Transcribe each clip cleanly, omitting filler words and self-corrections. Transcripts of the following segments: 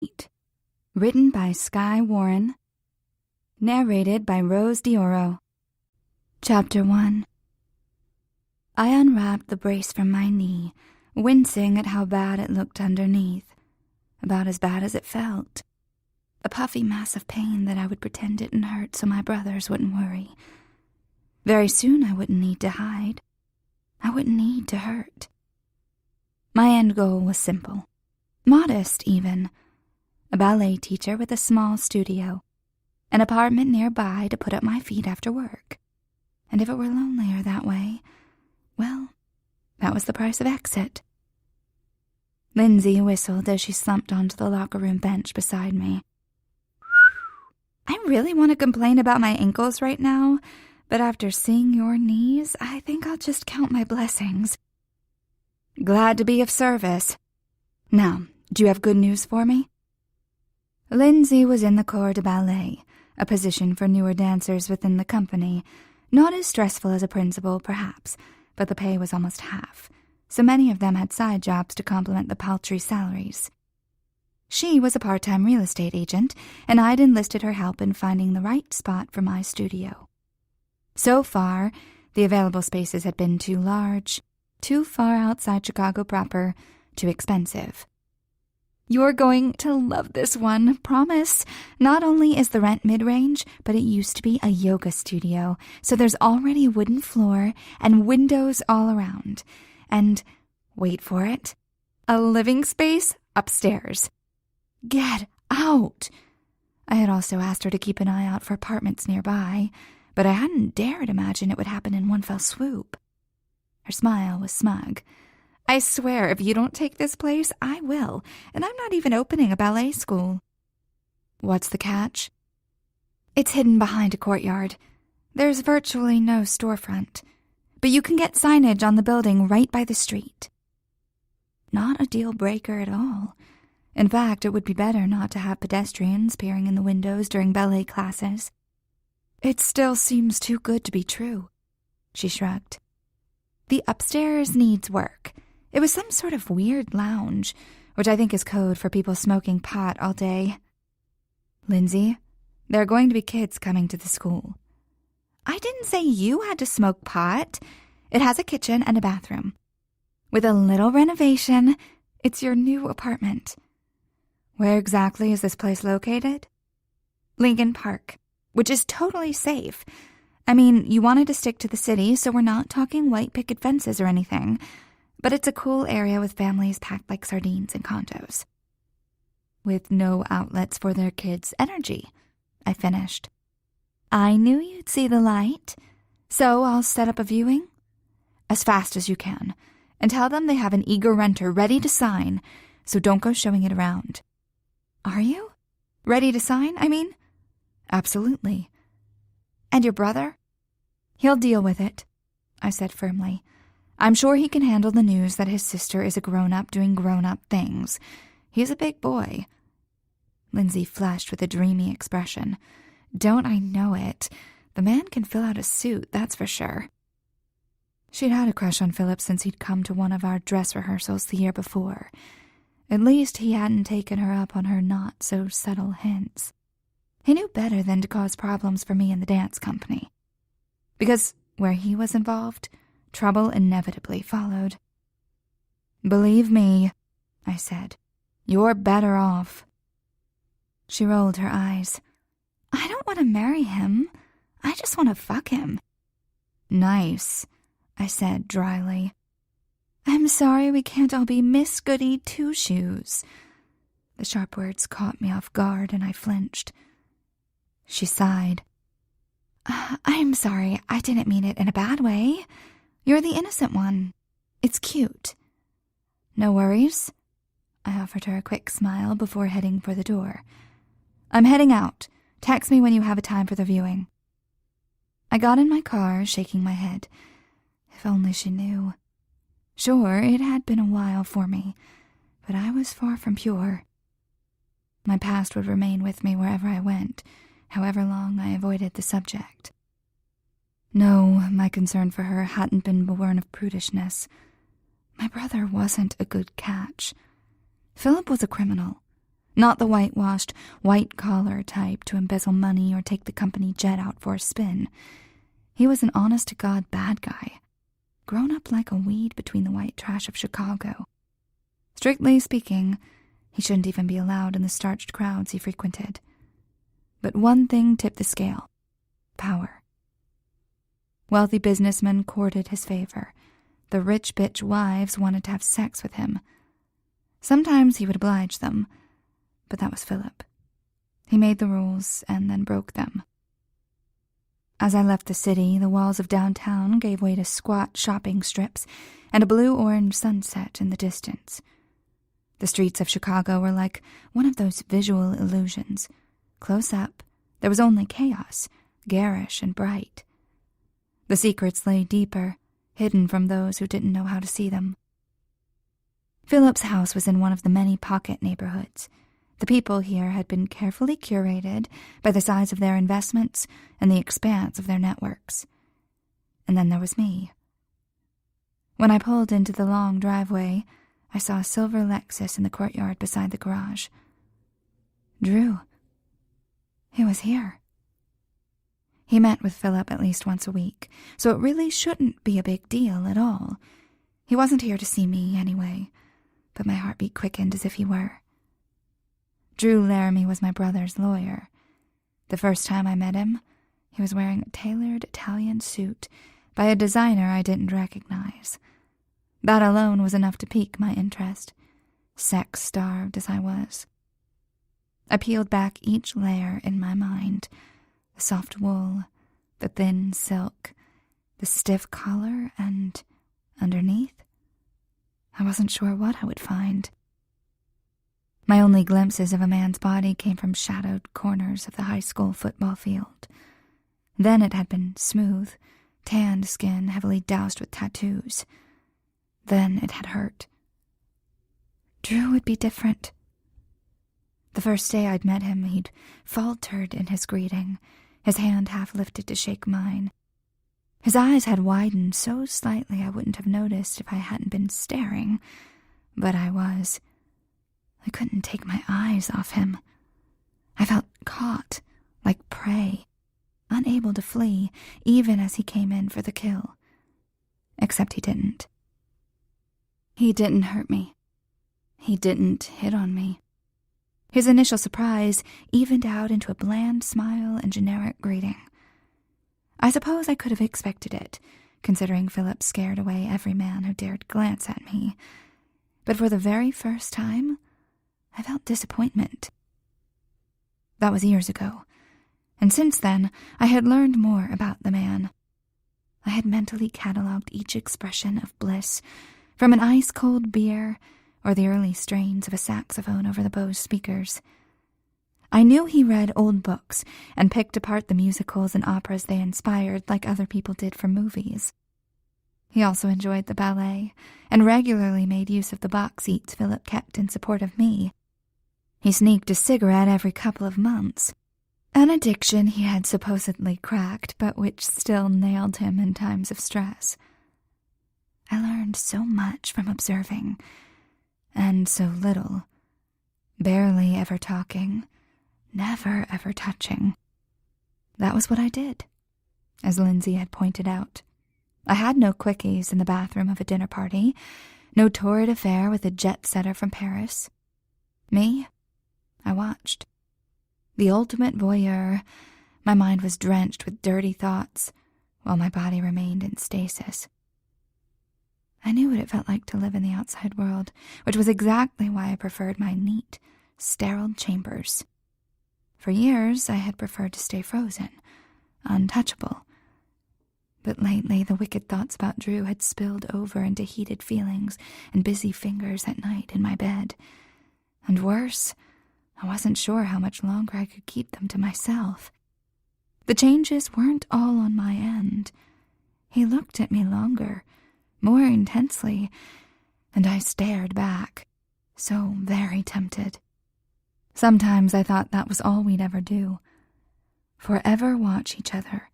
Night. Written by Skye Warren. Narrated by Rose Dioro. Chapter 1. I unwrapped the brace from my knee, wincing at how bad it looked underneath. About as bad as it felt. A puffy mass of pain that I would pretend didn't hurt so my brothers wouldn't worry. Very soon I wouldn't need to hide. I wouldn't need to hurt. My end goal was simple. Modest, even. A ballet teacher with a small studio. An apartment nearby to put up my feet after work. And if it were lonelier that way, well, that was the price of exit. Lindsay whistled as she slumped onto the locker room bench beside me. I really want to complain about my ankles right now, but after seeing your knees, I think I'll just count my blessings. Glad to be of service. Now, do you have good news for me? Lindsay was in the corps de ballet, a position for newer dancers within the company. Not as stressful as a principal, perhaps, but the pay was almost half, so many of them had side jobs to complement the paltry salaries. She was a part-time real estate agent, and I'd enlisted her help in finding the right spot for my studio. So far, the available spaces had been too large, too far outside Chicago proper, too expensive. You're going to love this one, promise. Not only is the rent mid-range, but it used to be a yoga studio, so there's already a wooden floor and windows all around. And, wait for it, a living space upstairs. Get out! I had also asked her to keep an eye out for apartments nearby, but I hadn't dared imagine it would happen in one fell swoop. Her smile was smug. I swear, if you don't take this place, I will, and I'm not even opening a ballet school. What's the catch? It's hidden behind a courtyard. There's virtually no storefront, but you can get signage on the building right by the street. Not a deal breaker at all. In fact, it would be better not to have pedestrians peering in the windows during ballet classes. It still seems too good to be true, she shrugged. The upstairs needs work. It was some sort of weird lounge, which I think is code for people smoking pot all day. Lindsay, there are going to be kids coming to the school. I didn't say you had to smoke pot. It has a kitchen and a bathroom. With a little renovation, it's your new apartment. Where exactly is this place located? Lincoln Park, which is totally safe. I mean, you wanted to stick to the city, so we're not talking white picket fences or anything. But it's a cool area with families packed like sardines in condos. With no outlets for their kids' energy, I finished. I knew you'd see the light, so I'll set up a viewing. As fast as you can, and tell them they have an eager renter ready to sign, so don't go showing it around. Are you? Ready to sign, I mean? Absolutely. And your brother? He'll deal with it, I said firmly. I'm sure he can handle the news that his sister is a grown-up doing grown-up things. He's a big boy. Lindsay flushed with a dreamy expression. Don't I know it? The man can fill out a suit, that's for sure. She'd had a crush on Philip since he'd come to one of our dress rehearsals the year before. At least he hadn't taken her up on her not-so-subtle hints. He knew better than to cause problems for me in the dance company. Because where he was involved, trouble inevitably followed. Believe me, I said, you're better off. She rolled her eyes. I don't want to marry him. I just want to fuck him. Nice, I said dryly. I'm sorry we can't all be Miss Goody Two-Shoes. The sharp words caught me off guard and I flinched. She sighed. I'm sorry, I didn't mean it in a bad way. You're the innocent one. It's cute. No worries. I offered her a quick smile before heading for the door. I'm heading out. Text me when you have a time for the viewing. I got in my car, shaking my head. If only she knew. Sure, it had been a while for me, but I was far from pure. My past would remain with me wherever I went, however long I avoided the subject. No, my concern for her hadn't been born of prudishness. My brother wasn't a good catch. Philip was a criminal. Not the whitewashed, white-collar type to embezzle money or take the company jet out for a spin. He was an honest-to-God bad guy, grown up like a weed between the white trash of Chicago. Strictly speaking, he shouldn't even be allowed in the starched crowds he frequented. But one thing tipped the scale: power. Wealthy businessmen courted his favor. The rich bitch wives wanted to have sex with him. Sometimes he would oblige them, but that was Philip. He made the rules and then broke them. As I left the city, the walls of downtown gave way to squat shopping strips and a blue-orange sunset in the distance. The streets of Chicago were like one of those visual illusions. Close up, there was only chaos, garish and bright. The secrets lay deeper, hidden from those who didn't know how to see them. Philip's house was in one of the many pocket neighborhoods. The people here had been carefully curated by the size of their investments and the expanse of their networks. And then there was me. When I pulled into the long driveway, I saw a silver Lexus in the courtyard beside the garage. Drew. He was here. He met with Philip at least once a week, so it really shouldn't be a big deal at all. He wasn't here to see me anyway, but my heartbeat quickened as if he were. Drew Laramie was my brother's lawyer. The first time I met him, he was wearing a tailored Italian suit by a designer I didn't recognize. That alone was enough to pique my interest, sex-starved as I was. I peeled back each layer in my mind: the soft wool, the thin silk, the stiff collar, and underneath, I wasn't sure what I would find. My only glimpses of a man's body came from shadowed corners of the high school football field. Then it had been smooth, tanned skin heavily doused with tattoos. Then it had hurt. Drew would be different. The first day I'd met him, he'd faltered in his greeting, his hand half lifted to shake mine. His eyes had widened so slightly I wouldn't have noticed if I hadn't been staring, but I was. I couldn't take my eyes off him. I felt caught, like prey, unable to flee, even as he came in for the kill. Except he didn't. He didn't hurt me. He didn't hit on me. His initial surprise evened out into a bland smile and generic greeting. I suppose I could have expected it, considering Philip scared away every man who dared glance at me. But for the very first time, I felt disappointment. That was years ago, and since then I had learned more about the man. I had mentally catalogued each expression of bliss, from an ice-cold beer or the early strains of a saxophone over the Bose speakers. I knew he read old books and picked apart the musicals and operas they inspired like other people did for movies. He also enjoyed the ballet and regularly made use of the box seats Philip kept in support of me. He sneaked a cigarette every couple of months, an addiction he had supposedly cracked but which still nailed him in times of stress. I learned so much from observing, and so little. Barely ever talking, never ever touching. That was what I did, as Lindsay had pointed out. I had no quickies in the bathroom of a dinner party, no torrid affair with a jet-setter from Paris. Me? I watched. The ultimate voyeur, my mind was drenched with dirty thoughts, while my body remained in stasis. I knew what it felt like to live in the outside world, which was exactly why I preferred my neat, sterile chambers. For years, I had preferred to stay frozen, untouchable. But lately, the wicked thoughts about Drew had spilled over into heated feelings and busy fingers at night in my bed. And worse, I wasn't sure how much longer I could keep them to myself. The changes weren't all on my end. He looked at me longer, more intensely, and I stared back, so very tempted. Sometimes I thought that was all we'd ever do. Forever watch each other,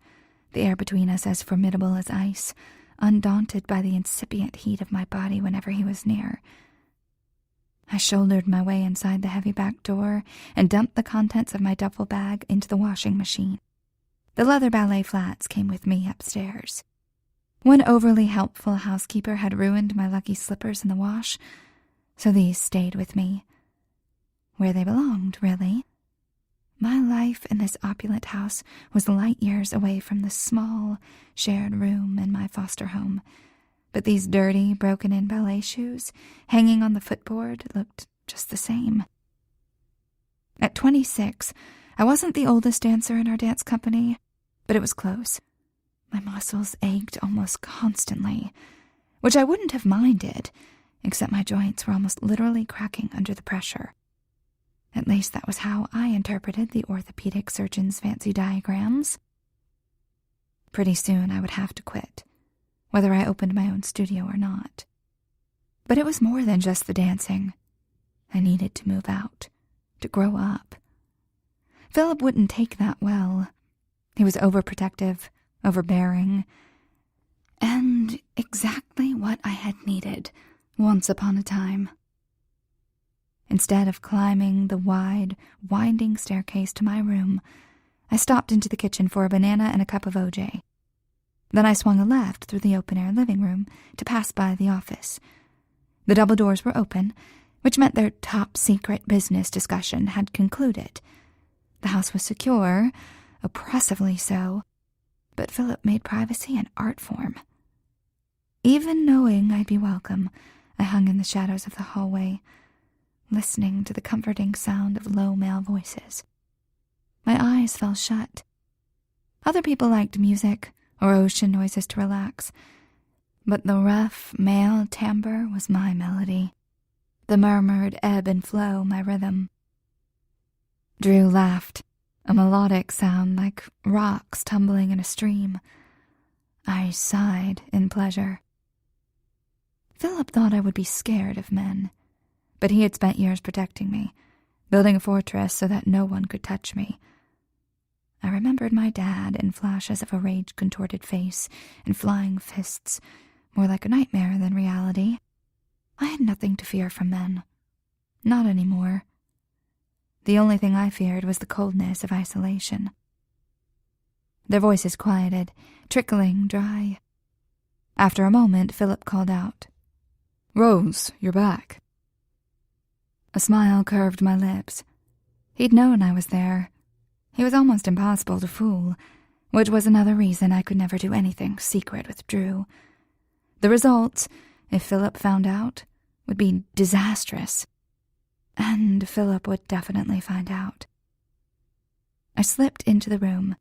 the air between us as formidable as ice, undaunted by the incipient heat of my body whenever he was near. I shouldered my way inside the heavy back door and dumped the contents of my duffel bag into the washing machine. The leather ballet flats came with me upstairs. One overly helpful housekeeper had ruined my lucky slippers in the wash, so these stayed with me. Where they belonged, really. My life in this opulent house was light years away from the small, shared room in my foster home, but these dirty, broken-in ballet shoes hanging on the footboard looked just the same. At 26, I wasn't the oldest dancer in our dance company, but it was close. My muscles ached almost constantly, which I wouldn't have minded, except my joints were almost literally cracking under the pressure. At least that was how I interpreted the orthopedic surgeon's fancy diagrams. Pretty soon I would have to quit, whether I opened my own studio or not. But it was more than just the dancing. I needed to move out, to grow up. Philip wouldn't take that well. He was overprotective, overbearing, and exactly what I had needed once upon a time. Instead of climbing the wide, winding staircase to my room, I stopped into the kitchen for a banana and a cup of OJ. Then I swung a left through the open-air living room to pass by the office. The double doors were open, which meant their top-secret business discussion had concluded. The house was secure, oppressively so, but Philip made privacy an art form. Even knowing I'd be welcome, I hung in the shadows of the hallway, listening to the comforting sound of low male voices. My eyes fell shut. Other people liked music or ocean noises to relax, but the rough male timbre was my melody, the murmured ebb and flow my rhythm. Drew laughed, a melodic sound like rocks tumbling in a stream. I sighed in pleasure. Philip thought I would be scared of men, but he had spent years protecting me, building a fortress so that no one could touch me. I remembered my dad in flashes of a rage-contorted face and flying fists, more like a nightmare than reality. I had nothing to fear from men. Not anymore. The only thing I feared was the coldness of isolation. Their voices quieted, trickling dry. After a moment, Philip called out, "Rose, you're back." A smile curved my lips. He'd known I was there. He was almost impossible to fool, which was another reason I could never do anything secret with Drew. The result, if Philip found out, would be disastrous. And Philip would definitely find out. I slipped into the room.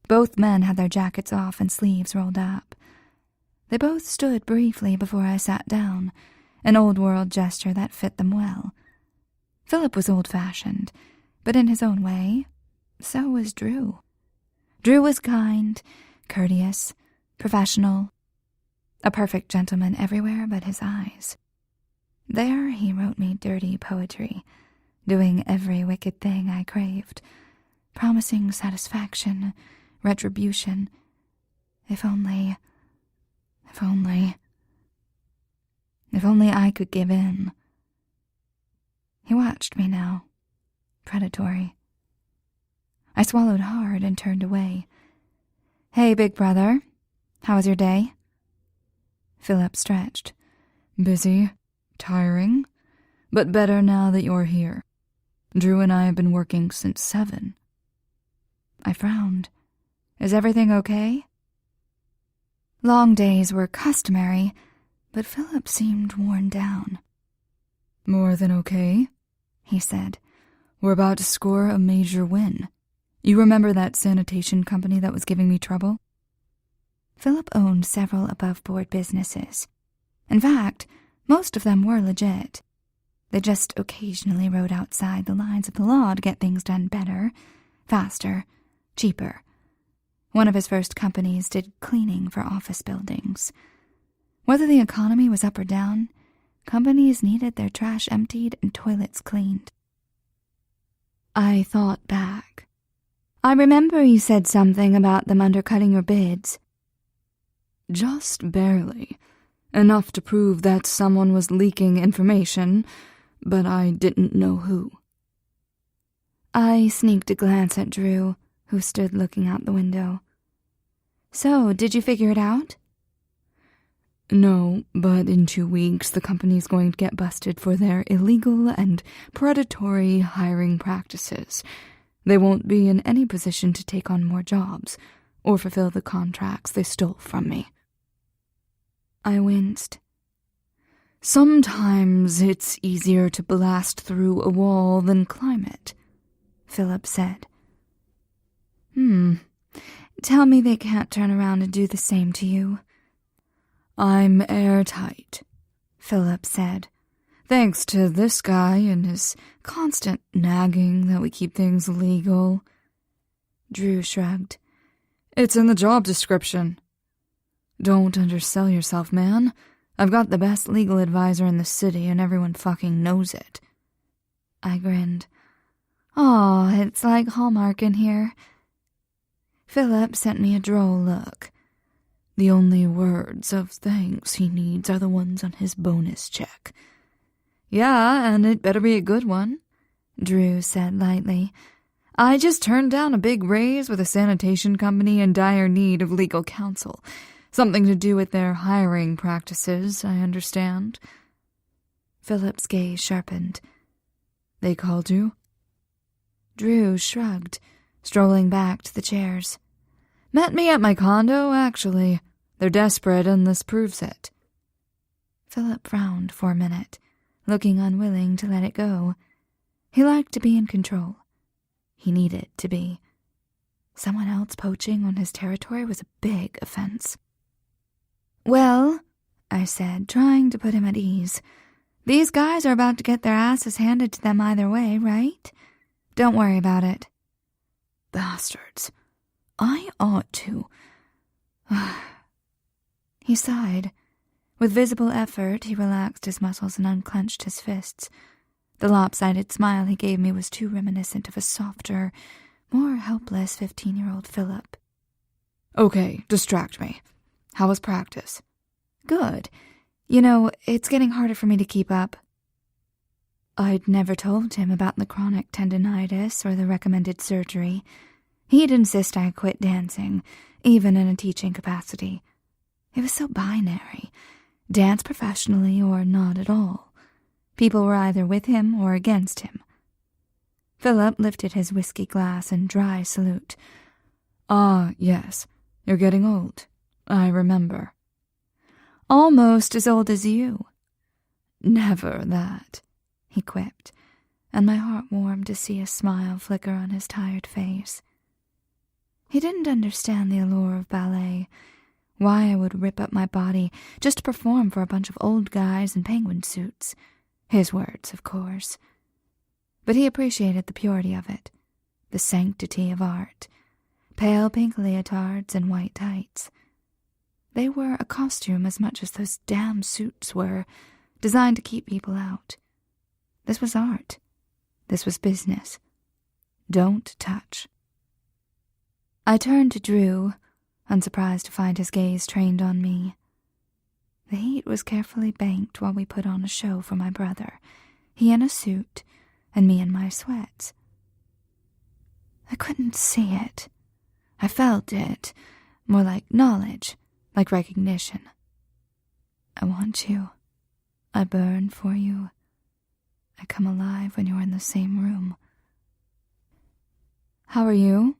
Both men had their jackets off and sleeves rolled up. They both stood briefly before I sat down, an old-world gesture that fit them well. Philip was old-fashioned, but in his own way, so was Drew. Drew was kind, courteous, professional, a perfect gentleman everywhere but his eyes. There he wrote me dirty poetry, doing every wicked thing I craved, promising satisfaction, retribution. If only I could give in. He watched me now, predatory. I swallowed hard and turned away. "Hey, big brother. How was your day?" Philip stretched. "Busy, tiring, but better now that you're here. Drew and I have been working since 7. I frowned. "Is everything okay?" Long days were customary, but Philip seemed worn down. "More than okay," he said. "We're about to score a major win. You remember that sanitation company that was giving me trouble?" Philip owned several above-board businesses. In fact, most of them were legit. They just occasionally rode outside the lines of the law to get things done better, faster, cheaper. One of his first companies did cleaning for office buildings. Whether the economy was up or down, companies needed their trash emptied and toilets cleaned. I thought back. "I remember you said something about them undercutting your bids." "Just barely. Enough to prove that someone was leaking information, but I didn't know who. I sneaked a glance at Drew, who stood looking out the window. So, did you figure it out? No, but in 2 weeks the company's going to get busted for their illegal and predatory hiring practices. They won't be in any position to take on more jobs or fulfill the contracts they stole from me. I winced. Sometimes it's easier to blast through a wall than climb it, Philip said. Tell me they can't turn around and do the same to you. I'm airtight, Philip said. Thanks to this guy and his constant nagging that we keep things legal. Drew shrugged. It's in the job description. Don't undersell yourself, man. I've got the best legal advisor in the city and everyone fucking knows it. I grinned. Aw, it's like Hallmark in here. Philip sent me a droll look. The only words of thanks he needs are the ones on his bonus check. Yeah, and it better be a good one, Drew said lightly. I just turned down a big raise with a sanitation company in dire need of legal counsel. Something to do with their hiring practices, I understand. Philip's gaze sharpened. They called you? Drew shrugged, strolling back to the chairs. Met me at my condo, actually. They're desperate, and this proves it. Philip frowned for a minute, looking unwilling to let it go. He liked to be in control. He needed to be. Someone else poaching on his territory was a big offense. Well, I said, trying to put him at ease, these guys are about to get their asses handed to them either way, right? Don't worry about it. Bastards. I ought to. He sighed. With visible effort, he relaxed his muscles and unclenched his fists. The lopsided smile he gave me was too reminiscent of a softer, more helpless 15-year-old Philip. Okay, distract me. How was practice? Good. You know, it's getting harder for me to keep up. I'd never told him about the chronic tendinitis or the recommended surgery. He'd insist I quit dancing, even in a teaching capacity. It was so binary. Dance professionally or not at all. People were either with him or against him. Philip lifted his whiskey glass in dry salute. Ah, yes. You're getting old. I remember. Almost as old as you. Never that, he quipped, and my heart warmed to see a smile flicker on his tired face. He didn't understand the allure of ballet, why I would rip up my body just to perform for a bunch of old guys in penguin suits. His words, of course. But he appreciated the purity of it, the sanctity of art. Pale pink leotards and white tights. They were a costume as much as those damn suits were, designed to keep people out. This was art. This was business. Don't touch. I turned to Drew, unsurprised to find his gaze trained on me. The heat was carefully banked while we put on a show for my brother, he in a suit, and me in my sweats. I couldn't see it. I felt it, more like knowledge, like recognition. I want you. I burn for you. I come alive when you're in the same room. How are you?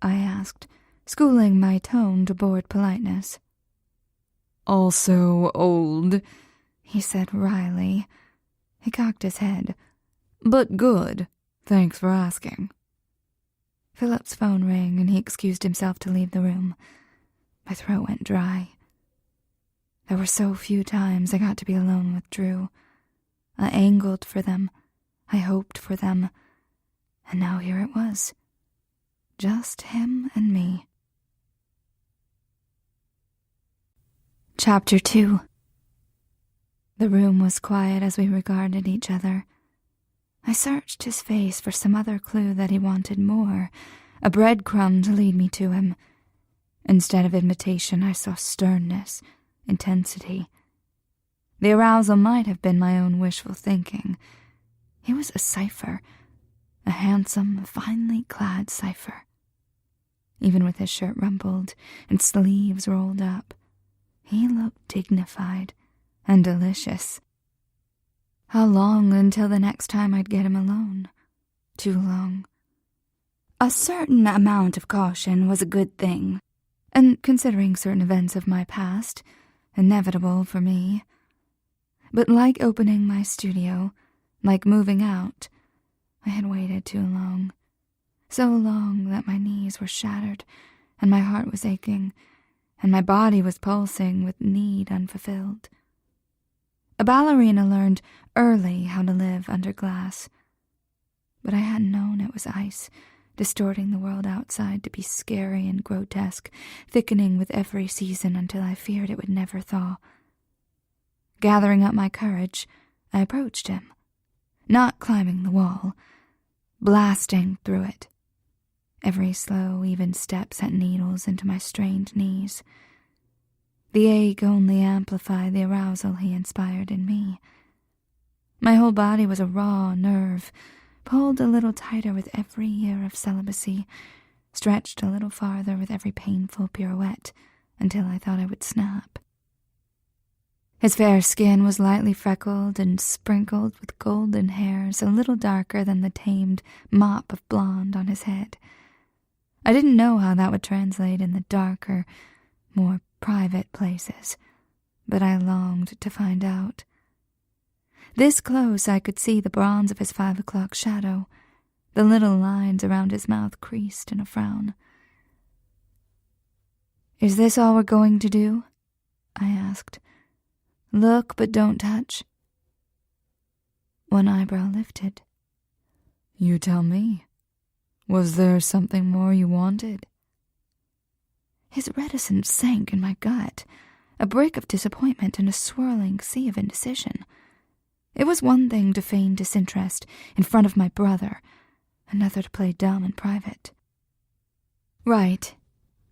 I asked, schooling my tone to bored politeness. Also old, he said wryly. He cocked his head. But good. Thanks for asking. Philip's phone rang and he excused himself to leave the room. My throat went dry. There were so few times I got to be alone with Drew. I angled for them. I hoped for them. And now here it was. Just him and me. Chapter 2. The room was quiet as we regarded each other. I searched his face for some other clue that he wanted more, a breadcrumb to lead me to him. Instead of invitation, I saw sternness, intensity. The arousal might have been my own wishful thinking, He was a cipher, a handsome, finely clad cipher. Even with his shirt rumpled and sleeves rolled up, he looked dignified and delicious. How long until the next time I'd get him alone? Too long. A certain amount of caution was a good thing, and considering certain events of my past, inevitable for me. But like opening my studio, like moving out, I had waited too long. So long that my knees were shattered, and my heart was aching, and my body was pulsing with need unfulfilled. A ballerina learned early how to live under glass, but I hadn't known it was ice, distorting the world outside to be scary and grotesque, thickening with every season until I feared it would never thaw. Gathering up my courage, I approached him, not climbing the wall, blasting through it. Every slow, even step sent needles into my strained knees. The ache only amplified the arousal he inspired in me. My whole body was a raw nerve, pulled a little tighter with every year of celibacy, stretched a little farther with every painful pirouette, until I thought I would snap. His fair skin was lightly freckled and sprinkled with golden hairs a little darker than the tamed mop of blonde on his head. I didn't know how that would translate in the darker, more private places, but I longed to find out. This close I could see the bronze of his 5 o'clock shadow, the little lines around his mouth creased in a frown. "Is this all we're going to do?" I asked. "Look, but don't touch." One eyebrow lifted. "You tell me. Was there something more you wanted?" His reticence sank in my gut, a break of disappointment and a swirling sea of indecision. It was one thing to feign disinterest in front of my brother, another to play dumb in private. "Right,"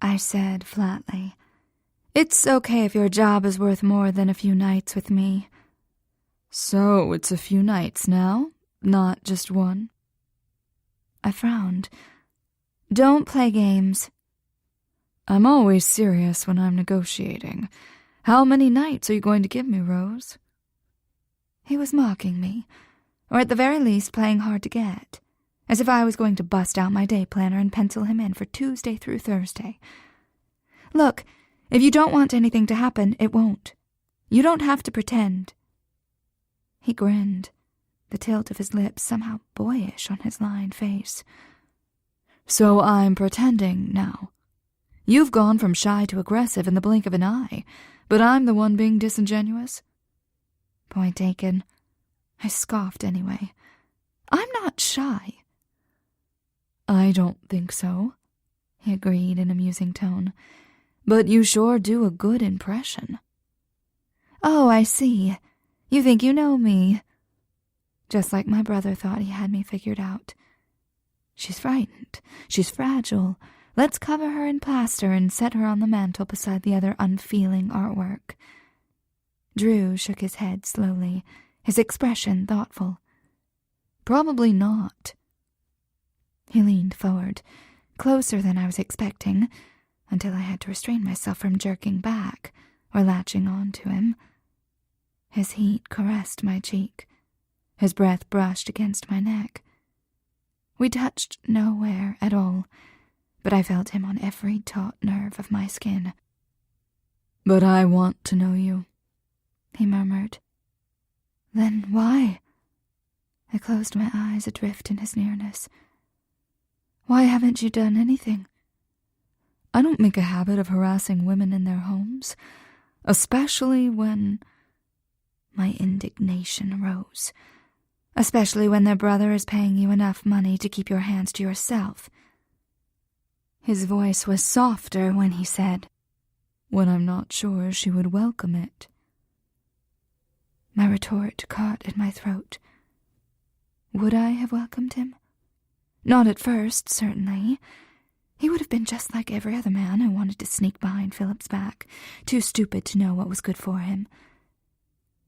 I said flatly. "It's okay if your job is worth more than a few nights with me." "So it's a few nights now, not just one?" I frowned. "Don't play games." "I'm always serious when I'm negotiating. How many nights are you going to give me, Rose?" He was mocking me, or at the very least playing hard to get, as if I was going to bust out my day planner and pencil him in for Tuesday through Thursday. "Look, if you don't want anything to happen, it won't. You don't have to pretend." He grinned, the tilt of his lips somehow boyish on his lined face. "So I'm pretending now. You've gone from shy to aggressive in the blink of an eye, but I'm the one being disingenuous?" Point taken. I scoffed anyway. "I'm not shy." "I don't think so," he agreed in a musing tone. "But you sure do a good impression." "Oh, I see. You think you know me." Just like my brother thought he had me figured out. "She's frightened. She's fragile. Let's cover her in plaster and set her on the mantel beside the other unfeeling artwork." Drew shook his head slowly, his expression thoughtful. "Probably not." He leaned forward, closer than I was expecting, until I had to restrain myself from jerking back or latching on to him. His heat caressed my cheek. His breath brushed against my neck. We touched nowhere at all, but I felt him on every taut nerve of my skin. "But I want to know you," he murmured. "Then why?" I closed my eyes adrift in his nearness. "Why haven't you done anything?" "I don't make a habit of harassing women in their homes, especially when—" My indignation rose. "Especially when their brother is paying you enough money to keep your hands to yourself." His voice was softer when he said, "When I'm not sure she would welcome it." My retort caught in my throat. Would I have welcomed him? Not at first, certainly. He would have been just like every other man who wanted to sneak behind Philip's back, too stupid to know what was good for him.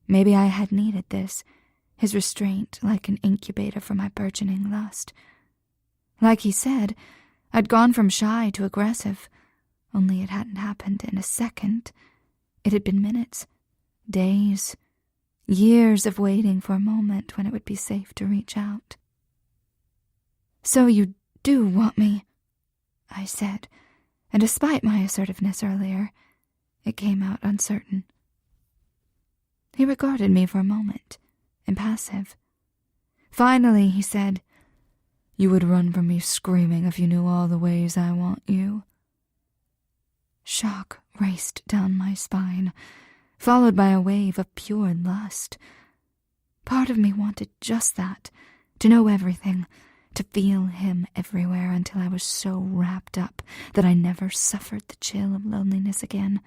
Maybe I had needed this, his restraint like an incubator for my burgeoning lust. Like he said, I'd gone from shy to aggressive, only it hadn't happened in a second. It had been minutes, days, years of waiting for a moment when it would be safe to reach out. "So you do want me," I said, and despite my assertiveness earlier, it came out uncertain. He regarded me for a moment, impassive. Finally, he said, "You would run from me screaming if you knew all the ways I want you." Shock raced down my spine, followed by a wave of pure lust. Part of me wanted just that, to know everything, to feel him everywhere until I was so wrapped up that I never suffered the chill of loneliness again.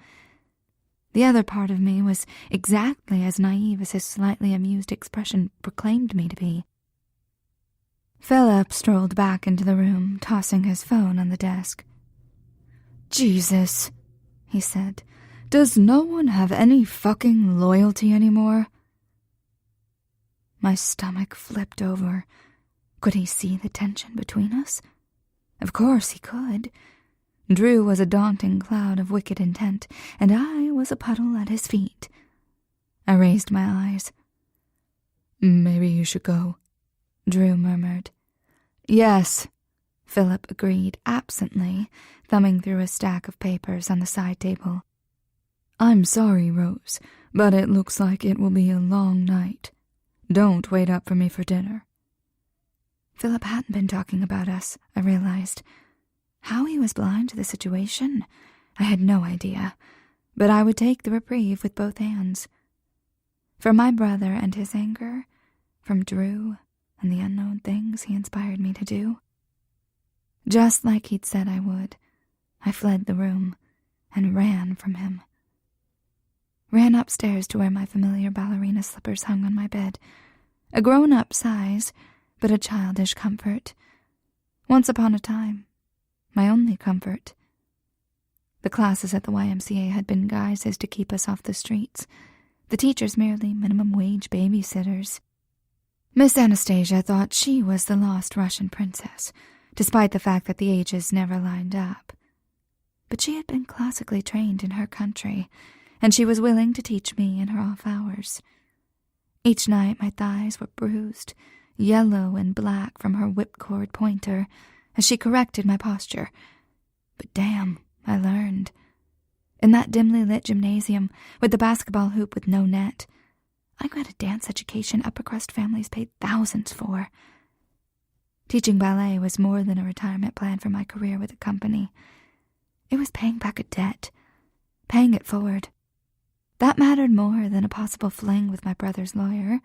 The other part of me was exactly as naive as his slightly amused expression proclaimed me to be. Philip strolled back into the room, tossing his phone on the desk. "Jesus," he said, "does no one have any fucking loyalty anymore?" My stomach flipped over. Could he see the tension between us? Of course he could. Drew was a daunting cloud of wicked intent, and I was a puddle at his feet. I raised my eyes. "Maybe you should go," Drew murmured. "Yes," Philip agreed absently, thumbing through a stack of papers on the side table. "I'm sorry, Rose, but it looks like it will be a long night. Don't wait up for me for dinner." Philip hadn't been talking about us, I realized. How he was blind to the situation, I had no idea, but I would take the reprieve with both hands. From my brother and his anger, from Drew and the unknown things he inspired me to do. Just like he'd said I would, I fled the room and ran from him. Ran upstairs to where my familiar ballerina slippers hung on my bed, a grown-up size, but a childish comfort. Once upon a time, my only comfort. The classes at the YMCA had been guises to keep us off the streets, the teachers merely minimum-wage babysitters. Miss Anastasia thought she was the lost Russian princess, despite the fact that the ages never lined up. But she had been classically trained in her country, and she was willing to teach me in her off hours. Each night my thighs were bruised, yellow and black from her whipcord pointer, as she corrected my posture. But damn, I learned. In that dimly lit gymnasium, with the basketball hoop with no net, I got a dance education upper-crust families paid thousands for. Teaching ballet was more than a retirement plan for my career with the company. It was paying back a debt, paying it forward. That mattered more than a possible fling with my brother's lawyer,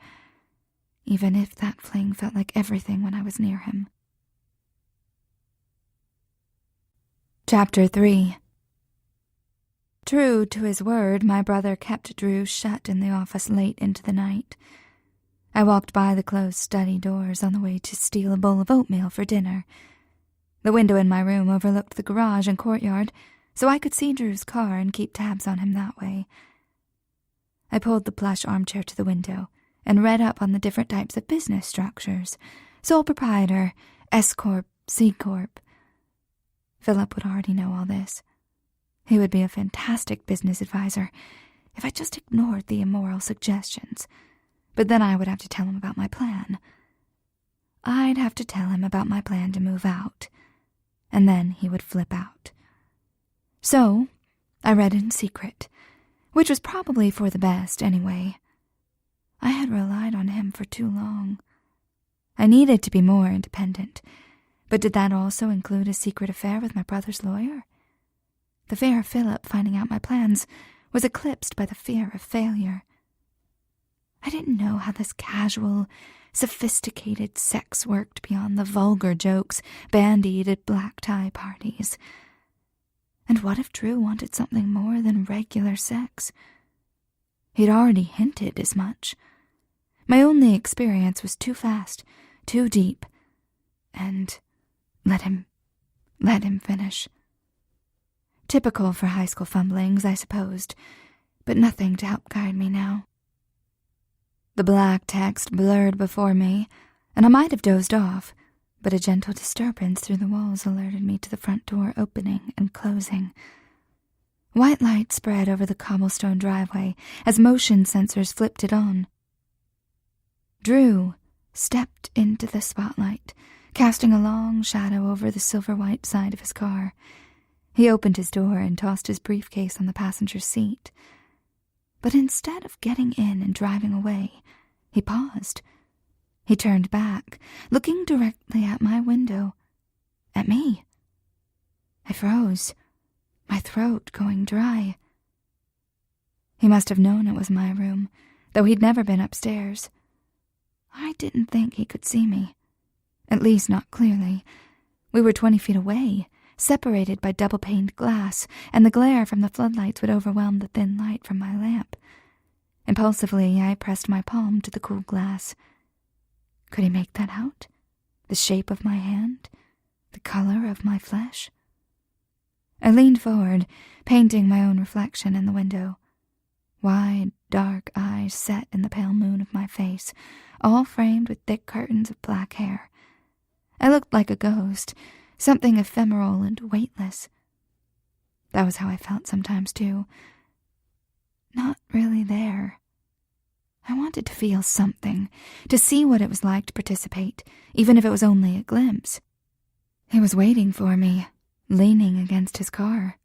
even if that fling felt like everything when I was near him. Chapter 3. True to his word, my brother kept Drew shut in the office late into the night. I walked by the closed study doors on the way to steal a bowl of oatmeal for dinner. The window in my room overlooked the garage and courtyard, so I could see Drew's car and keep tabs on him that way. I pulled the plush armchair to the window and read up on the different types of business structures: sole proprietor, S-corp, C-corp. Philip would already know all this. He would be a fantastic business advisor if I just ignored the immoral suggestions. But then I would have to tell him about my plan. I'd have to tell him about my plan to move out, and then he would flip out. So I read in secret, which was probably for the best anyway. I had relied on him for too long. I needed to be more independent, but did that also include a secret affair with my brother's lawyer? The fear of Philip finding out my plans was eclipsed by the fear of failure. I didn't know how this casual, sophisticated sex worked beyond the vulgar jokes bandied at black-tie parties. And what if Drew wanted something more than regular sex? He'd already hinted as much. My only experience was too fast, too deep, and let him finish. Typical for high school fumblings, I supposed, but nothing to help guide me now. The black text blurred before me, and I might have dozed off, but a gentle disturbance through the walls alerted me to the front door opening and closing. White light spread over the cobblestone driveway as motion sensors flipped it on. Drew stepped into the spotlight, casting a long shadow over the silver-white side of his car. He opened his door and tossed his briefcase on the passenger seat. But instead of getting in and driving away, he paused. He turned back, looking directly at my window. At me. I froze, my throat going dry. He must have known it was my room, though he'd never been upstairs. I didn't think he could see me. At least not clearly. We were 20 feet away, separated by double-paned glass, and the glare from the floodlights would overwhelm the thin light from my lamp. Impulsively, I pressed my palm to the cool glass. Could he make that out? The shape of my hand? The color of my flesh? I leaned forward, painting my own reflection in the window. Wide, dark eyes set in the pale moon of my face, all framed with thick curtains of black hair. I looked like a ghost, something ephemeral and weightless. That was how I felt sometimes, too. Not really there. I wanted to feel something, to see what it was like to participate, even if it was only a glimpse. He was waiting for me, leaning against his car.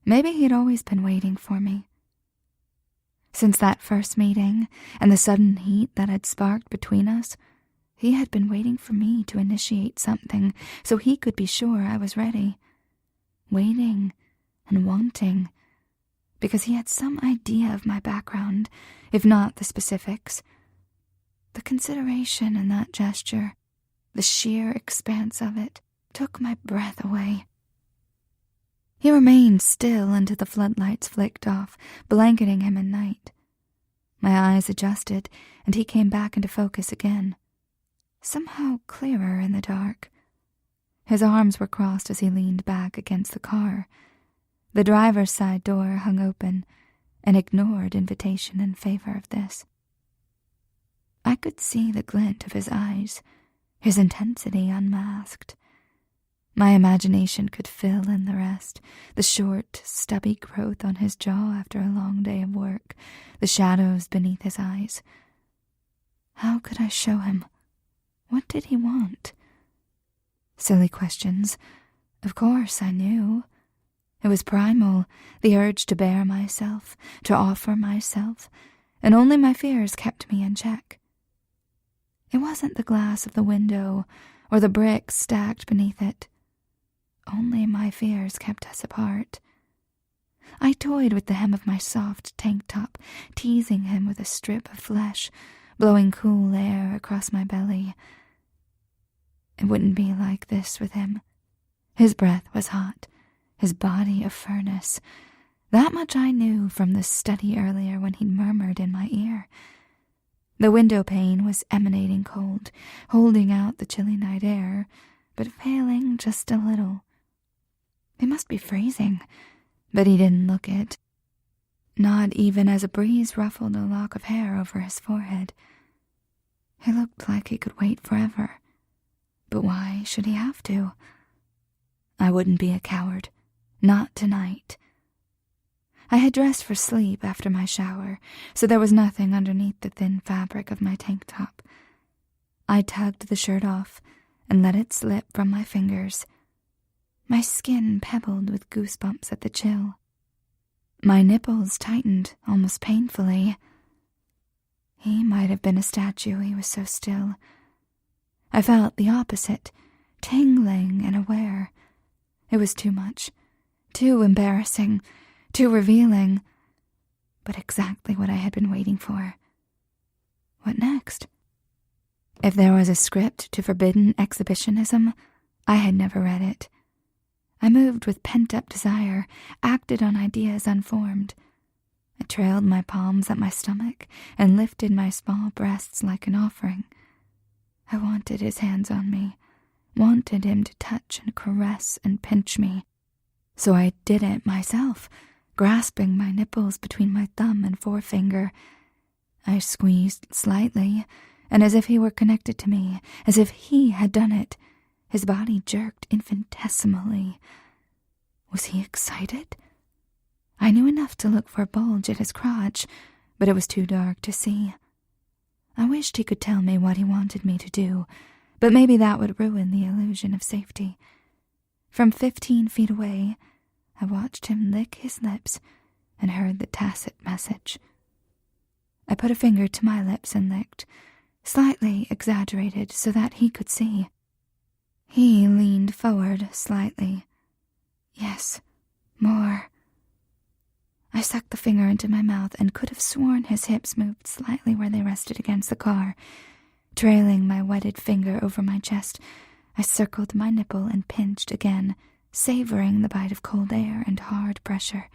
Maybe he'd always been waiting for me. Since that first meeting and the sudden heat that had sparked between us, he had been waiting for me to initiate something so he could be sure I was ready. Waiting and wanting, because he had some idea of my background, if not the specifics. The consideration in that gesture, the sheer expanse of it, took my breath away. He remained still until the floodlights flicked off, blanketing him in night. My eyes adjusted, and he came back into focus again, somehow clearer in the dark. His arms were crossed as he leaned back against the car. The driver's side door hung open, an ignored invitation in favor of this. I could see the glint of his eyes, his intensity unmasked. My imagination could fill in the rest, the short, stubby growth on his jaw after a long day of work, the shadows beneath his eyes. How could I show him? What did he want? Silly questions. Of course, I knew. It was primal, the urge to bare myself, to offer myself, and only my fears kept me in check. It wasn't the glass of the window or the bricks stacked beneath it. Only my fears kept us apart. I toyed with the hem of my soft tank top, teasing him with a strip of flesh, blowing cool air across my belly. It wouldn't be like this with him. His breath was hot, his body a furnace. That much I knew from the study earlier when he'd murmured in my ear. The window pane was emanating cold, holding out the chilly night air, but failing just a little. It must be freezing, but he didn't look it. Not even as a breeze ruffled a lock of hair over his forehead. He looked like he could wait forever. But why should he have to? I wouldn't be a coward. Not tonight. I had dressed for sleep after my shower, so there was nothing underneath the thin fabric of my tank top. I tugged the shirt off and let it slip from my fingers. My skin pebbled with goosebumps at the chill. My nipples tightened almost painfully. He might have been a statue, he was so still. I felt the opposite, tingling and aware. It was too much, too embarrassing, too revealing, but exactly what I had been waiting for. What next? If there was a script to forbidden exhibitionism, I had never read it. I moved with pent-up desire, acted on ideas unformed. I trailed my palms at my stomach and lifted my small breasts like an offering. I wanted his hands on me, wanted him to touch and caress and pinch me. So I did it myself, grasping my nipples between my thumb and forefinger. I squeezed slightly, and as if he were connected to me, as if he had done it, his body jerked infinitesimally. Was he excited? I knew enough to look for a bulge at his crotch, but it was too dark to see. I wished he could tell me what he wanted me to do, but maybe that would ruin the illusion of safety. From 15 feet away, I watched him lick his lips and heard the tacit message. I put a finger to my lips and licked, slightly exaggerated so that he could see. He leaned forward slightly. Yes, more. I sucked the finger into my mouth and could have sworn his hips moved slightly where they rested against the car. Trailing my wetted finger over my chest, I circled my nipple and pinched again, savoring the bite of cold air and hard pressure.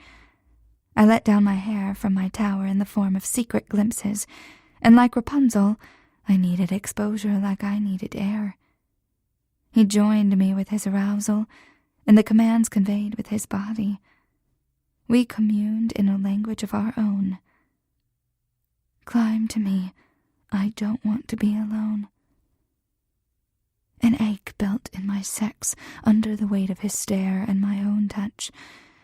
I let down my hair from my tower in the form of secret glimpses, and like Rapunzel, I needed exposure like I needed air. He joined me with his arousal, and the commands conveyed with his body. We communed in a language of our own. Climb to me. I don't want to be alone. An ache built in my sex under the weight of his stare and my own touch.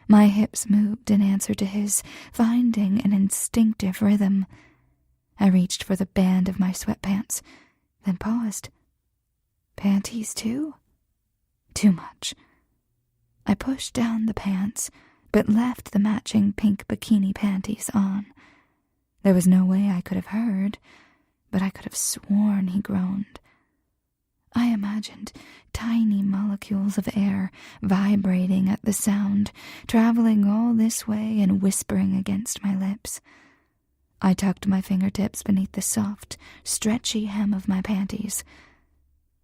My hips moved in answer to his, finding an instinctive rhythm. I reached for the band of my sweatpants, then paused. Panties too? Too much. I pushed down the pants, but left the matching pink bikini panties on. There was no way I could have heard, but I could have sworn he groaned. I imagined tiny molecules of air vibrating at the sound, traveling all this way and whispering against my lips. I tucked my fingertips beneath the soft, stretchy hem of my panties.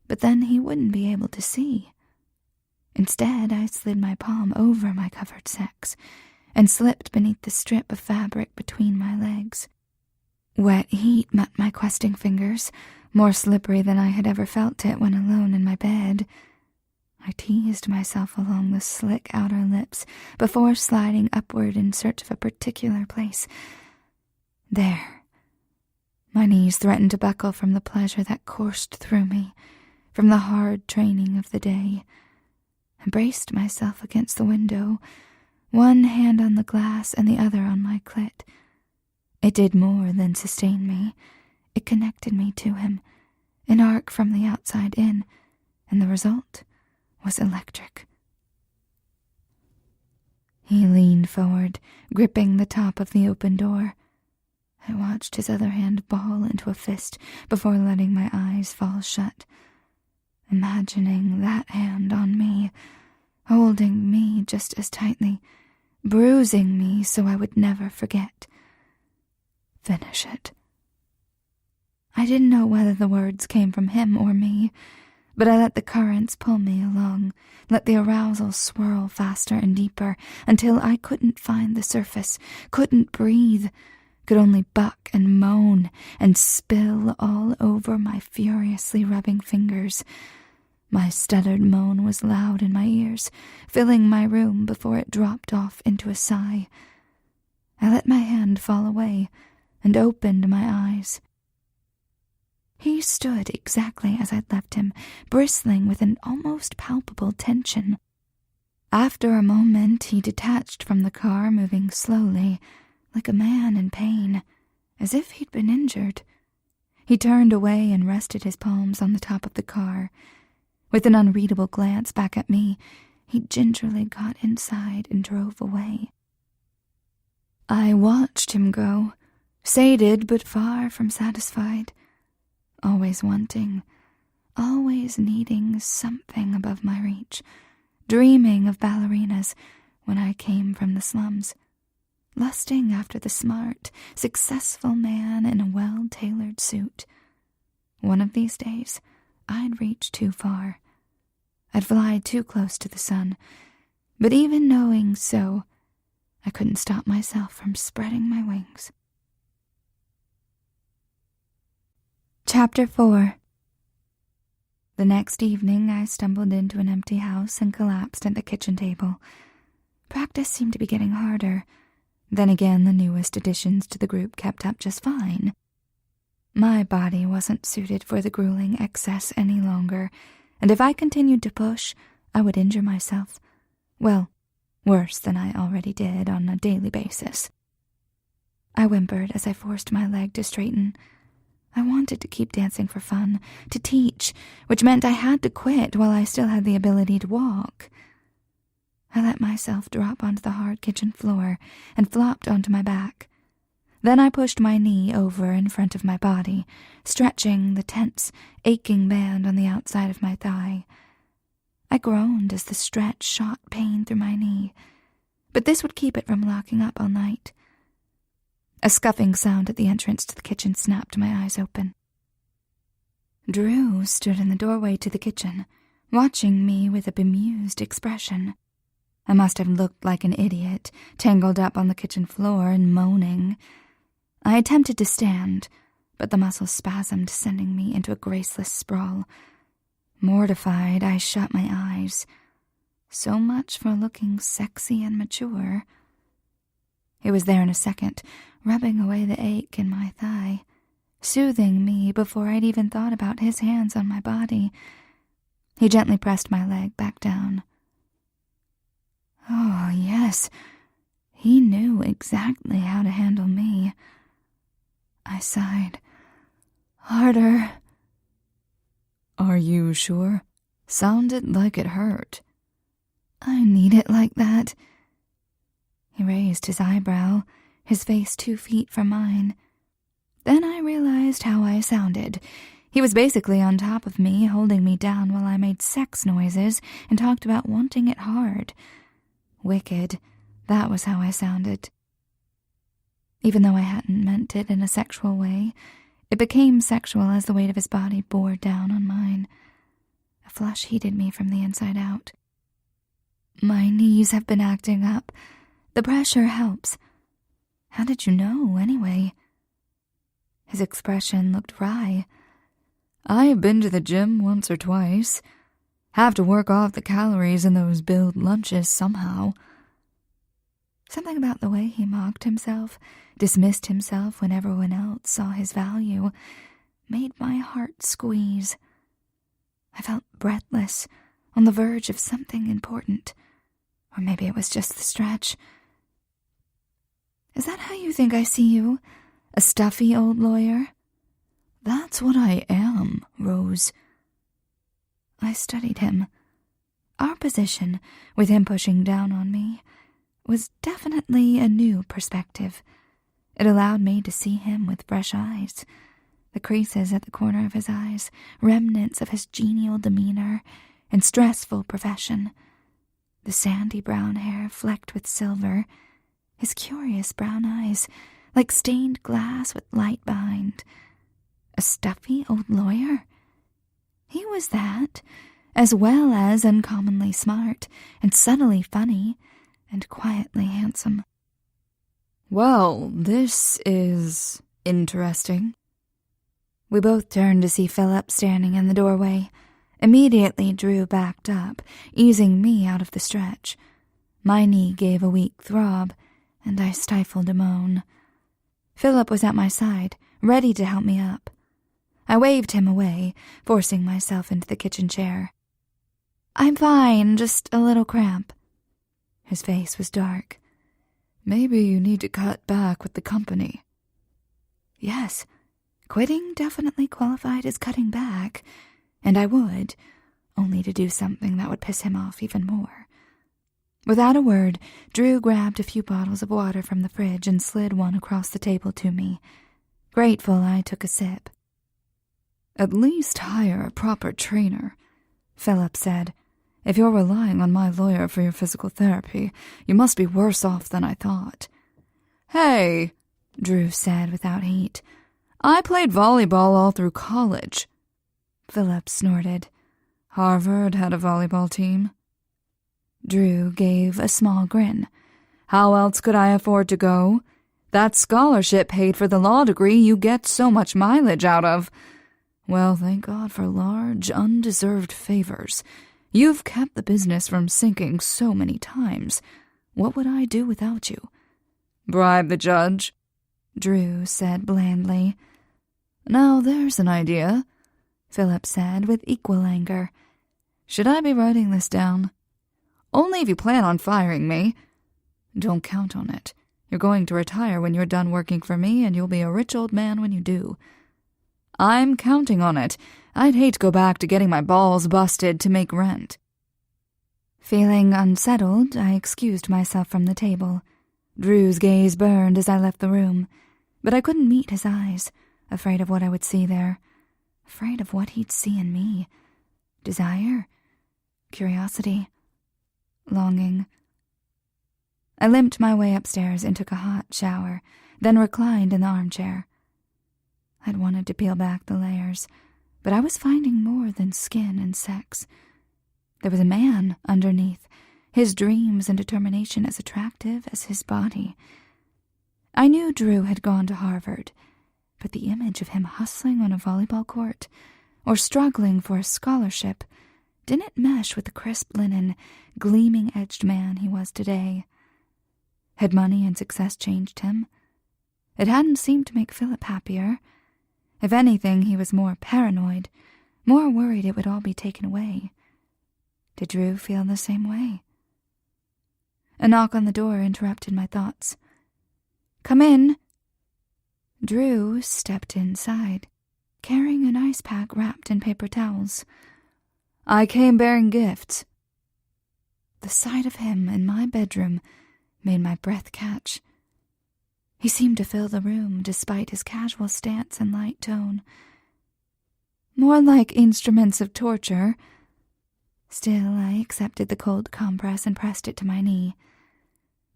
But then he wouldn't be able to see. Instead, I slid my palm over my covered sex and slipped beneath the strip of fabric between my legs. Wet heat met my questing fingers, more slippery than I had ever felt it when alone in my bed. I teased myself along the slick outer lips before sliding upward in search of a particular place. There. My knees threatened to buckle from the pleasure that coursed through me, from the hard training of the day. I braced myself against the window, one hand on the glass and the other on my clit. It did more than sustain me. It connected me to him, an arc from the outside in, and the result was electric. He leaned forward, gripping the top of the open door. I watched his other hand ball into a fist before letting my eyes fall shut, imagining that hand on me, holding me just as tightly, bruising me so I would never forget. Finish it. I didn't know whether the words came from him or me, but I let the currents pull me along, let the arousal swirl faster and deeper, until I couldn't find the surface, couldn't breathe, could only buck and moan and spill all over my furiously rubbing fingers. My stuttered moan was loud in my ears, filling my room before it dropped off into a sigh. I let my hand fall away and opened my eyes. He stood exactly as I'd left him, bristling with an almost palpable tension. After a moment, he detached from the car, moving slowly, like a man in pain, as if he'd been injured. He turned away and rested his palms on the top of the car. With an unreadable glance back at me, he gingerly got inside and drove away. I watched him go, sated but far from satisfied. Always wanting, always needing something above my reach, dreaming of ballerinas when I came from the slums, lusting after the smart, successful man in a well-tailored suit. One of these days, I'd reach too far. I'd fly too close to the sun, but even knowing so, I couldn't stop myself from spreading my wings. Chapter 4. The next evening, I stumbled into an empty house and collapsed at the kitchen table. Practice seemed to be getting harder. Then again, the newest additions to the group kept up just fine. My body wasn't suited for the grueling excess any longer, and if I continued to push, I would injure myself. Well, worse than I already did on a daily basis. I whimpered as I forced my leg to straighten. I wanted to keep dancing for fun, to teach, which meant I had to quit while I still had the ability to walk. I let myself drop onto the hard kitchen floor and flopped onto my back. Then I pushed my knee over in front of my body, stretching the tense, aching band on the outside of my thigh. I groaned as the stretch shot pain through my knee, but this would keep it from locking up all night. A scuffing sound at the entrance to the kitchen snapped my eyes open. Drew stood in the doorway to the kitchen, watching me with a bemused expression. I must have looked like an idiot, tangled up on the kitchen floor and moaning. I attempted to stand, but the muscles spasmed, sending me into a graceless sprawl. Mortified, I shut my eyes. So much for looking sexy and mature. He was there in a second, rubbing away the ache in my thigh, soothing me before I'd even thought about his hands on my body. He gently pressed my leg back down. Oh, yes, he knew exactly how to handle me. I sighed. Harder. Are you sure? Sounded like it hurt. I need it like that. He raised his eyebrow, his face 2 feet from mine. Then I realized how I sounded. He was basically on top of me, holding me down while I made sex noises and talked about wanting it hard. Wicked. That was how I sounded. Even though I hadn't meant it in a sexual way, it became sexual as the weight of his body bore down on mine. A flush heated me from the inside out. My knees have been acting up. The pressure helps. How did you know, anyway? His expression looked wry. I've been to the gym once or twice. Have to work off the calories in those billed lunches somehow. Something about the way he mocked himself, dismissed himself when everyone else saw his value, made my heart squeeze. I felt breathless, on the verge of something important. Or maybe it was just the stretch. Is that how you think I see you? A stuffy old lawyer? That's what I am, Rose. I studied him. Our position, with him pushing down on me, was definitely a new perspective. It allowed me to see him with fresh eyes. The creases at the corner of his eyes, remnants of his genial demeanor and stressful profession. The sandy brown hair flecked with silver, his curious brown eyes, like stained glass with light behind. A stuffy old lawyer? He was that, as well as uncommonly smart and subtly funny and quietly handsome. Well, this is interesting. We both turned to see Philip standing in the doorway. Immediately Drew backed up, easing me out of the stretch. My knee gave a weak throb, and I stifled a moan. Philip was at my side, ready to help me up. I waved him away, forcing myself into the kitchen chair. I'm fine, just a little cramp. His face was dark. Maybe you need to cut back with the company. Yes, quitting definitely qualified as cutting back, and I would, only to do something that would piss him off even more. Without a word, Drew grabbed a few bottles of water from the fridge and slid one across the table to me. Grateful, I took a sip. At least hire a proper trainer, Philip said. If you're relying on my lawyer for your physical therapy, you must be worse off than I thought. Hey, Drew said without heat. I played volleyball all through college. Philip snorted. Harvard had a volleyball team. Drew gave a small grin. How else could I afford to go? That scholarship paid for the law degree you get so much mileage out of. Well, thank God for large, undeserved favors. You've kept the business from sinking so many times. What would I do without you? Bribe the judge, Drew said blandly. "Now there's an idea," Philip said with equal anger. "Should I be writing this down?" "Only if you plan on firing me." "Don't count on it. You're going to retire when you're done working for me, and you'll be a rich old man when you do." "I'm counting on it. I'd hate to go back to getting my balls busted to make rent." Feeling unsettled, I excused myself from the table. Drew's gaze burned as I left the room, but I couldn't meet his eyes, afraid of what I would see there, afraid of what he'd see in me. Desire, curiosity, longing. I limped my way upstairs and took a hot shower, then reclined in the armchair. I'd wanted to peel back the layers, but I was finding more than skin and sex. There was a man underneath, his dreams and determination as attractive as his body. I knew Drew had gone to Harvard, but the image of him hustling on a volleyball court or struggling for a scholarship didn't mesh with the crisp linen, gleaming-edged man he was today. Had money and success changed him? It hadn't seemed to make Philip happier. If anything, he was more paranoid, more worried it would all be taken away. Did Drew feel the same way? A knock on the door interrupted my thoughts. "Come in." Drew stepped inside, carrying an ice pack wrapped in paper towels. "I came bearing gifts." The sight of him in my bedroom made my breath catch. He seemed to fill the room despite his casual stance and light tone. More like instruments of torture. Still, I accepted the cold compress and pressed it to my knee.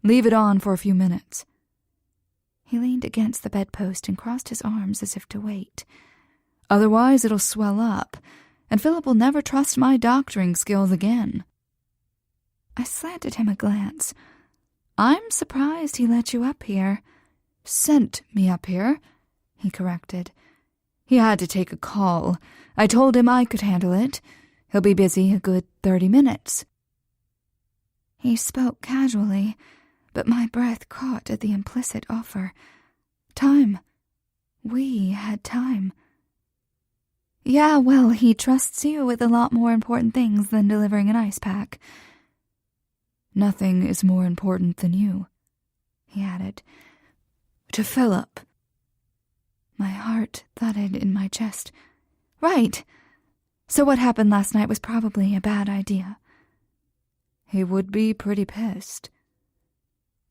"Leave it on for a few minutes." He leaned against the bedpost and crossed his arms as if to wait. "Otherwise it'll swell up, and Philip will never trust my doctoring skills again." I slanted him a glance. "I'm surprised he let you up here." "Sent me up here," he corrected. "He had to take a call. I told him I could handle it. He'll be busy a good 30 minutes. He spoke casually, but my breath caught at the implicit offer. Time. We had time. Yeah, well, he trusts you with a lot more important things than delivering an ice pack. "Nothing is more important than you," he added. "To Philip." My heart thudded in my chest. Right. So what happened last night was probably a bad idea. He would be pretty pissed.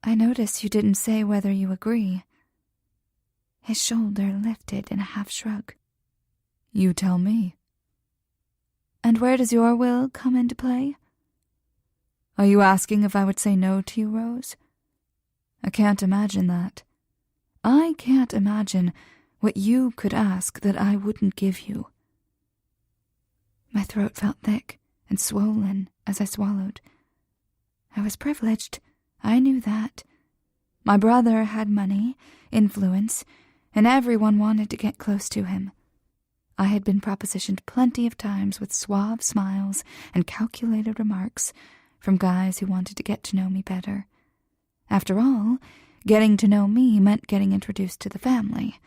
I notice you didn't say whether you agree. His shoulder lifted in a half shrug. You tell me. And where does your will come into play? Are you asking if I would say no to you, Rose? I can't imagine that. I can't imagine what you could ask that I wouldn't give you. My throat felt thick and swollen as I swallowed. I was privileged. I knew that. My brother had money, influence, and everyone wanted to get close to him. I had been propositioned plenty of times with suave smiles and calculated remarks from guys who wanted to get to know me better. After all, getting to know me meant getting introduced to the family.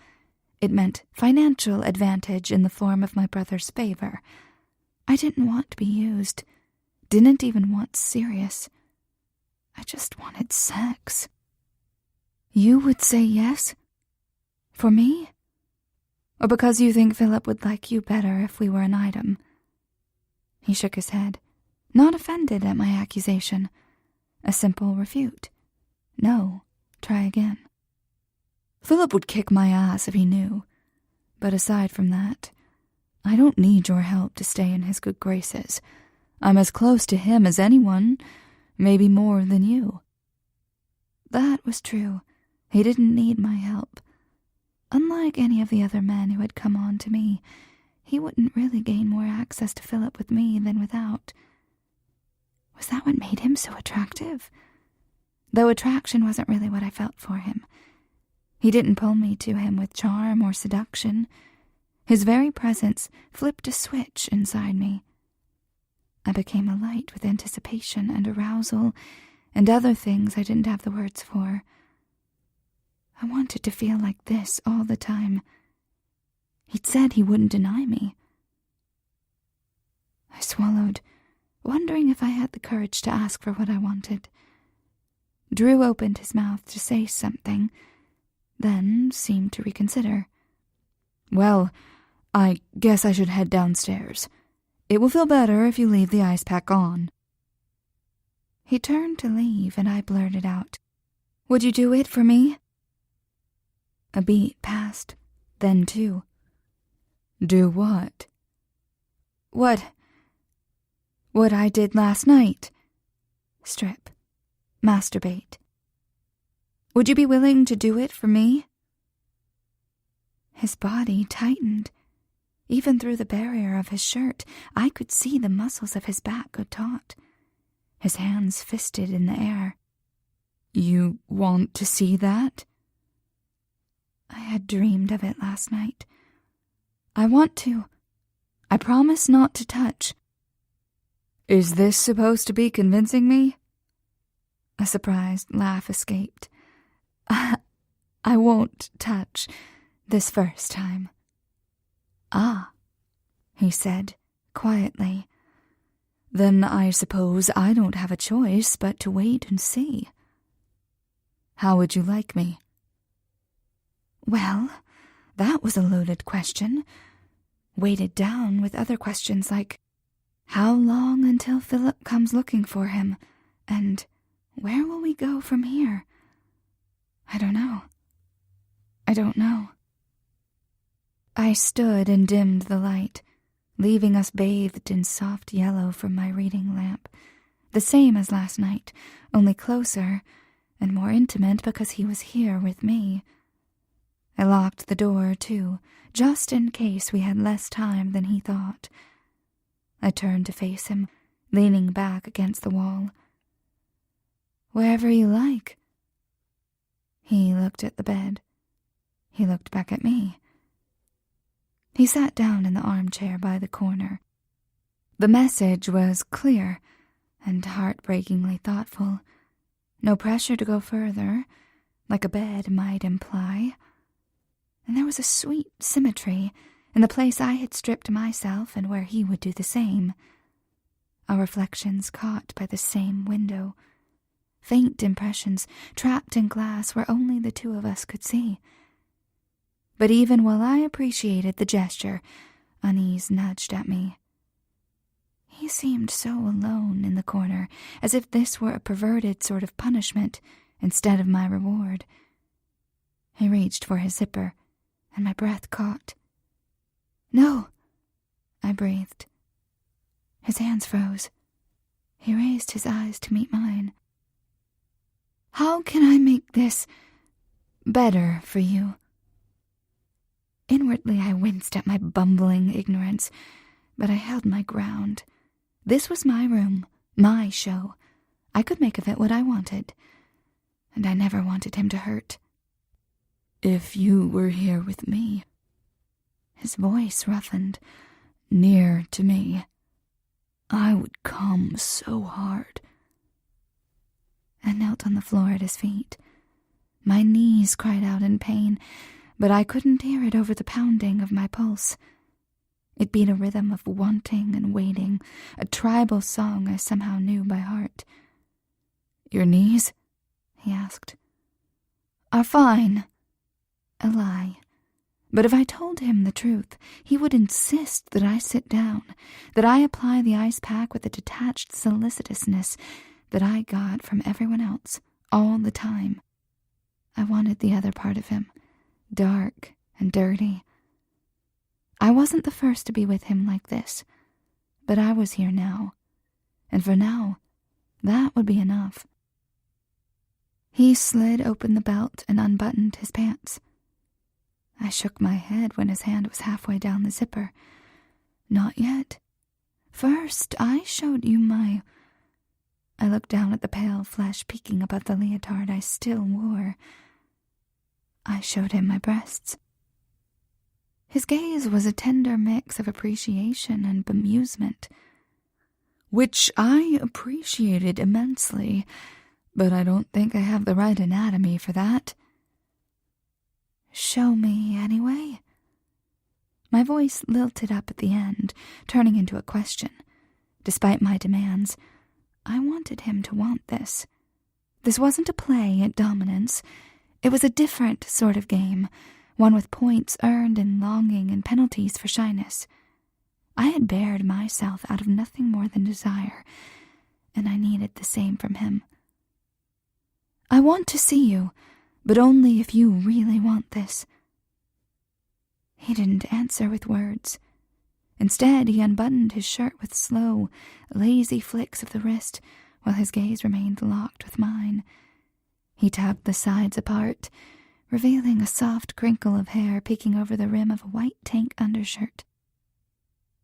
It meant financial advantage in the form of my brother's favor. I didn't want to be used, didn't even want serious. I just wanted sex. You would say yes? For me? Or because you think Philip would like you better if we were an item? He shook his head, not offended at my accusation. A simple refute. No, try again. Philip would kick my ass if he knew. But aside from that, I don't need your help to stay in his good graces. I'm as close to him as anyone, maybe more than you. That was true. He didn't need my help. Unlike any of the other men who had come on to me, he wouldn't really gain more access to Philip with me than without. Was that what made him so attractive? Though attraction wasn't really what I felt for him. He didn't pull me to him with charm or seduction. His very presence flipped a switch inside me. I became alight with anticipation and arousal and other things I didn't have the words for. I wanted to feel like this all the time. He'd said he wouldn't deny me. I swallowed, wondering if I had the courage to ask for what I wanted. Drew opened his mouth to say something, then seemed to reconsider. Well, I guess I should head downstairs. It will feel better if you leave the ice pack on. He turned to leave, and I blurted out, "Would you do it for me?" A beat passed, then 2. Do what? What I did last night. Strip. Masturbate. Would you be willing to do it for me? His body tightened. Even through the barrier of his shirt, I could see the muscles of his back go taut. His hands fisted in the air. You want to see that? I had dreamed of it last night. I want to. I promise not to touch. Is this supposed to be convincing me? A surprised laugh escaped. I won't touch this first time. Ah, he said, quietly. Then I suppose I don't have a choice but to wait and see. How would you like me? Well, that was a loaded question, weighted down with other questions like, how long until Philip comes looking for him, and where will we go from here? I don't know. I stood and dimmed the light, leaving us bathed in soft yellow from my reading lamp, the same as last night, only closer and more intimate because he was here with me. I locked the door, too, just in case we had less time than he thought. I turned to face him, leaning back against the wall. Wherever you like. He looked at the bed. He looked back at me. He sat down in the armchair by the corner. The message was clear and heartbreakingly thoughtful. No pressure to go further, like a bed might imply. And there was a sweet symmetry in the place I had stripped myself and where he would do the same. Our reflections caught by the same window. Faint impressions trapped in glass where only the two of us could see. But even while I appreciated the gesture, unease nudged at me. He seemed so alone in the corner, as if this were a perverted sort of punishment instead of my reward. He reached for his zipper, and my breath caught. "No," I breathed. His hands froze. He raised his eyes to meet mine. "How can I make this better for you?" Inwardly, I winced at my bumbling ignorance, but I held my ground. This was my room, my show. I could make of it what I wanted, and I never wanted him to hurt. If you were here with me, his voice roughened, near to me, I would come so hard. I knelt on the floor at his feet. My knees cried out in pain, but I couldn't hear it over the pounding of my pulse. It beat a rhythm of wanting and waiting, a tribal song I somehow knew by heart. "Your knees?" he asked. "Are fine." A lie. But if I told him the truth, he would insist that I sit down, that I apply the ice pack with the detached solicitousness that I got from everyone else all the time. I wanted the other part of him, dark and dirty. I wasn't the first to be with him like this, but I was here now, and for now, that would be enough. He slid open the belt and unbuttoned his pants. I shook my head when his hand was halfway down the zipper. "Not yet. First, I showed you my—" I looked down at the pale flesh peeking above the leotard I still wore. I showed him my breasts. His gaze was a tender mix of appreciation and bemusement. "Which I appreciated immensely, but I don't think I have the right anatomy for that." "Show me, anyway." My voice lilted up at the end, turning into a question. Despite my demands, I wanted him to want this. This wasn't a play at dominance. It was a different sort of game, one with points earned in longing and penalties for shyness. I had bared myself out of nothing more than desire, and I needed the same from him. I want to see you, but only if you really want this. He didn't answer with words. Instead, he unbuttoned his shirt with slow, lazy flicks of the wrist, while his gaze remained locked with mine. He tugged the sides apart, revealing a soft crinkle of hair peeking over the rim of a white tank undershirt.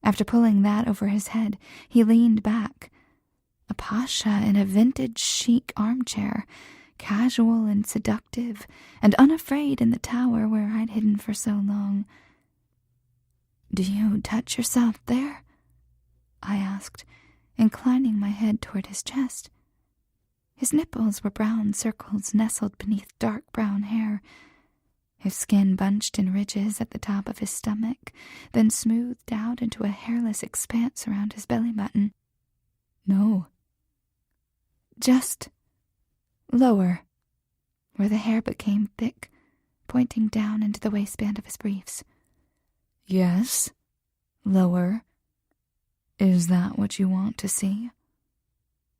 After pulling that over his head, he leaned back, a pasha in a vintage chic armchair, casual and seductive, and unafraid in the tower where I'd hidden for so long. "Do you touch yourself there?" I asked, inclining my head toward his chest. His nipples were brown circles nestled beneath dark brown hair. His skin bunched in ridges at the top of his stomach, then smoothed out into a hairless expanse around his belly button. "No." "Just lower," where the hair became thick, pointing down into the waistband of his briefs. "Yes, lower. Is that what you want to see?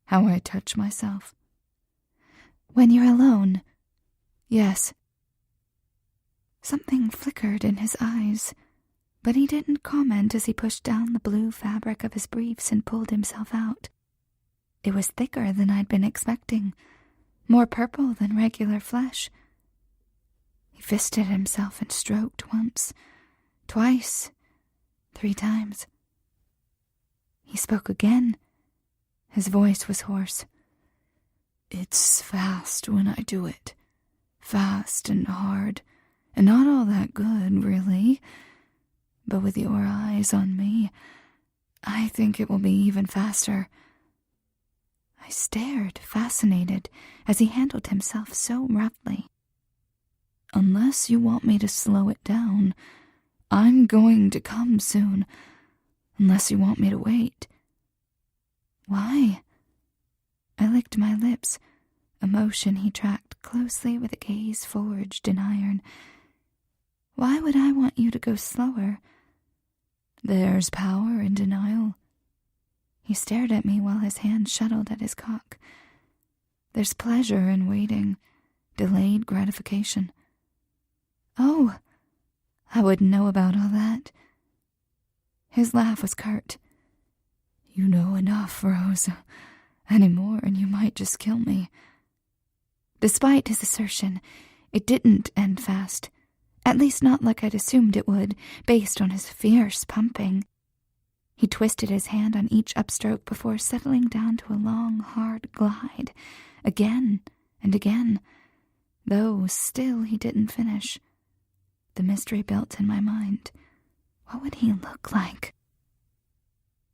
How I touch myself?" "When you're alone, yes." Something flickered in his eyes, but he didn't comment as he pushed down the blue fabric of his briefs and pulled himself out. It was thicker than I'd been expecting, more purple than regular flesh. He fisted himself and stroked once, twice, 3 times. He spoke again. His voice was hoarse. "It's fast when I do it. Fast and hard, and not all that good, really. But with your eyes on me, I think it will be even faster." I stared, fascinated, as he handled himself so roughly. "Unless you want me to slow it down, I'm going to come soon. Unless you want me to wait." "Why?" I licked my lips, a motion he tracked closely with a gaze forged in iron. "Why would I want you to go slower?" "There's power in denial." He stared at me while his hand shuttled at his cock. "There's pleasure in waiting, delayed gratification." "Oh, I wouldn't know about all that." His laugh was curt. "You know enough, Rose. Any more and you might just kill me." Despite his assertion, it didn't end fast. At least not like I'd assumed it would, based on his fierce pumping. He twisted his hand on each upstroke before settling down to a long, hard glide, again and again, though still he didn't finish. The mystery built in my mind. What would he look like?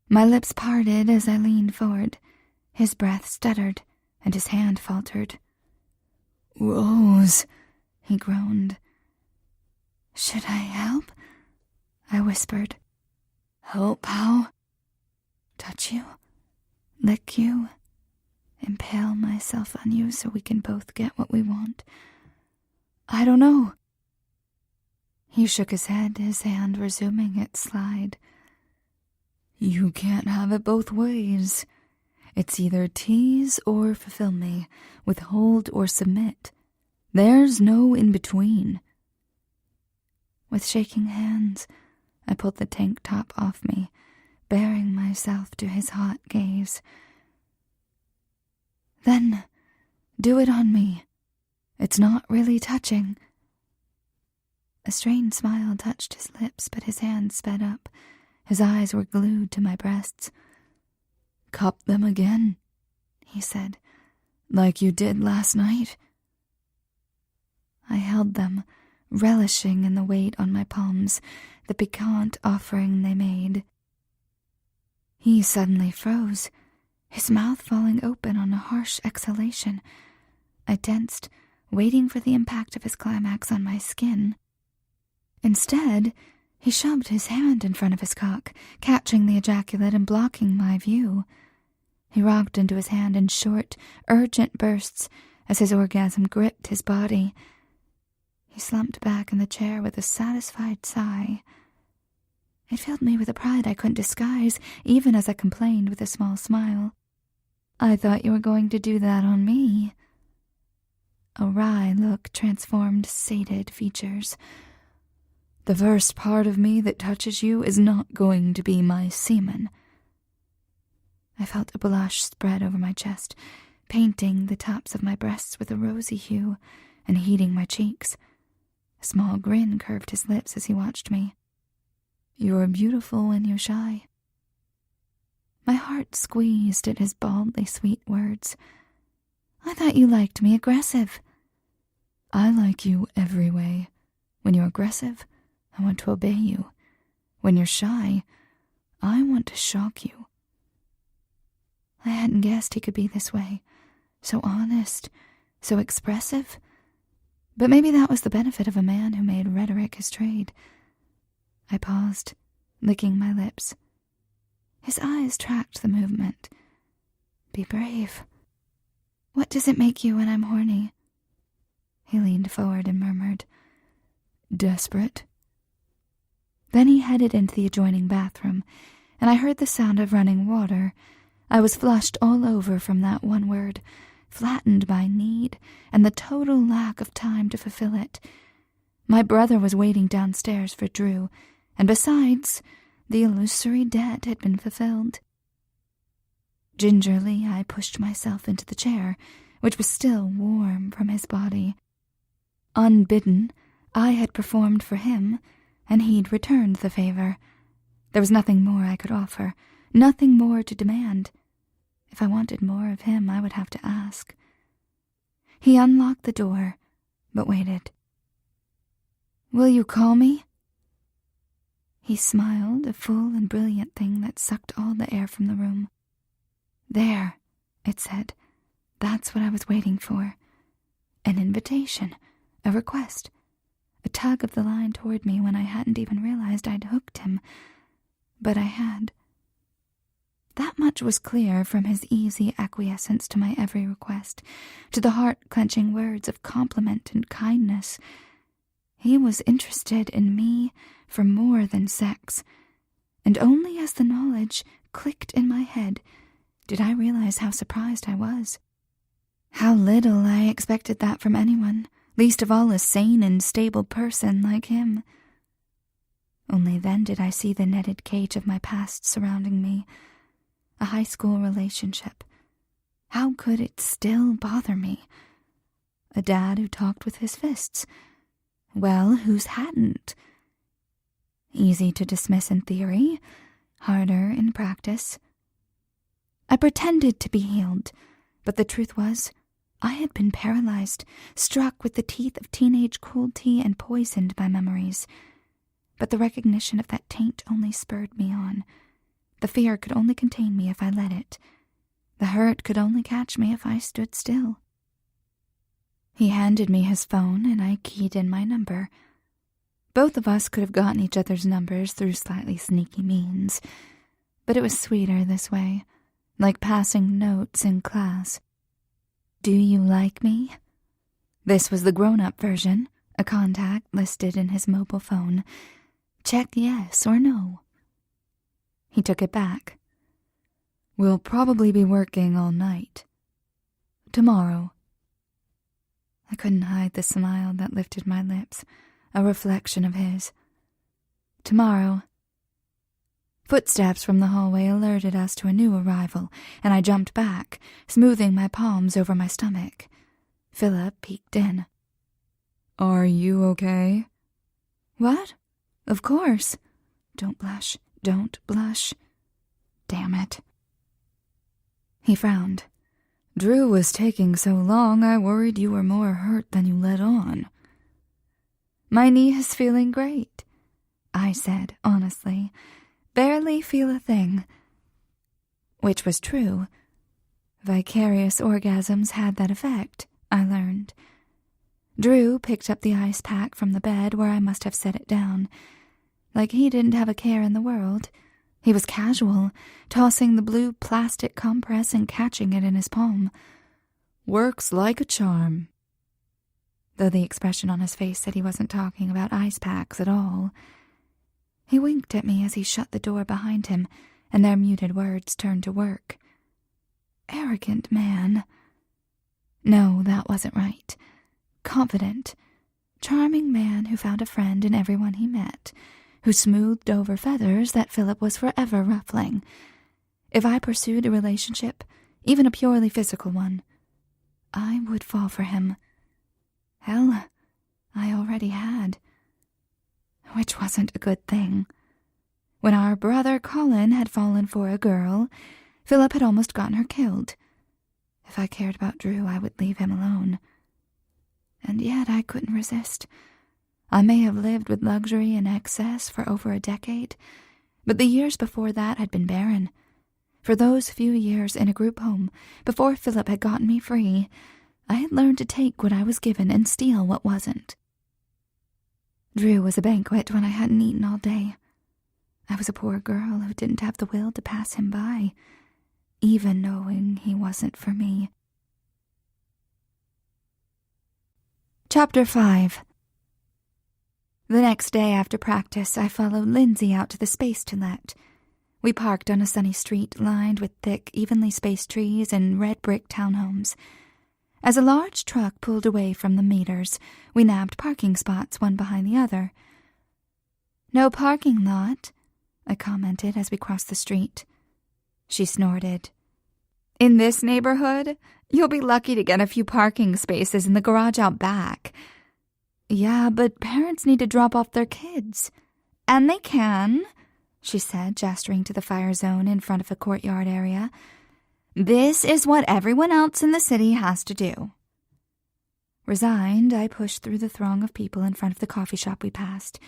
My lips parted as I leaned forward. His breath stuttered, and his hand faltered. "Rose," he groaned. "Should I help?" I whispered. "Help how?" "Touch you, lick you, impale myself on you so we can both get what we want." "I don't know." He shook his head, his hand resuming its slide. "You can't have it both ways. It's either tease or fulfill me, withhold or submit. There's no in-between." With shaking hands, I pulled the tank top off me, baring myself to his hot gaze. "Then, do it on me. It's not really touching." A strained smile touched his lips, but his hand sped up. His eyes were glued to my breasts. "Cup them again," he said, "like you did last night." I held them, relishing in the weight on my palms, the piquant offering they made. He suddenly froze, his mouth falling open on a harsh exhalation. I tensed, waiting for the impact of his climax on my skin. Instead, He shoved his hand in front of his cock, catching the ejaculate and blocking my view. He rocked into his hand in short, urgent bursts as his orgasm gripped his body. He slumped back in the chair with a satisfied sigh. It filled me with a pride I couldn't disguise, even as I complained with a small smile. "I thought you were going to do that on me." A wry look transformed sated features. "The first part of me that touches you is not going to be my semen." I felt a blush spread over my chest, painting the tops of my breasts with a rosy hue and heating my cheeks. A small grin curved his lips as he watched me. "You're beautiful when you're shy." My heart squeezed at his baldly sweet words. "I thought you liked me aggressive." "I like you every way. When you're aggressive, I want to obey you. When you're shy, I want to shock you." I hadn't guessed he could be this way, so honest, so expressive. But maybe that was the benefit of a man who made rhetoric his trade. I paused, licking my lips. His eyes tracked the movement. "Be brave. What does it make you when I'm horny?" He leaned forward and murmured, "Desperate." Then he headed into the adjoining bathroom, and I heard the sound of running water. I was flushed all over from that one word, flattened by need and the total lack of time to fulfill it. My brother was waiting downstairs for Drew, and besides, the illusory debt had been fulfilled. Gingerly, I pushed myself into the chair, which was still warm from his body. Unbidden, I had performed for him, and he'd returned the favor. There was nothing more I could offer, nothing more to demand. If I wanted more of him, I would have to ask. He unlocked the door, but waited. "Will you call me?" He smiled, a full and brilliant thing that sucked all the air from the room. "There," it said. "That's what I was waiting for. An invitation, a request, a tug of the line toward me when I hadn't even realized I'd hooked him. But I had. That much was clear from his easy acquiescence to my every request, to the heart-clenching words of compliment and kindness. He was interested in me for more than sex, and only as the knowledge clicked in my head did I realize how surprised I was. How little I expected that from anyone, least of all a sane and stable person like him. Only then did I see the netted cage of my past surrounding me. A high school relationship. How could it still bother me? A dad who talked with his fists. Well, whose hadn't? Easy to dismiss in theory, harder in practice. I pretended to be healed, but the truth was, I had been paralyzed, struck with the teeth of teenage cruelty and poisoned by memories. But the recognition of that taint only spurred me on. The fear could only contain me if I let it. The hurt could only catch me if I stood still. He handed me his phone, and I keyed in my number. Both of us could have gotten each other's numbers through slightly sneaky means, but it was sweeter this way, like passing notes in class. "Do you like me?" This was the grown-up version, a contact listed in his mobile phone. Check yes or no. He took it back. "We'll probably be working all night. Tomorrow." I couldn't hide the smile that lifted my lips, a reflection of his. Tomorrow. Footsteps from the hallway alerted us to a new arrival, and I jumped back, smoothing my palms over my stomach. Philip peeked in. "Are you okay?" "What? Of course. Don't blush. Don't blush. Damn it." He frowned. "Drew was taking so long, I worried you were more hurt than you let on." "My knee is feeling great," I said honestly. "Barely feel a thing." Which was true. Vicarious orgasms had that effect, I learned. Drew picked up the ice pack from the bed where I must have set it down. like he didn't have a care in the world. He was casual, tossing the blue plastic compress and catching it in his palm. "Works like a charm." Though the expression on his face said he wasn't talking about ice packs at all. He winked at me as he shut the door behind him, and their muted words turned to work. Arrogant man. No, that wasn't right. Confident. Charming man who found a friend in everyone he met, who smoothed over feathers that Philip was forever ruffling. If I pursued a relationship, even a purely physical one, I would fall for him. Hell, I already had. Which wasn't a good thing. When our brother Colin had fallen for a girl, Philip had almost gotten her killed. If I cared about Drew, I would leave him alone. And yet I couldn't resist. I may have lived with luxury and excess for over a decade, but the years before that had been barren. For those few years in a group home, before Philip had gotten me free, I had learned to take what I was given and steal what wasn't. Drew was a banquet when I hadn't eaten all day. I was a poor girl who didn't have the will to pass him by, even knowing he wasn't for me. Chapter 5. The next day after practice, I followed Lindsay out to the space to let. We parked on a sunny street lined with thick, evenly spaced trees and red brick townhomes. As a large truck pulled away from the meters, we nabbed parking spots one behind the other. "No parking lot," I commented as we crossed the street. She snorted. "In this neighborhood, you'll be lucky to get a few parking spaces in the garage out back." "Yeah, but parents need to drop off their kids." "And they can," she said, gesturing to the fire zone in front of a courtyard area. "This is what everyone else in the city has to do." Resigned, I pushed through the throng of people in front of the coffee shop we passed.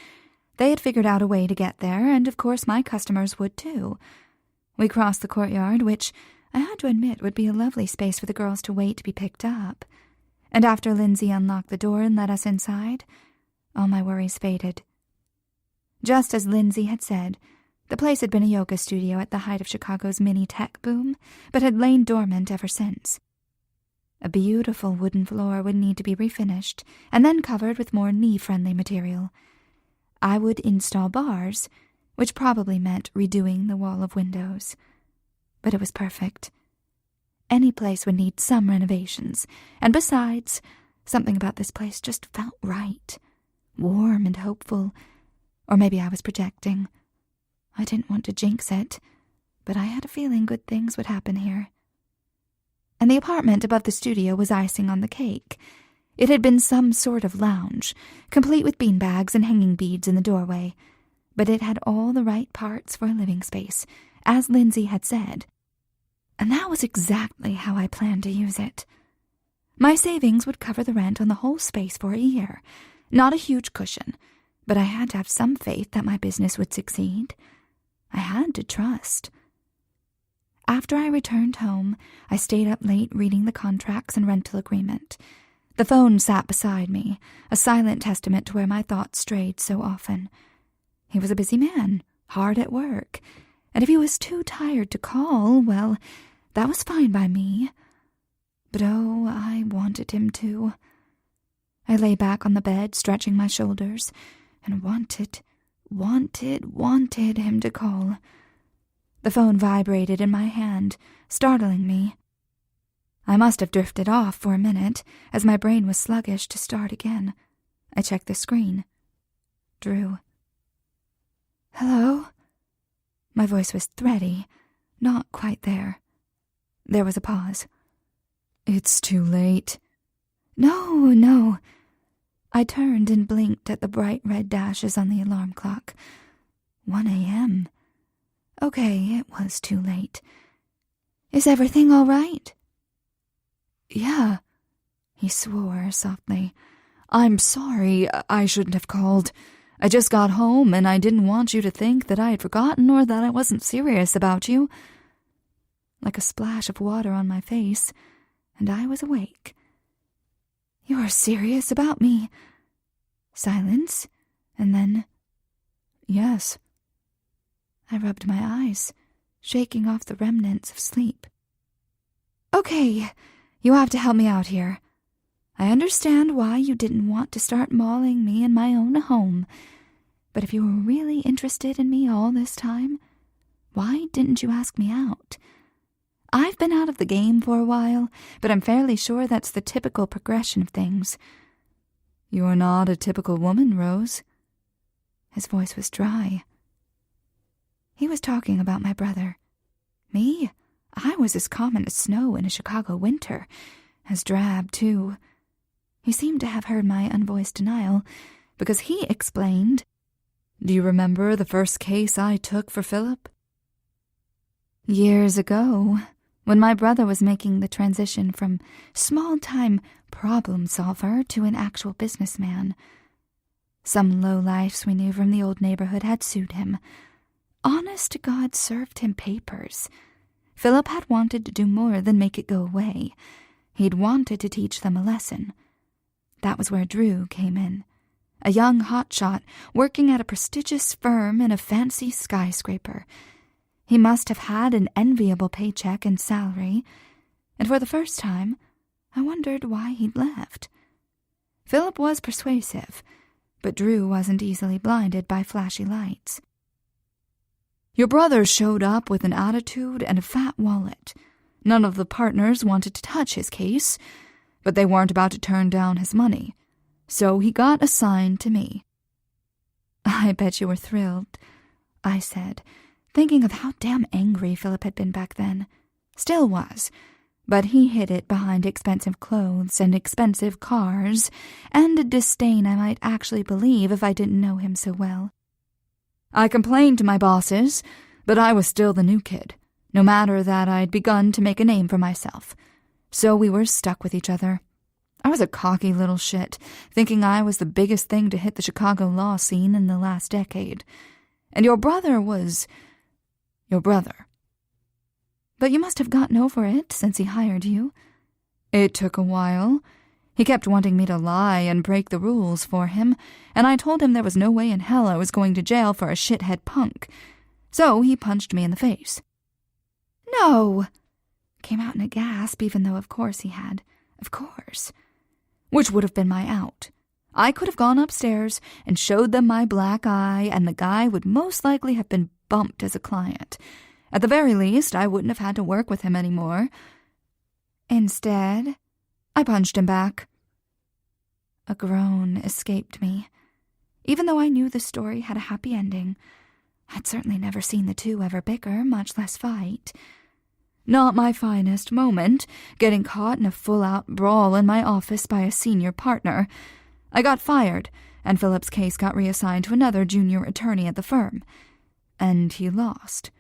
They had figured out a way to get there, and of course my customers would too. We crossed the courtyard, which I had to admit would be a lovely space for the girls to wait to be picked up. And after Lindsay unlocked the door and let us inside, all my worries faded. Just as Lindsay had said, the place had been a yoga studio at the height of Chicago's mini-tech boom, but had lain dormant ever since. A beautiful wooden floor would need to be refinished, and then covered with more knee-friendly material. I would install bars, which probably meant redoing the wall of windows. But it was perfect. Any place would need some renovations, and besides, something about this place just felt right. Warm and hopeful. Or maybe I was projecting. I didn't want to jinx it, but I had a feeling good things would happen here. And the apartment above the studio was icing on the cake. It had been some sort of lounge, complete with beanbags and hanging beads in the doorway, but it had all the right parts for a living space, as Lindsay had said. And that was exactly how I planned to use it. My savings would cover the rent on the whole space for a year. Not a huge cushion, but I had to have some faith that my business would succeed. I had to trust. After I returned home, I stayed up late reading the contracts and rental agreement. The phone sat beside me, a silent testament to where my thoughts strayed so often. He was a busy man, hard at work, and if he was too tired to call, well, that was fine by me. But oh, I wanted him to. I lay back on the bed, stretching my shoulders, and wanted him to call. The phone vibrated in my hand, startling me. I must have drifted off for a minute, as my brain was sluggish to start again. I checked the screen. Drew. "Hello?" My voice was thready, not quite there. There was a pause. "It's too late." No. I turned and blinked at the bright red dashes on the alarm clock. 1 a.m. Okay, it was too late. "Is everything all right?" "Yeah," he swore softly. "I'm sorry, I shouldn't have called. I just got home, and I didn't want you to think that I had forgotten or that I wasn't serious about you." Like a splash of water on my face, and I was awake. "You're serious about me?" Silence, and then, Yes. I rubbed my eyes, shaking off the remnants of sleep. Okay, you have to help me out here. I understand why you didn't want to start mauling me in my own home, but if you were really interested in me all this time, why didn't you ask me out? I've been out of the game for a while, but I'm fairly sure that's the typical progression of things. You're not a typical woman, Rose. His voice was dry. He was talking about my brother. Me? I was as common as snow in a Chicago winter, as drab, too. He seemed to have heard my unvoiced denial, because he explained, Do you remember the first case I took for Philip? Years ago, when my brother was making the transition from small-time problem solver to an actual businessman. Some lowlifes we knew from the old neighborhood had sued him. Honest to God, served him papers. Philip had wanted to do more than make it go away. He'd wanted to teach them a lesson. That was where Drew came in. A young hotshot working at a prestigious firm in a fancy skyscraper. He must have had an enviable paycheck and salary, and for the first time, I wondered why he'd left. Philip was persuasive, but Drew wasn't easily blinded by flashy lights. Your brother showed up with an attitude and a fat wallet. None of the partners wanted to touch his case, but they weren't about to turn down his money, so he got assigned to me. I bet you were thrilled, I said, thinking of how damn angry Philip had been back then. Still was, but he hid it behind expensive clothes and expensive cars, and a disdain I might actually believe if I didn't know him so well. I complained to my bosses, but I was still the new kid, no matter that I'd begun to make a name for myself. So we were stuck with each other. I was a cocky little shit, thinking I was the biggest thing to hit the Chicago law scene in the last decade. And your brother was your brother. But you must have gotten over it since he hired you. It took a while. He kept wanting me to lie and break the rules for him, and I told him there was no way in hell I was going to jail for a shithead punk. So he punched me in the face. No! Came out in a gasp, even though of course he had. Of course. Which would have been my out. I could have gone upstairs and showed them my black eye, and the guy would most likely have been bumped as a client. At the very least, I wouldn't have had to work with him anymore. Instead, I punched him back. A groan escaped me. Even though I knew the story had a happy ending, I'd certainly never seen the two ever bicker, much less fight. Not my finest moment, getting caught in a full-out brawl in my office by a senior partner. I got fired, and Philip's case got reassigned to another junior attorney at the firm. And he lost.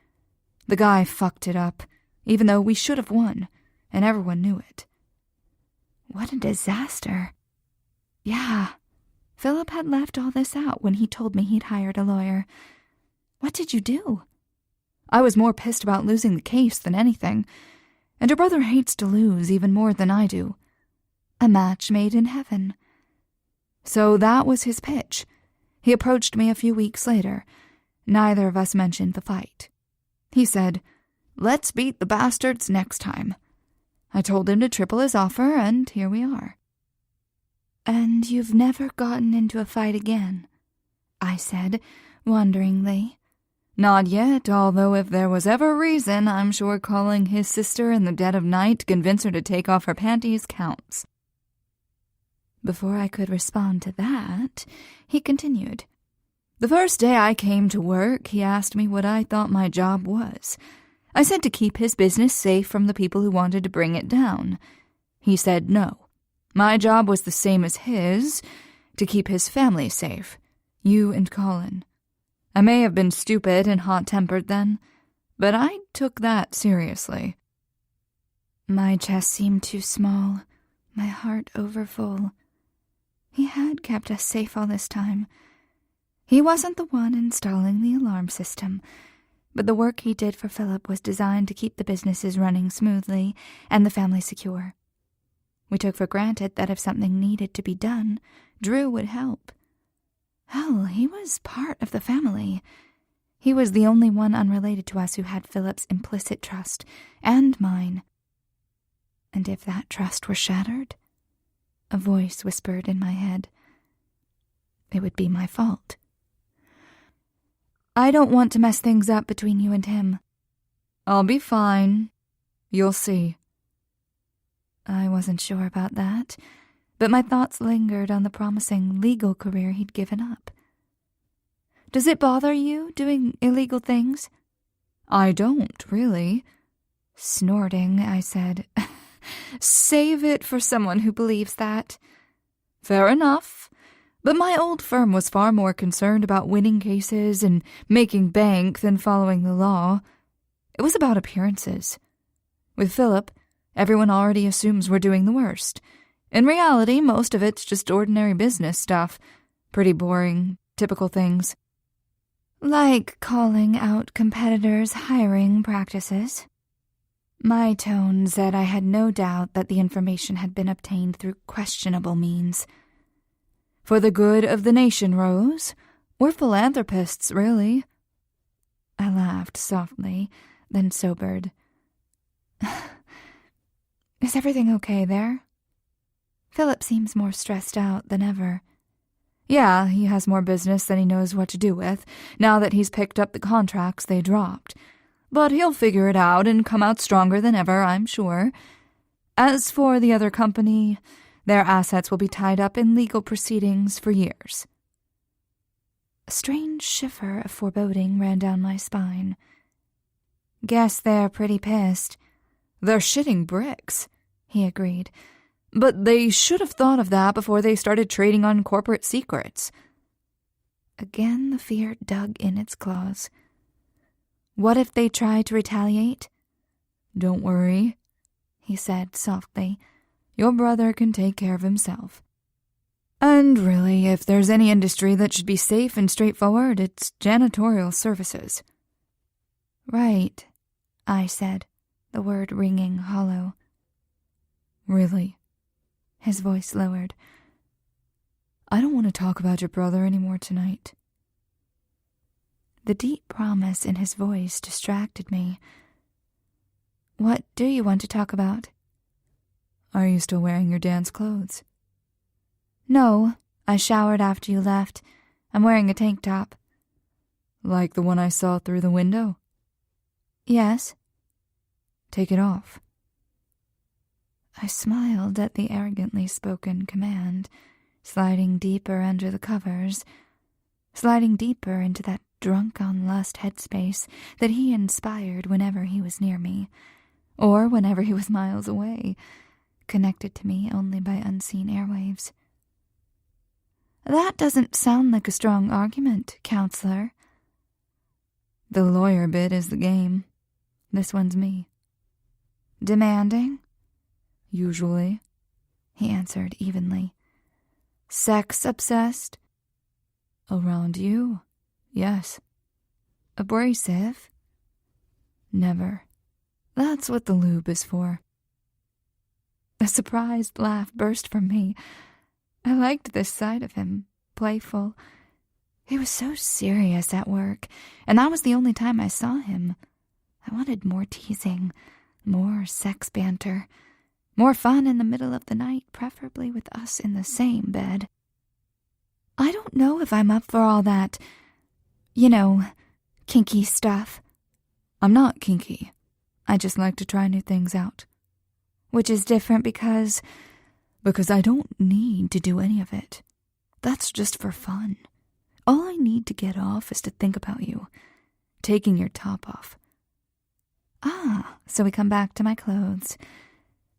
The guy fucked it up, even though we should have won, and everyone knew it. What a disaster. Yeah, Philip had left all this out when he told me he'd hired a lawyer. What did you do? I was more pissed about losing the case than anything, and your brother hates to lose even more than I do. A match made in heaven. So that was his pitch. He approached me a few weeks later. Neither of us mentioned the fight. He said, "Let's beat the bastards next time." I told him to triple his offer, and here we are. And you've never gotten into a fight again? I said, wonderingly. Not yet, although if there was ever a reason, I'm sure calling his sister in the dead of night to convince her to take off her panties counts. Before I could respond to that, he continued. The first day I came to work, he asked me what I thought my job was. I said to keep his business safe from the people who wanted to bring it down. He said no. My job was the same as his, to keep his family safe, you and Colin. I may have been stupid and hot-tempered then, but I took that seriously. My chest seemed too small, my heart overfull. He had kept us safe all this time. He wasn't the one installing the alarm system, but the work he did for Philip was designed to keep the businesses running smoothly and the family secure. We took for granted that if something needed to be done, Drew would help. Hell, he was part of the family. He was the only one unrelated to us who had Philip's implicit trust, and mine. And if that trust were shattered, a voice whispered in my head, it would be my fault. I don't want to mess things up between you and him. I'll be fine. You'll see. I wasn't sure about that, but my thoughts lingered on the promising legal career he'd given up. Does it bother you doing illegal things? I don't, really. Snorting, I said, Save it for someone who believes that. Fair enough. But my old firm was far more concerned about winning cases and making bank than following the law. It was about appearances. With Philip, everyone already assumes we're doing the worst. In reality, most of it's just ordinary business stuff. Pretty boring, typical things. Like calling out competitors' hiring practices. My tone said I had no doubt that the information had been obtained through questionable means. For the good of the nation, Rose. We're philanthropists, really. I laughed softly, then sobered. Is everything okay there? Philip seems more stressed out than ever. Yeah, he has more business than he knows what to do with, now that he's picked up the contracts they dropped. But he'll figure it out and come out stronger than ever, I'm sure. As for the other company, their assets will be tied up in legal proceedings for years. A strange shiver of foreboding ran down my spine. Guess they're pretty pissed. They're shitting bricks, he agreed. But they should have thought of that before they started trading on corporate secrets. Again the fear dug in its claws. What if they try to retaliate? Don't worry, he said softly. Your brother can take care of himself. And really, if there's any industry that should be safe and straightforward, it's janitorial services. Right, I said, the word ringing hollow. Really? His voice lowered. I don't want to talk about your brother anymore tonight. The deep promise in his voice distracted me. What do you want to talk about? Are you still wearing your dance clothes? No, I showered after you left. I'm wearing a tank top. Like the one I saw through the window? Yes. Take it off. I smiled at the arrogantly spoken command, sliding deeper under the covers, sliding deeper into that drunk-on-lust headspace that he inspired whenever he was near me, or whenever he was miles away, connected to me only by unseen airwaves. That doesn't sound like a strong argument, counselor. The lawyer bit is the game. This one's me. Demanding? Usually, he answered evenly. Sex-obsessed? Around you, yes. Abrasive? Never. That's what the lube is for. A surprised laugh burst from me. I liked this side of him, playful. He was so serious at work, and that was the only time I saw him. I wanted more teasing, more sex banter, more fun in the middle of the night, preferably with us in the same bed. I don't know if I'm up for all that, kinky stuff. I'm not kinky. I just like to try new things out. Which is different because I don't need to do any of it. That's just for fun. All I need to get off is to think about you, taking your top off. Ah, so we come back to my clothes.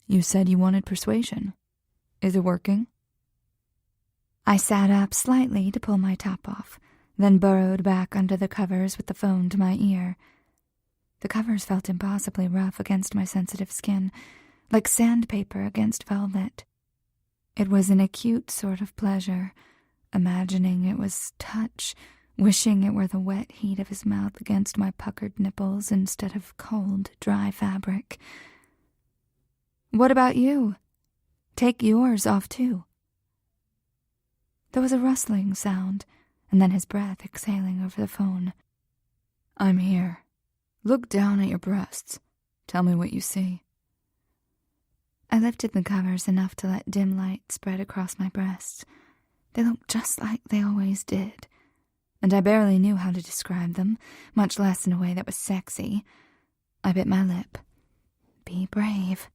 You said you wanted persuasion. Is it working? I sat up slightly to pull my top off, then burrowed back under the covers with the phone to my ear. The covers felt impossibly rough against my sensitive skin, like sandpaper against velvet. It was an acute sort of pleasure, imagining it was touch, wishing it were the wet heat of his mouth against my puckered nipples instead of cold, dry fabric. What about you? Take yours off too. There was a rustling sound, and then his breath exhaling over the phone. I'm here. Look down at your breasts. Tell me what you see. I lifted the covers enough to let dim light spread across my breasts. They looked just like they always did, and I barely knew how to describe them, much less in a way that was sexy. I bit my lip. Be brave.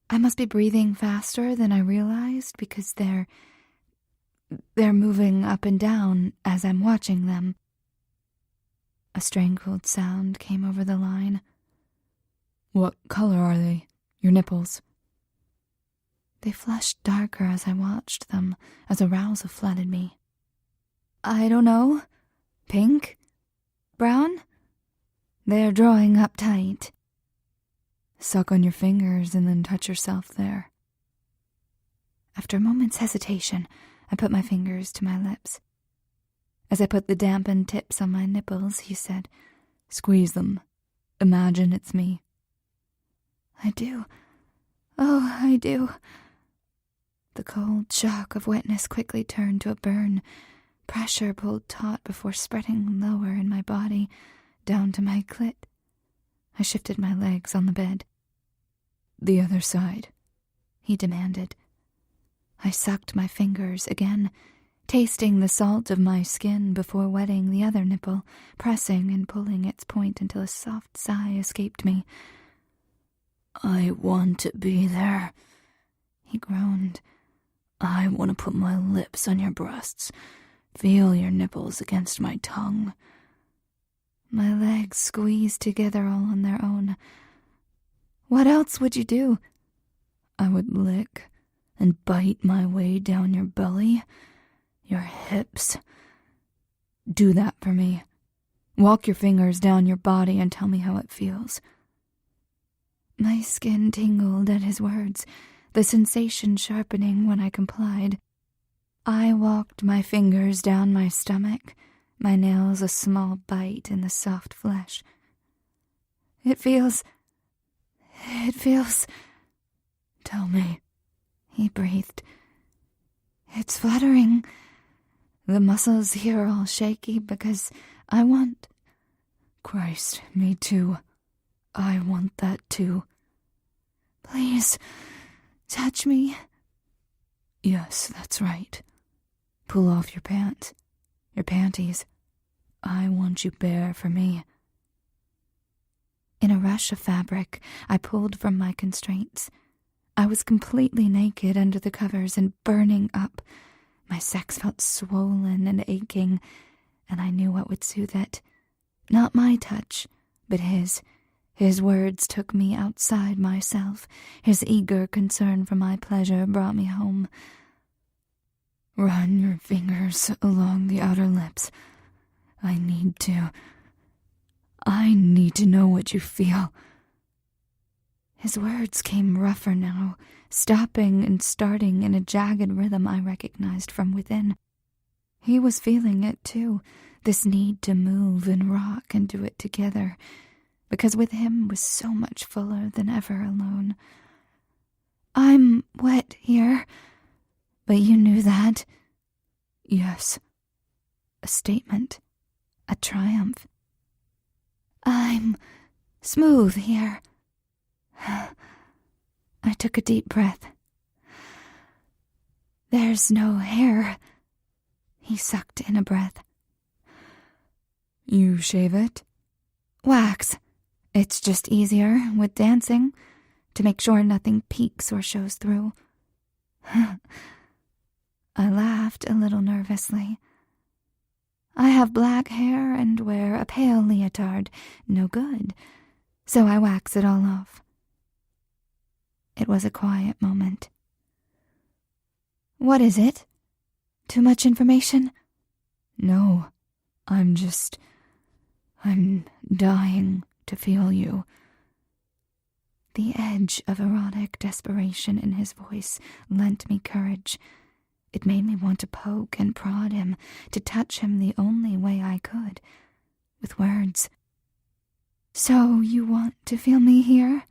I must be breathing faster than I realized because they're moving up and down as I'm watching them. A strangled sound came over the line. What color are they? Your nipples? They flushed darker as I watched them, as arousal flooded me. I don't know. Pink? Brown? They're drawing up tight. Suck on your fingers and then touch yourself there. After a moment's hesitation, I put my fingers to my lips. As I put the dampened tips on my nipples, he said, Squeeze them. Imagine it's me. I do. Oh, I do. The cold shock of wetness quickly turned to a burn. Pressure pulled taut before spreading lower in my body, down to my clit. I shifted my legs on the bed. The other side, he demanded. I sucked my fingers again, tasting the salt of my skin before wetting the other nipple, pressing and pulling its point until a soft sigh escaped me. I want to be there, he groaned. I want to put my lips on your breasts, feel your nipples against my tongue. My legs squeezed together all on their own. What else would you do? I would lick and bite my way down your belly, your hips. Do that for me. Walk your fingers down your body and tell me how it feels. My skin tingled at his words, the sensation sharpening when I complied. I walked my fingers down my stomach, my nails a small bite in the soft flesh. It feels... Tell me, he breathed. It's fluttering. The muscles here are all shaky because I want... Christ, me too. I want that too. Please, touch me. Yes, that's right. Pull off your pants, your panties. I want you bare for me. In a rush of fabric, I pulled from my constraints. I was completely naked under the covers and burning up. My sex felt swollen and aching, and I knew what would soothe it. Not my touch, but his. His words took me outside myself. His eager concern for my pleasure brought me home. Run your fingers along the outer lips. I need to know what you feel. His words came rougher now, stopping and starting in a jagged rhythm I recognized from within. He was feeling it too, this need to move and rock and do it together, because with him was so much fuller than ever alone. I'm wet here, but you knew that. Yes. A statement, a triumph. I'm smooth here. I took a deep breath. There's no hair. He sucked in a breath. You shave it? Wax. It's just easier with dancing, to make sure nothing peeks or shows through. I laughed a little nervously. I have black hair and wear a pale leotard, no good, so I wax it all off. It was a quiet moment. What is it? Too much information? No, I'm dying to feel you. The edge of erotic desperation in his voice lent me courage. It made me want to poke and prod him, to touch him the only way I could, with words. So you want to feel me here?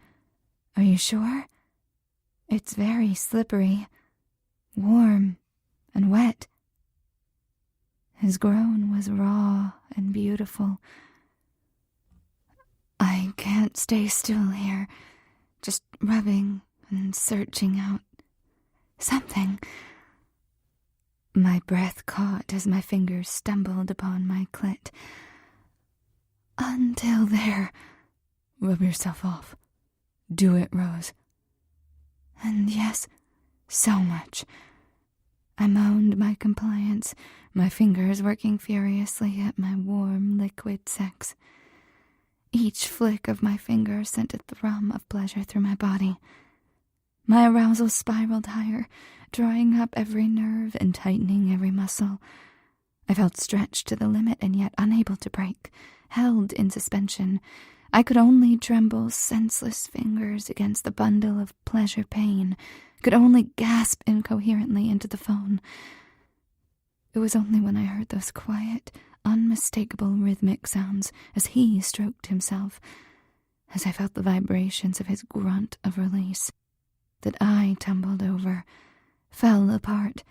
Are you sure? It's very slippery, warm, and wet. His groan was raw and beautiful. I can't stay still here, just rubbing and searching out something. My breath caught as my fingers stumbled upon my clit. Until there. Rub yourself off. Do it, Rose. And yes, so much. I moaned my compliance, my fingers working furiously at my warm, liquid sex. Each flick of my finger sent a thrum of pleasure through my body. My arousal spiraled higher, drawing up every nerve and tightening every muscle. I felt stretched to the limit and yet unable to break, held in suspension. I could only tremble senseless fingers against the bundle of pleasure pain, could only gasp incoherently into the phone. It was only when I heard those quiet, unmistakable rhythmic sounds as he stroked himself, as I felt the vibrations of his grunt of release, that I tumbled over, fell apart,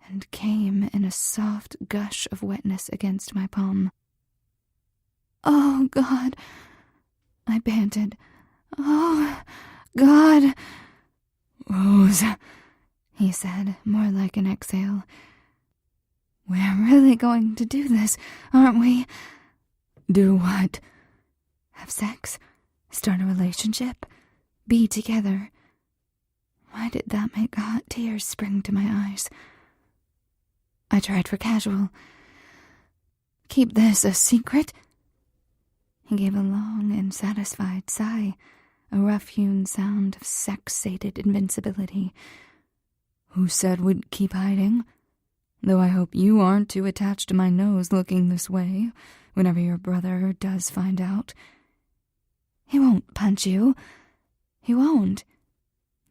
and came in a soft gush of wetness against my palm. "Oh, God," I panted. "Oh, God." "Rose," he said, more like an exhale. "We're really going to do this, aren't we?" "Do what?" "Have sex, start a relationship, be together." Why did that make hot tears spring to my eyes? I tried for casual. "Keep this a secret?" He gave a long and satisfied sigh, a rough-hewn sound of sex-sated invincibility. "Who said we'd keep hiding? Though I hope you aren't too attached to my nose looking this way whenever your brother does find out." "He won't punch you. He won't."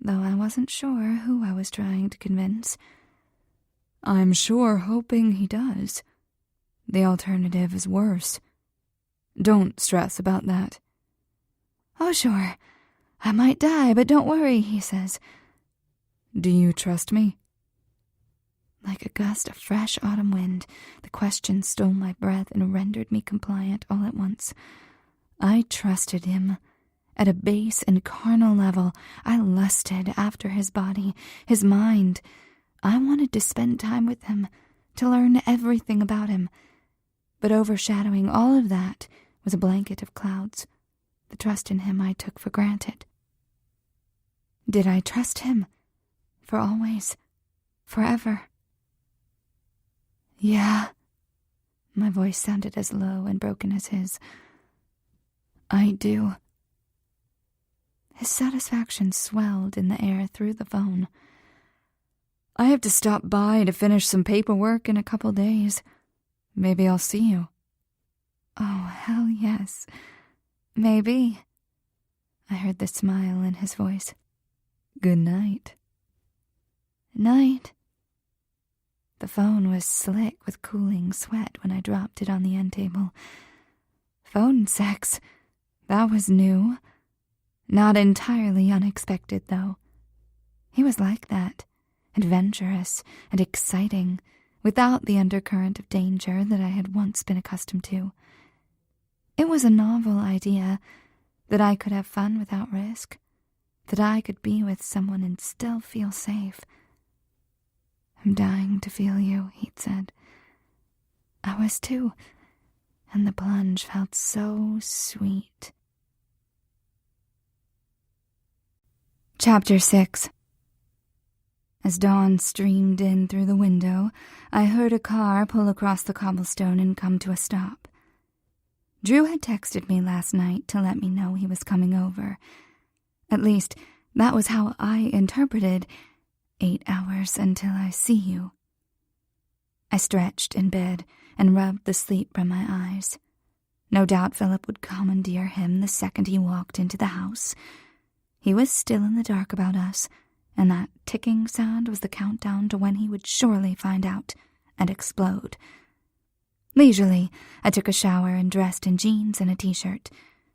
Though I wasn't sure who I was trying to convince. "I'm sure hoping he does. The alternative is worse. Don't stress about that." "Oh, sure. I might die, but don't worry," he says. "Do you trust me?" Like a gust of fresh autumn wind, the question stole my breath and rendered me compliant all at once. I trusted him. At a base and carnal level, I lusted after his body, his mind. I wanted to spend time with him, to learn everything about him. But overshadowing all of that was a blanket of clouds. The trust in him I took for granted. Did I trust him? For always? Forever? "Yeah." My voice sounded as low and broken as his. "I do." His satisfaction swelled in the air through the phone. "I have to stop by to finish some paperwork in a couple days. Maybe I'll see you." "Oh, hell yes. Maybe." I heard the smile in his voice. "Good night." "Night." The phone was slick with cooling sweat when I dropped it on the end table. Phone sex. That was new. Not entirely unexpected, though. He was like that, adventurous and exciting, without the undercurrent of danger that I had once been accustomed to. It was a novel idea, that I could have fun without risk, that I could be with someone and still feel safe. "I'm dying to feel you," he'd said. I was too, and the plunge felt so sweet. Chapter 6. As dawn streamed in through the window, I heard a car pull across the cobblestone and come to a stop. Drew had texted me last night to let me know he was coming over. At least, that was how I interpreted 8 hours until I see you. I stretched in bed and rubbed the sleep from my eyes. No doubt Philip would commandeer him the second he walked into the house. He was still in the dark about us, and that ticking sound was the countdown to when he would surely find out and explode. Leisurely, I took a shower and dressed in jeans and a t-shirt,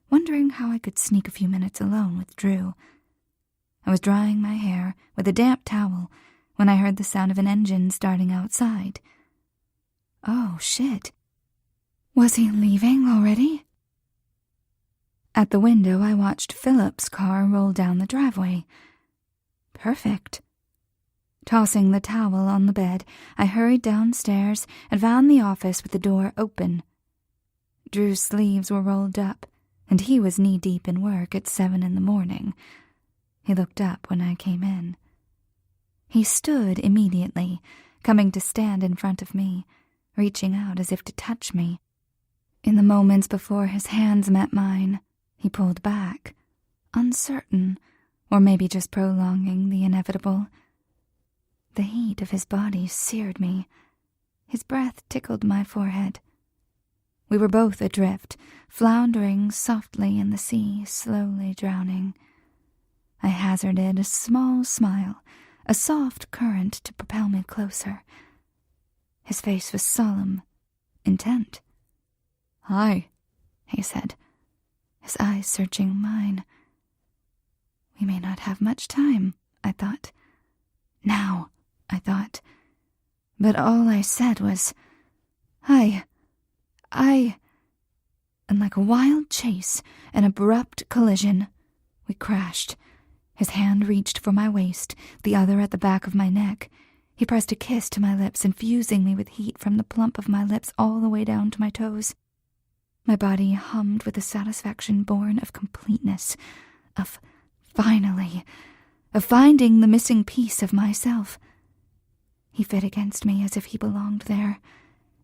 wondering how I could sneak a few minutes alone with Drew. I was drying my hair with a damp towel when I heard the sound of an engine starting outside. Oh, shit. Was he leaving already? At the window, I watched Philip's car roll down the driveway. Perfect. Tossing the towel on the bed, I hurried downstairs and found the office with the door open. Drew's sleeves were rolled up, and he was knee-deep in work at 7 a.m. He looked up when I came in. He stood immediately, coming to stand in front of me, reaching out as if to touch me. In the moments before his hands met mine, he pulled back, uncertain, or maybe just prolonging the inevitable. The heat of his body seared me. His breath tickled my forehead. We were both adrift, floundering softly in the sea, slowly drowning. I hazarded a small smile, a soft current to propel me closer. His face was solemn, intent. "Hi," he said, his eyes searching mine. We may not have much time, I thought. Now, I thought. But all I said was, "Hi. And like a wild chase, an abrupt collision, we crashed. His hand reached for my waist, the other at the back of my neck. He pressed a kiss to my lips, infusing me with heat from the plump of my lips all the way down to my toes. My body hummed with a satisfaction born of completeness, of finally, of finding the missing piece of myself. He fit against me as if he belonged there,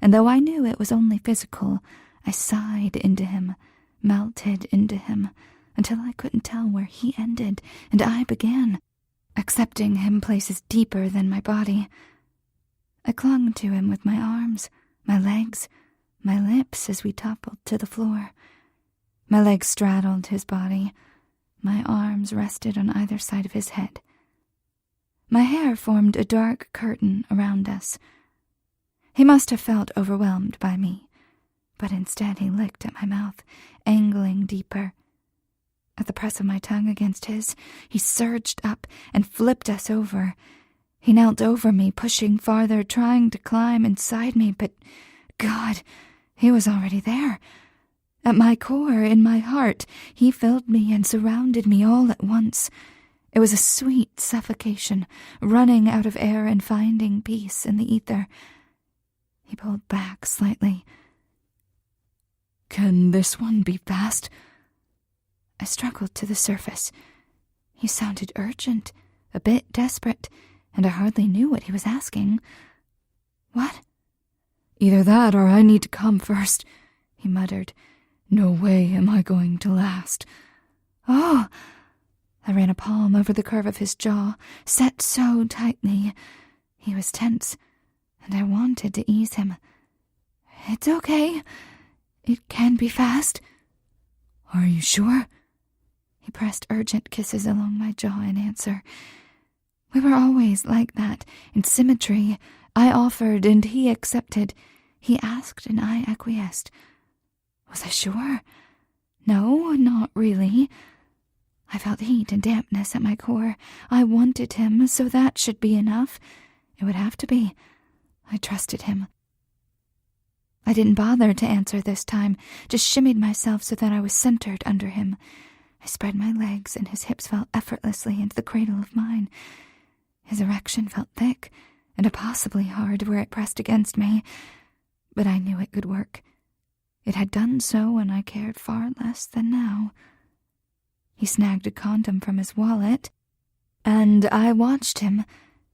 and though I knew it was only physical, I sighed into him, melted into him, until I couldn't tell where he ended and I began, accepting him places deeper than my body. I clung to him with my arms, my legs, my lips as we toppled to the floor. My legs straddled his body. My arms rested on either side of his head. My hair formed a dark curtain around us. He must have felt overwhelmed by me, but instead he licked at my mouth, angling deeper. At the press of my tongue against his, he surged up and flipped us over. He knelt over me, pushing farther, trying to climb inside me, but, God, he was already there. At my core, in my heart, he filled me and surrounded me all at once. It was a sweet suffocation, running out of air and finding peace in the ether. He pulled back slightly. "Can this one be fast?" I struggled to the surface. He sounded urgent, a bit desperate, and I hardly knew what he was asking. "What?" "Either that or I need to come first," he muttered. "No way am I going to last." "Oh!" I ran a palm over the curve of his jaw, set so tightly. He was tense, and I wanted to ease him. "It's okay. It can be fast." "Are you sure?" He pressed urgent kisses along my jaw in answer. We were always like that, in symmetry. I offered, and he accepted. He asked, and I acquiesced. Was I sure? No, not really. I felt heat and dampness at my core. I wanted him, so that should be enough. It would have to be. I trusted him. I didn't bother to answer this time, just shimmied myself so that I was centered under him. I spread my legs, and his hips fell effortlessly into the cradle of mine. His erection felt thick and impossibly hard where it pressed against me, but I knew it could work. It had done so when I cared far less than now. He snagged a condom from his wallet, and I watched him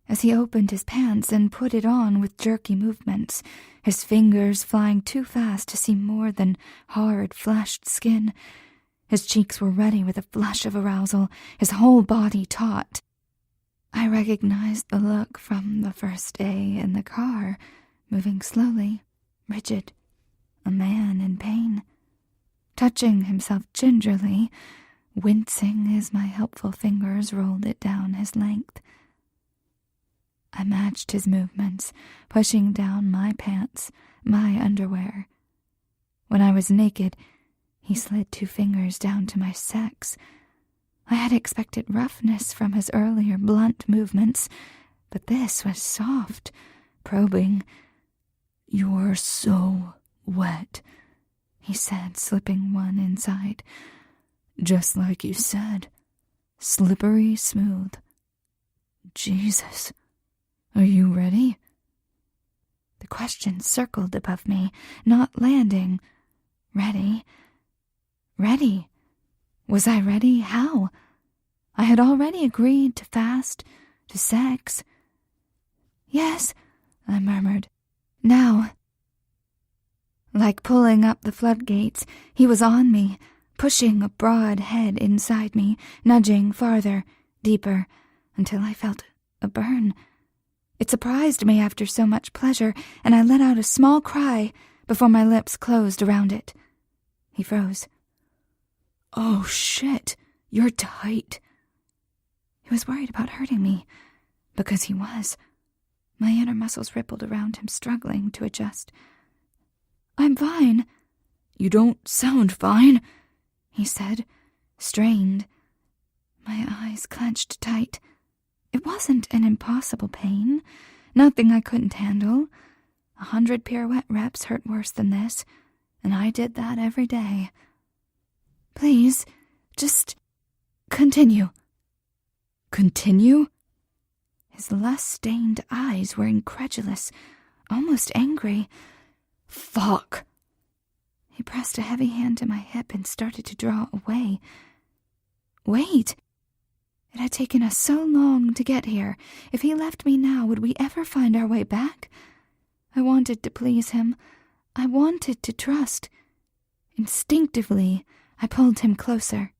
as he opened his pants and put it on with jerky movements, his fingers flying too fast to see more than hard, flashed skin. His cheeks were ruddy with a flush of arousal, his whole body taut. I recognized the look from the first day in the car, moving slowly, rigid, a man in pain, touching himself gingerly, wincing as my helpful fingers rolled it down his length. I matched his movements, pushing down my pants, my underwear. When I was naked, he slid 2 fingers down to my sex. I had expected roughness from his earlier blunt movements, but this was soft, probing. "You're so wet," he said, slipping one inside. "Just like you said, slippery smooth. Jesus, are you ready?" The question circled above me, not landing. Ready? Ready? Was I ready? How? I had already agreed to fast, to sex. "Yes," I murmured. "Now." Like pulling up the floodgates, he was on me, pushing a broad head inside me, nudging farther, deeper, until I felt a burn. It surprised me after so much pleasure, and I let out a small cry before my lips closed around it. He froze. "Oh, shit, you're tight." He was worried about hurting me, because he was. My inner muscles rippled around him, struggling to adjust. "I'm fine." "You don't sound fine," he said, strained. My eyes clenched tight. It wasn't an impossible pain, nothing I couldn't handle. 100 pirouette reps hurt worse than this, and I did that every day. "Please, just continue." "Continue?" His lust-stained eyes were incredulous, almost angry. "Fuck." He pressed a heavy hand to my hip and started to draw away. Wait. It had taken us so long to get here. If he left me now, would we ever find our way back? I wanted to please him. I wanted to trust. Instinctively, I pulled him closer.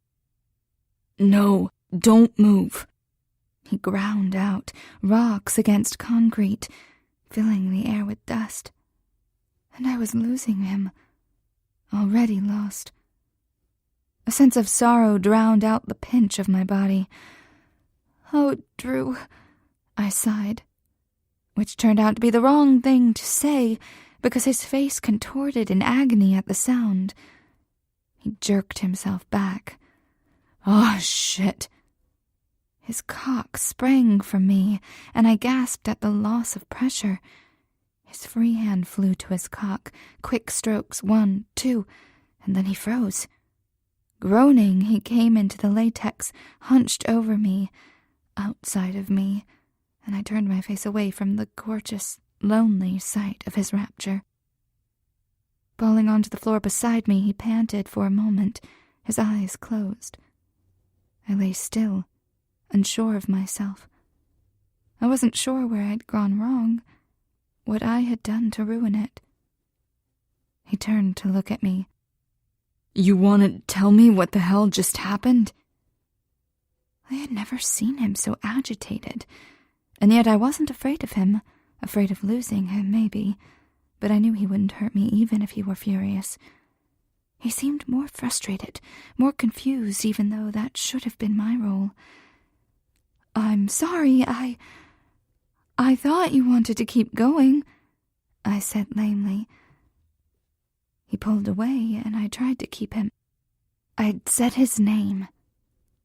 "No, don't move." He ground out, rocks against concrete, filling the air with dust. And I was losing him. Already lost. A sense of sorrow drowned out the pinch of my body. "Oh, Drew," I sighed, which turned out to be the wrong thing to say because his face contorted in agony at the sound. He jerked himself back. "Oh, shit." His cock sprang from me, and I gasped at the loss of pressure. His free hand flew to his cock, quick strokes, 1, 2, and then he froze. Groaning, he came into the latex, hunched over me, outside of me, and I turned my face away from the gorgeous, lonely sight of his rapture. Falling onto the floor beside me, he panted for a moment, his eyes closed. I lay still, unsure of myself. I wasn't sure where I'd gone wrong, what I had done to ruin it. He turned to look at me. "You want to tell me what the hell just happened?" I had never seen him so agitated, and yet I wasn't afraid of him, afraid of losing him, maybe, but I knew he wouldn't hurt me even if he were furious. He seemed more frustrated, more confused, even though that should have been my role. "I'm sorry, I thought you wanted to keep going," I said lamely. He pulled away, and I tried to keep him. I'd said his name.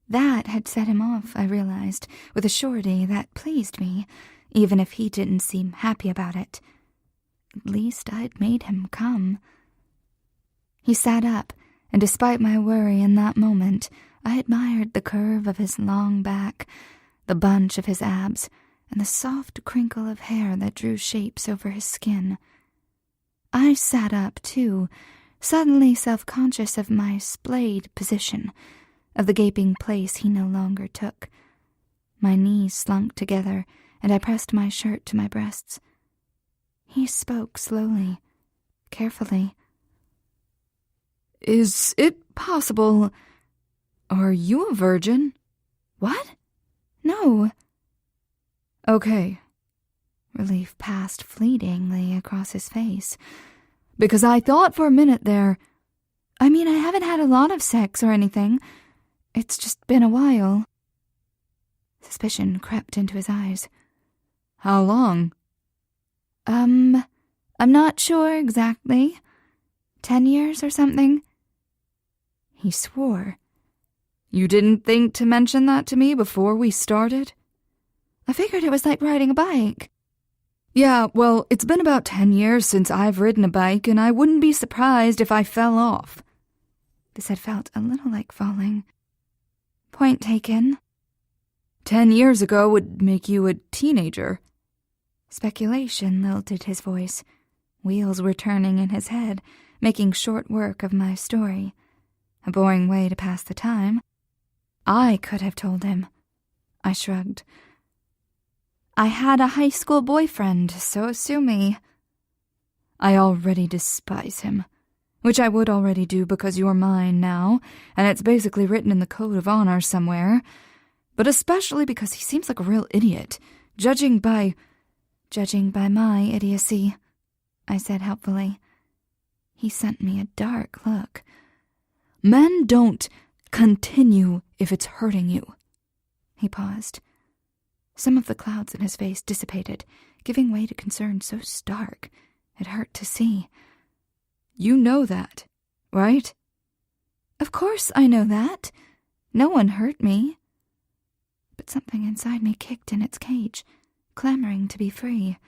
That had set him off, I realized, with a surety that pleased me, even if he didn't seem happy about it. At least I'd made him come. He sat up, and despite my worry in that moment, I admired the curve of his long back, the bunch of his abs, and the soft crinkle of hair that drew shapes over his skin. I sat up, too, suddenly self-conscious of my splayed position, of the gaping place he no longer took. My knees slunk together, and I pressed my shirt to my breasts. He spoke slowly, carefully. "Is it possible... Are you a virgin?" "What? No." "Okay." Relief passed fleetingly across his face. "Because I thought for a minute there... I mean, I haven't had a lot of sex or anything. It's just been a while." Suspicion crept into his eyes. "How long?" I'm not sure exactly. 10 years or something." He swore. "You didn't think to mention that to me before we started?" "I figured it was like riding a bike." Yeah, well, it's been about 10 years since I've ridden a bike, and I wouldn't be surprised if I fell off. This had felt a little like falling. Point taken. 10 years ago would make you a teenager. Speculation lilted his voice. Wheels were turning in his head, making short work of my story. A boring way to pass the time. I could have told him. I shrugged. I had a high school boyfriend, so sue me. I already despise him, which I would already do because you're mine now, and it's basically written in the code of honor somewhere, but especially because he seems like a real idiot, judging by my idiocy, I said helpfully. He sent me a dark look. Men don't continue if it's hurting you. He paused. Some of the clouds in his face dissipated, giving way to concern so stark it hurt to see. You know that, right? Of course I know that. No one hurt me. But something inside me kicked in its cage, clamoring to be free.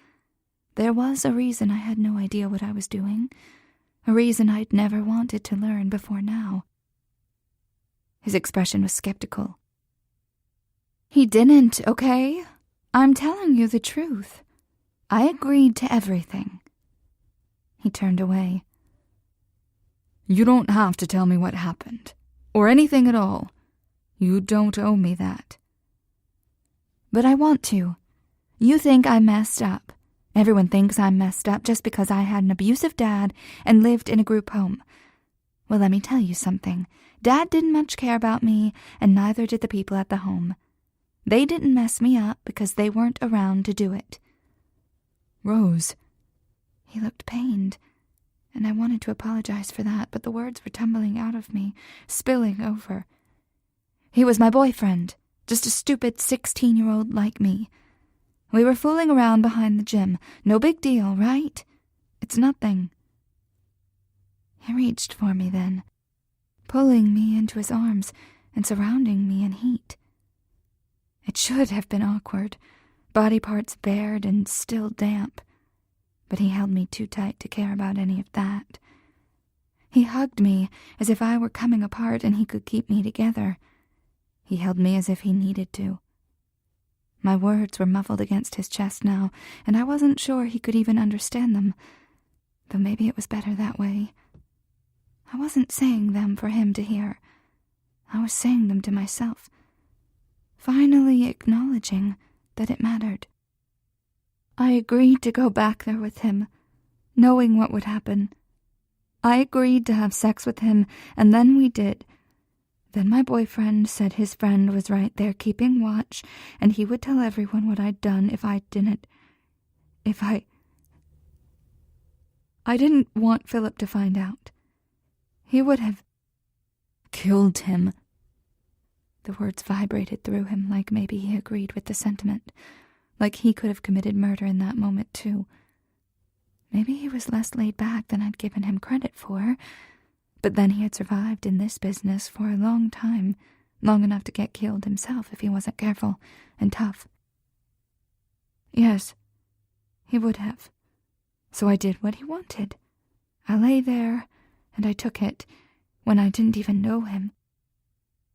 There was a reason I had no idea what I was doing, a reason I'd never wanted to learn before now. His expression was skeptical. He didn't, okay? I'm telling you the truth. I agreed to everything. He turned away. You don't have to tell me what happened, or anything at all. You don't owe me that. But I want to. You think I messed up. Everyone thinks I'm messed up just because I had an abusive dad and lived in a group home. Well, let me tell you something. Dad didn't much care about me, and neither did the people at the home. They didn't mess me up because they weren't around to do it. Rose. He looked pained, and I wanted to apologize for that, but the words were tumbling out of me, spilling over. He was my boyfriend, just a stupid 16-year-old like me. We were fooling around behind the gym. No big deal, right? It's nothing. He reached for me then, pulling me into his arms and surrounding me in heat. It should have been awkward, body parts bared and still damp, but he held me too tight to care about any of that. He hugged me as if I were coming apart and he could keep me together. He held me as if he needed to. My words were muffled against his chest now, and I wasn't sure he could even understand them, though maybe it was better that way. I wasn't saying them for him to hear. I was saying them to myself, finally acknowledging that it mattered. I agreed to go back there with him, knowing what would happen. I agreed to have sex with him, and then we did. Then my boyfriend said his friend was right there keeping watch, and he would tell everyone what I'd done if I didn't. I didn't want Philip to find out. He would have killed him. The words vibrated through him like maybe he agreed with the sentiment, like he could have committed murder in that moment too. Maybe he was less laid back than I'd given him credit for, but then he had survived in this business for a long time, long enough to get killed himself if he wasn't careful and tough. Yes, he would have. So I did what he wanted. I lay there, and I took it, when I didn't even know him.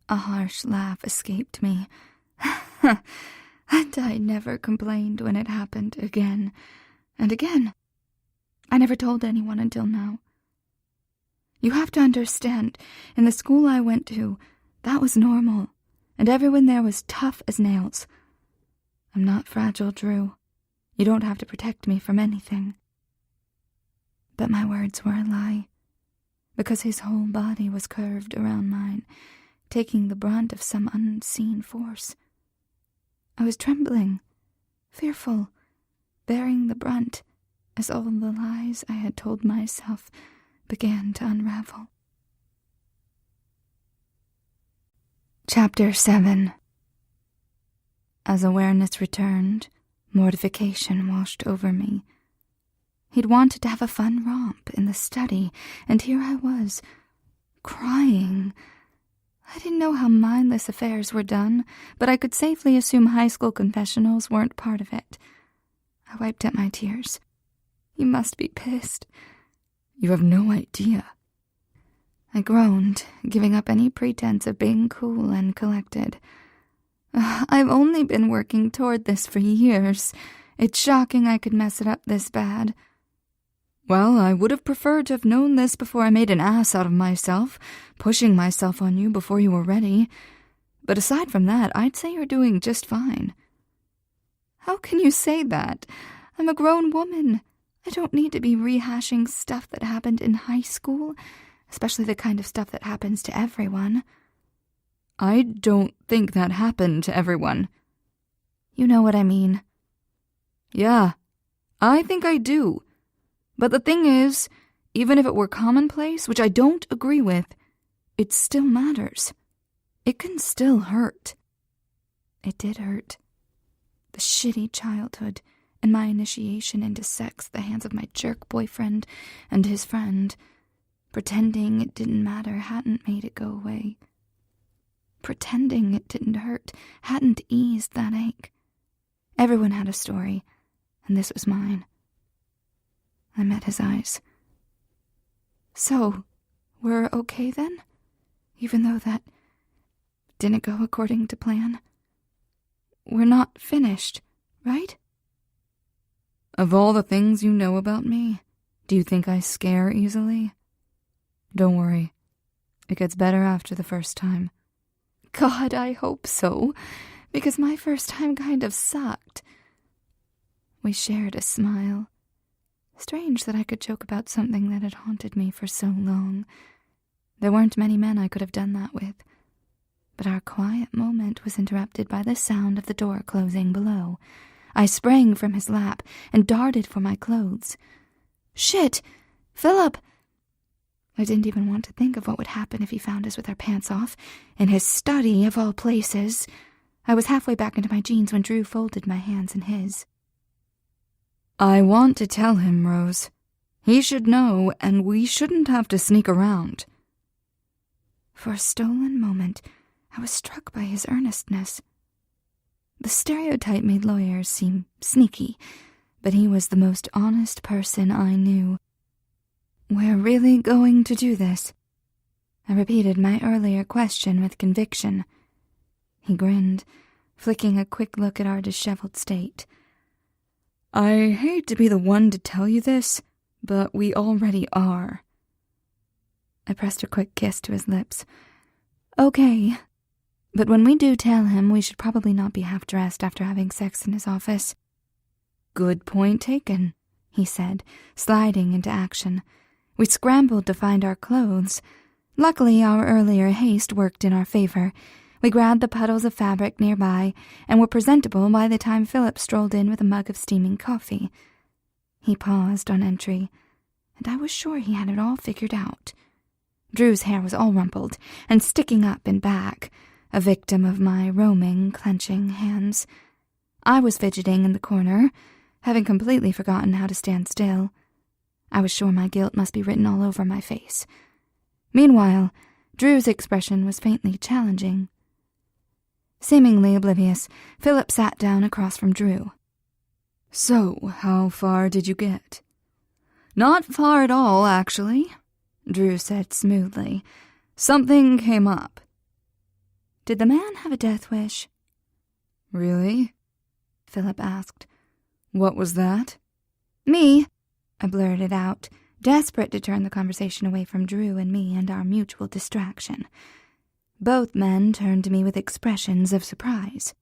A harsh laugh escaped me, and I never complained when it happened again and again. I never told anyone until now. You have to understand, in the school I went to, that was normal, and everyone there was tough as nails. I'm not fragile, Drew. You don't have to protect me from anything. But my words were a lie, because his whole body was curved around mine, taking the brunt of some unseen force. I was trembling, fearful, bearing the brunt, as all the lies I had told myself began to unravel. Chapter 7. As awareness returned, mortification washed over me. He'd wanted to have a fun romp in the study, and here I was, crying. I didn't know how mindless affairs were done, but I could safely assume high school confessionals weren't part of it. I wiped at my tears. You must be pissed. You have no idea. I groaned, giving up any pretense of being cool and collected. I've only been working toward this for years. It's shocking I could mess it up this bad. Well, I would have preferred to have known this before I made an ass out of myself, pushing myself on you before you were ready. But aside from that, I'd say you're doing just fine. How can you say that? I'm a grown woman. I don't need to be rehashing stuff that happened in high school, especially the kind of stuff that happens to everyone. I don't think that happened to everyone. You know what I mean. Yeah, I think I do. But the thing is, even if it were commonplace, which I don't agree with, it still matters. It can still hurt. It did hurt. The shitty childhood and my initiation into sex at the hands of my jerk boyfriend and his friend. Pretending it didn't matter hadn't made it go away. Pretending it didn't hurt hadn't eased that ache. Everyone had a story, and this was mine. I met his eyes. So, we're okay then? Even though that didn't go according to plan? We're not finished, right? Of all the things you know about me, do you think I scare easily? Don't worry. It gets better after the first time. God, I hope so, because my first time kind of sucked. We shared a smile. Strange that I could joke about something that had haunted me for so long. There weren't many men I could have done that with. But our quiet moment was interrupted by the sound of the door closing below. I sprang from his lap and darted for my clothes. Shit! Philip! I didn't even want to think of what would happen if he found us with our pants off, in his study of all places. I was halfway back into my jeans when Drew folded my hands in his. I want to tell him, Rose. He should know, and we shouldn't have to sneak around. For a stolen moment, I was struck by his earnestness. The stereotype made lawyers seem sneaky, but he was the most honest person I knew. We're really going to do this? I repeated my earlier question with conviction. He grinned, flicking a quick look at our disheveled state. I hate to be the one to tell you this, but we already are. I pressed a quick kiss to his lips. Okay, but when we do tell him, we should probably not be half-dressed after having sex in his office. Good point taken, he said, sliding into action. We scrambled to find our clothes. Luckily, our earlier haste worked in our favor. We grabbed the puddles of fabric nearby and were presentable by the time Philip strolled in with a mug of steaming coffee. He paused on entry, and I was sure he had it all figured out. Drew's hair was all rumpled and sticking up and back, a victim of my roaming, clenching hands. I was fidgeting in the corner, having completely forgotten how to stand still. I was sure my guilt must be written all over my face. Meanwhile, Drew's expression was faintly challenging. Seemingly oblivious, Philip sat down across from Drew. So, how far did you get? Not far at all, actually, Drew said smoothly. Something came up. Did the man have a death wish? Really? Philip asked. What was that? Me, I blurted out, desperate to turn the conversation away from Drew and me and our mutual distraction. Both men turned to me with expressions of surprise.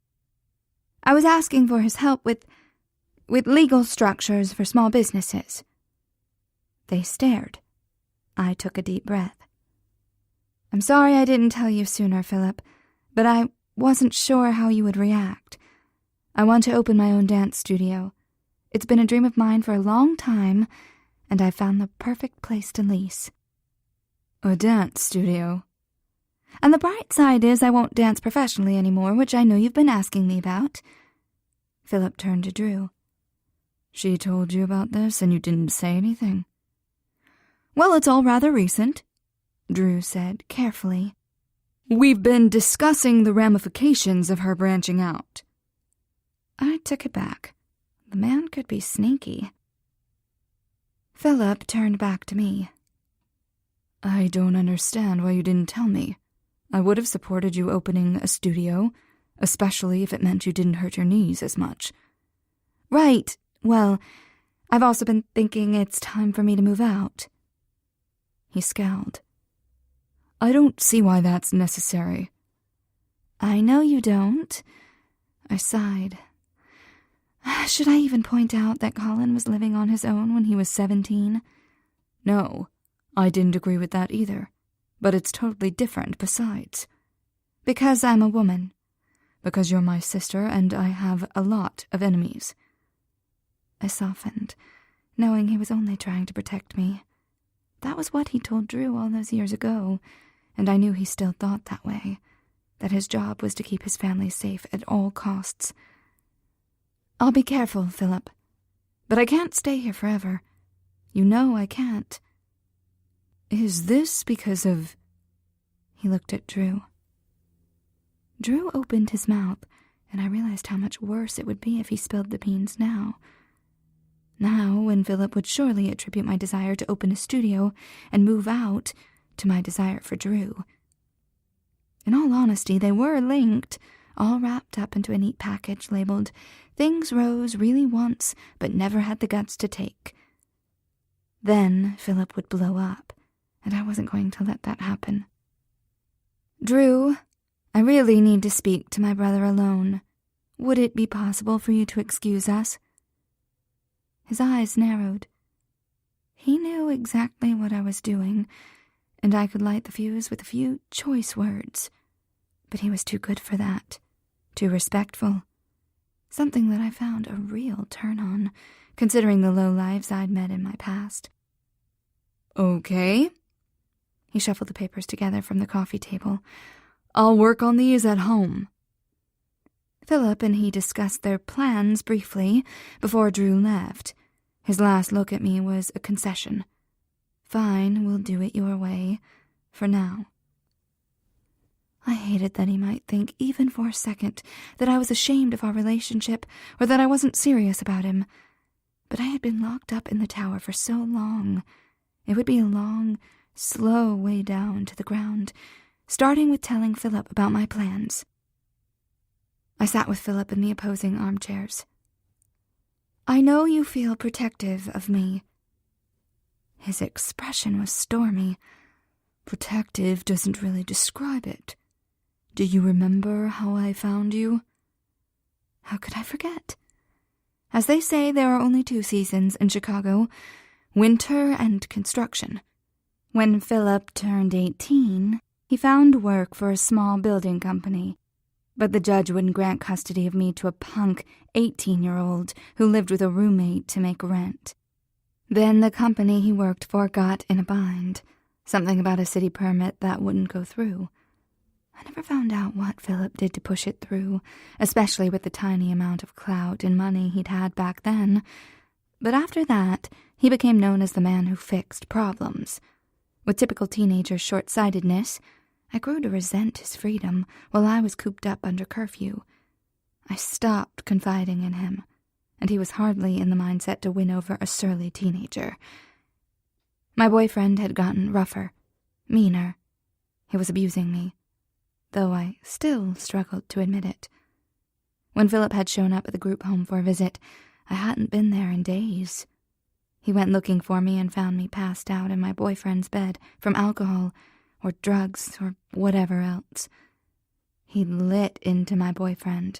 I was asking for his help with legal structures for small businesses. They stared. I took a deep breath. I'm sorry I didn't tell you sooner, Philip, but I wasn't sure how you would react. I want to open my own dance studio. It's been a dream of mine for a long time, and I found the perfect place to lease. A dance studio? And the bright side is I won't dance professionally anymore, which I know you've been asking me about. Philip turned to Drew. She told you about this and you didn't say anything? Well, it's all rather recent, Drew said carefully. We've been discussing the ramifications of her branching out. I took it back. The man could be sneaky. Philip turned back to me. I don't understand why you didn't tell me. I would have supported you opening a studio, especially if it meant you didn't hurt your knees as much. Right. Well, I've also been thinking it's time for me to move out. He scowled. I don't see why that's necessary. I know you don't. I sighed. Should I even point out that Colin was living on his own when he was 17? No, I didn't agree with that either. But it's totally different besides. Because I'm a woman. Because you're my sister and I have a lot of enemies. I softened, knowing he was only trying to protect me. That was what he told Drew all those years ago, and I knew he still thought that way, that his job was to keep his family safe at all costs. I'll be careful, Philip, but I can't stay here forever. You know I can't. Is this because of... He looked at Drew. Drew opened his mouth, and I realized how much worse it would be if he spilled the beans now. Now, when Philip would surely attribute my desire to open a studio and move out to my desire for Drew. In all honesty, they were linked, all wrapped up into a neat package labeled, "Things Rose really wants, but never had the guts to take." Then Philip would blow up, and I wasn't going to let that happen. "Drew, I really need to speak to my brother alone. Would it be possible for you to excuse us?" His eyes narrowed. He knew exactly what I was doing, and I could light the fuse with a few choice words. But he was too good for that, too respectful. Something that I found a real turn-on, considering the low lives I'd met in my past. Okay. He shuffled the papers together from the coffee table. I'll work on these at home. Philip and he discussed their plans briefly before Drew left. His last look at me was a concession. Fine, we'll do it your way, for now. I hated that he might think, even for a second, that I was ashamed of our relationship or that I wasn't serious about him. But I had been locked up in the tower for so long. It would be a long, slow way down to the ground, starting with telling Philip about my plans. I sat with Philip in the opposing armchairs. "I know you feel protective of me." His expression was stormy. Protective doesn't really describe it. Do you remember how I found you? How could I forget? As they say, there are only 2 seasons in Chicago, winter and construction. When Philip turned 18, he found work for a small building company. But the judge wouldn't grant custody of me to a punk 18-year-old who lived with a roommate to make rent. Then the company he worked for got in a bind, something about a city permit that wouldn't go through. I never found out what Philip did to push it through, especially with the tiny amount of clout and money he'd had back then. But after that, he became known as the man who fixed problems. With typical teenager short-sightedness, I grew to resent his freedom while I was cooped up under curfew. I stopped confiding in him, and he was hardly in the mindset to win over a surly teenager. My boyfriend had gotten rougher, meaner. He was abusing me, though I still struggled to admit it. When Philip had shown up at the group home for a visit, I hadn't been there in days. He went looking for me and found me passed out in my boyfriend's bed from alcohol or drugs or whatever else. He'd lit into my boyfriend,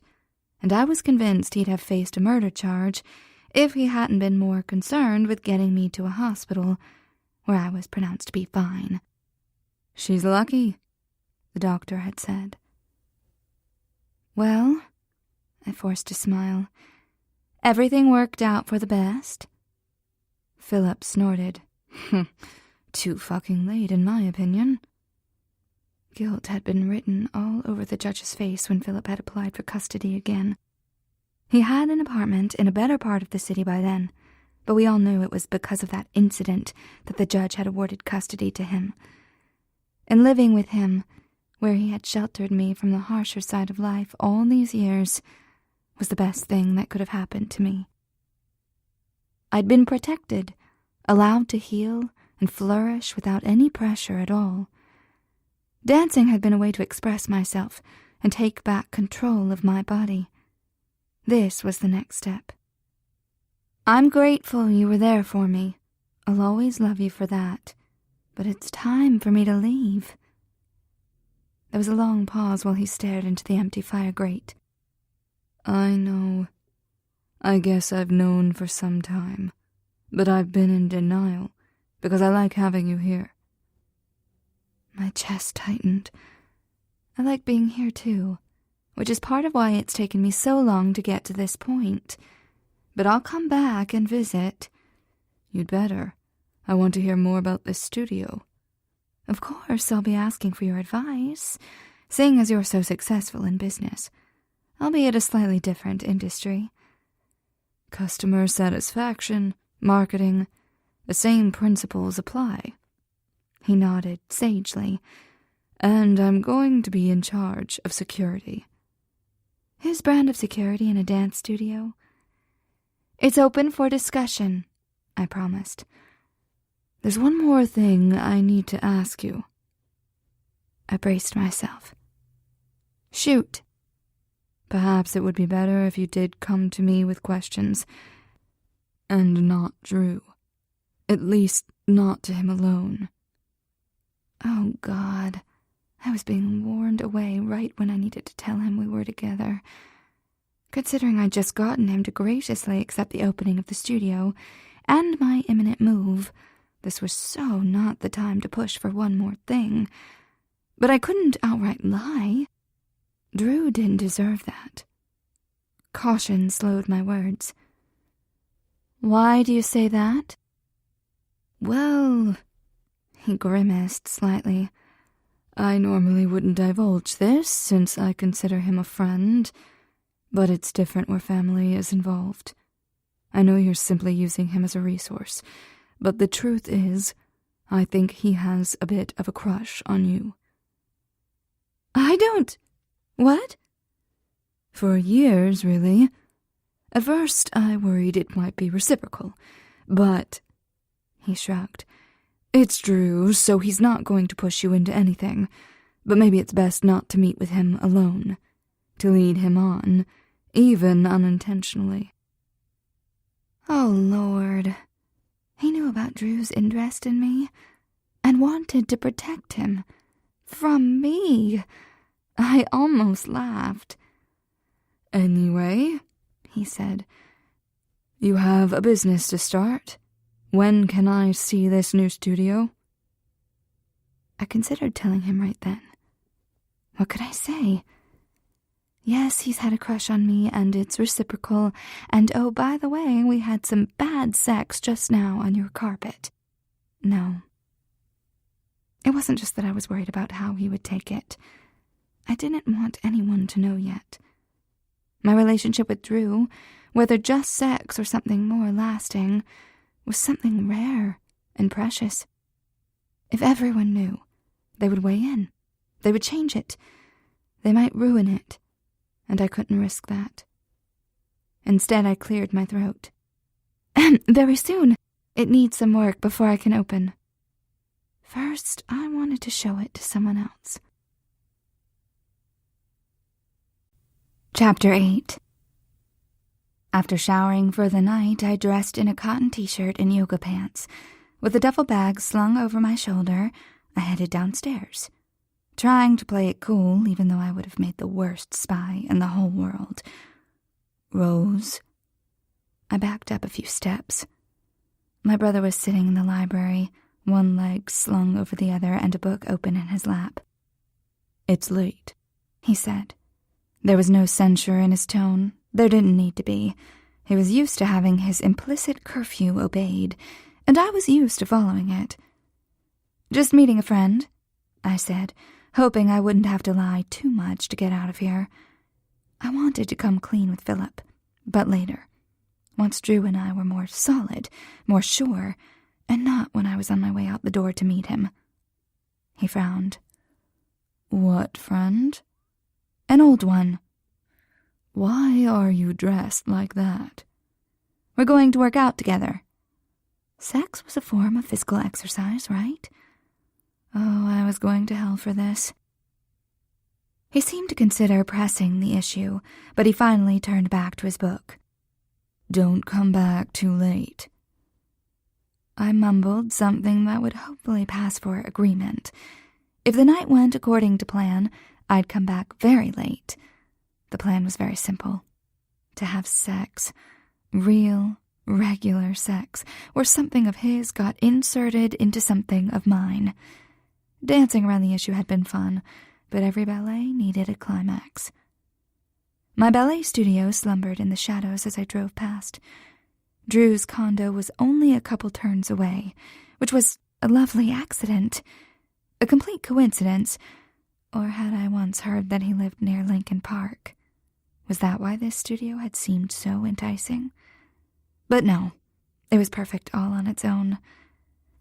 and I was convinced he'd have faced a murder charge if he hadn't been more concerned with getting me to a hospital where I was pronounced to be fine. "She's lucky," the doctor had said. "Well," I forced a smile, "everything worked out for the best?" Philip snorted. Too fucking late, in my opinion. Guilt had been written all over the judge's face when Philip had applied for custody again. He had an apartment in a better part of the city by then, but we all knew it was because of that incident that the judge had awarded custody to him. And living with him, where he had sheltered me from the harsher side of life all these years, was the best thing that could have happened to me. I'd been protected, allowed to heal and flourish without any pressure at all. Dancing had been a way to express myself and take back control of my body. This was the next step. I'm grateful you were there for me. I'll always love you for that. But it's time for me to leave. There was a long pause while he stared into the empty fire grate. I know. I guess I've known for some time, but I've been in denial because I like having you here. My chest tightened. I like being here too, which is part of why it's taken me so long to get to this point. But I'll come back and visit. You'd better. I want to hear more about this studio. Of course, I'll be asking for your advice, seeing as you're so successful in business, albeit a slightly different industry. Customer satisfaction, marketing, the same principles apply. He nodded sagely. And I'm going to be in charge of security. His brand of security in a dance studio? It's open for discussion, I promised. There's one more thing I need to ask you. I braced myself. Shoot. Perhaps it would be better if you did come to me with questions, and not Drew. At least not to him alone. Oh, God. I was being warned away right when I needed to tell him we were together. Considering I'd just gotten him to graciously accept the opening of the studio and my imminent move, this was so not the time to push for one more thing. But I couldn't outright lie. Drew didn't deserve that. Caution slowed my words. Why do you say that? Well, he grimaced slightly. I normally wouldn't divulge this, since I consider him a friend, but it's different where family is involved. I know you're simply using him as a resource, but the truth is, I think he has a bit of a crush on you. I don't... What? For years, really. At first, I worried it might be reciprocal, but... He shrugged. It's Drew, so he's not going to push you into anything, but maybe it's best not to meet with him alone, to lead him on, even unintentionally. Oh, Lord. He knew about Drew's interest in me, and wanted to protect him. From me. I almost laughed. Anyway, he said, you have a business to start. When can I see this new studio? I considered telling him right then. What could I say? Yes, he's had a crush on me, and it's reciprocal, and oh, by the way, we had some bad sex just now on your carpet. No. It wasn't just that I was worried about how he would take it. I didn't want anyone to know yet. My relationship with Drew, whether just sex or something more lasting, was something rare and precious. If everyone knew, they would weigh in. They would change it. They might ruin it, and I couldn't risk that. Instead, I cleared my throat. Very soon. It needs some work before I can open. First, I wanted to show it to someone else. Chapter 8. After showering for the night, I dressed in a cotton t-shirt and yoga pants. With a duffel bag slung over my shoulder, I headed downstairs, trying to play it cool even though I would have made the worst spy in the whole world. Rose. I backed up a few steps. My brother was sitting in the library, one leg slung over the other and a book open in his lap. It's late, he said. There was no censure in his tone. There didn't need to be. He was used to having his implicit curfew obeyed, and I was used to following it. Just meeting a friend, I said, hoping I wouldn't have to lie too much to get out of here. I wanted to come clean with Philip, but later, once Drew and I were more solid, more sure, and not when I was on my way out the door to meet him. He frowned. What friend? An old one. Why are you dressed like that? We're going to work out together. Sex was a form of physical exercise, right? Oh, I was going to hell for this. He seemed to consider pressing the issue, but he finally turned back to his book. Don't come back too late. I mumbled something that would hopefully pass for agreement. If the night went according to plan, I'd come back very late. The plan was very simple. To have sex. Real, regular sex, where something of his got inserted into something of mine. Dancing around the issue had been fun, but every ballet needed a climax. My ballet studio slumbered in the shadows as I drove past. Drew's condo was only a couple turns away, which was a lovely accident. A complete coincidence, or had I once heard that he lived near Lincoln Park? Was that why this studio had seemed so enticing? But no, it was perfect all on its own.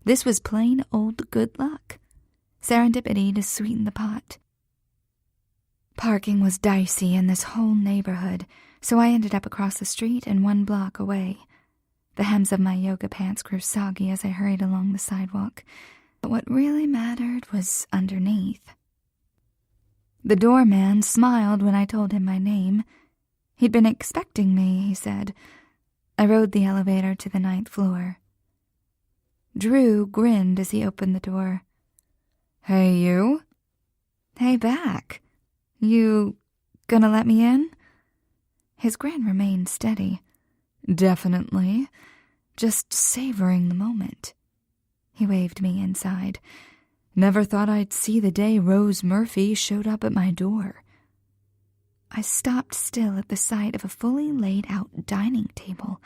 This was plain old good luck. Serendipity to sweeten the pot. Parking was dicey in this whole neighborhood, so I ended up across the street and 1 block away. The hems of my yoga pants grew soggy as I hurried along the sidewalk, but what really mattered was underneath. The doorman smiled when I told him my name. He'd been expecting me, he said. I rode the elevator to the 9th floor. Drew grinned as he opened the door. Hey, you? Hey, back. You gonna let me in? His grin remained steady. Definitely. Just savoring the moment. He waved me inside. Never thought I'd see the day Rose Murphy showed up at my door. I stopped still at the sight of a fully laid-out dining table.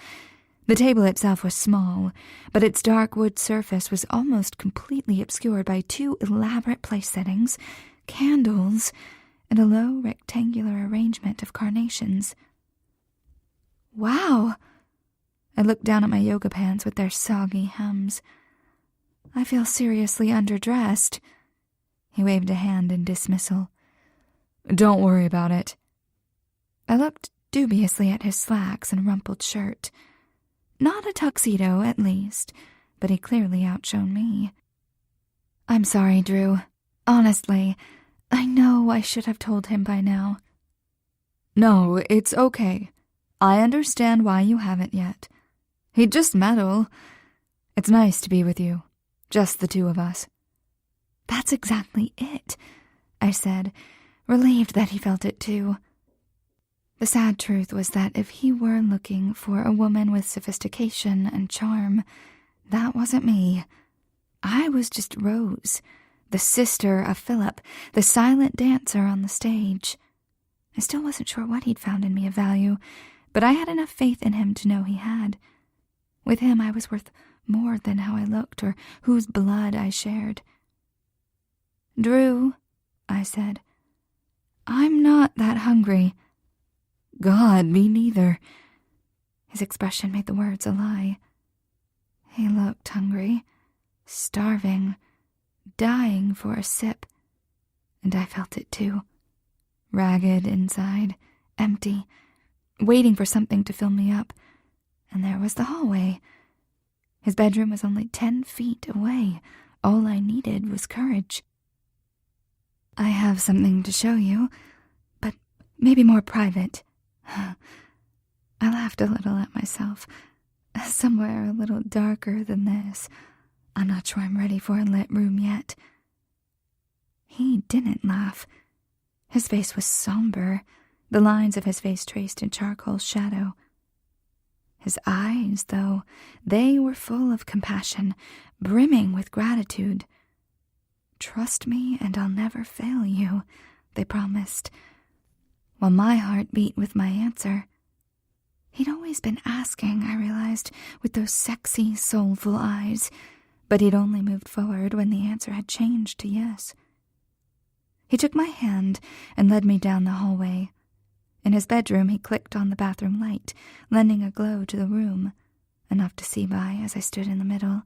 The table itself was small, but its dark wood surface was almost completely obscured by 2 elaborate place settings, candles, and a low rectangular arrangement of carnations. Wow! I looked down at my yoga pants with their soggy hems. I feel seriously underdressed. He waved a hand in dismissal. Don't worry about it. I looked dubiously at his slacks and rumpled shirt. Not a tuxedo, at least, but he clearly outshone me. I'm sorry, Drew. Honestly, I know I should have told him by now. No, it's okay. I understand why you haven't yet. He'd just meddle. It's nice to be with you. Just the 2 of us. That's exactly it, I said, relieved that he felt it too. The sad truth was that if he were looking for a woman with sophistication and charm, that wasn't me. I was just Rose, the sister of Philip, the silent dancer on the stage. I still wasn't sure what he'd found in me of value, but I had enough faith in him to know he had. With him I was worth more than how I looked or whose blood I shared. Drew, I said, I'm not that hungry. God, me neither. His expression made the words a lie. He looked hungry, starving, dying for a sip, and I felt it too. Ragged inside, empty, waiting for something to fill me up. And there was the hallway. His bedroom was only 10 feet away. All I needed was courage. I have something to show you, but maybe more private. I laughed a little at myself. Somewhere a little darker than this. I'm not sure I'm ready for a lit room yet. He didn't laugh. His face was somber, the lines of his face traced in charcoal shadow. His eyes, though, they were full of compassion, brimming with gratitude. Trust me and I'll never fail you, they promised, while my heart beat with my answer. He'd always been asking, I realized, with those sexy, soulful eyes, but he'd only moved forward when the answer had changed to yes. He took my hand and led me down the hallway. In his bedroom, he clicked on the bathroom light, lending a glow to the room, enough to see by as I stood in the middle,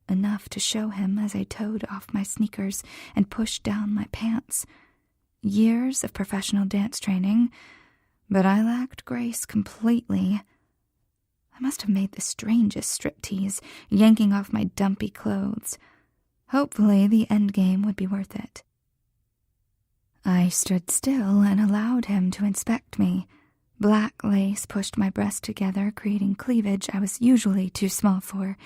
enough to show him as I towed off my sneakers and pushed down my pants. Years of professional dance training, but I lacked grace completely. I must have made the strangest striptease, yanking off my dumpy clothes. Hopefully the endgame would be worth it. I stood still and allowed him to inspect me. Black lace pushed my breasts together, creating cleavage I was usually too small for.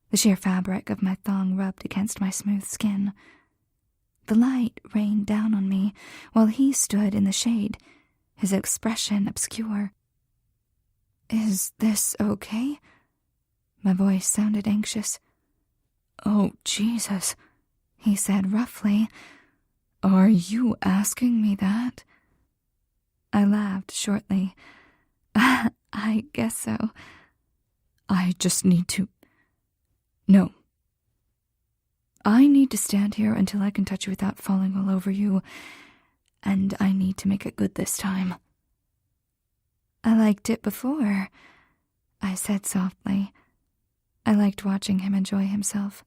The sheer fabric of my thong rubbed against my smooth skin. The light rained down on me while he stood in the shade, his expression obscure. "Is this okay?" My voice sounded anxious. "Oh, Jesus," he said roughly. "Are you asking me that?" I laughed shortly. "I guess so." "I just need to... No. I need to stand here until I can touch you without falling all over you, and I need to make it good this time." "I liked it before," I said softly. I liked watching him enjoy himself.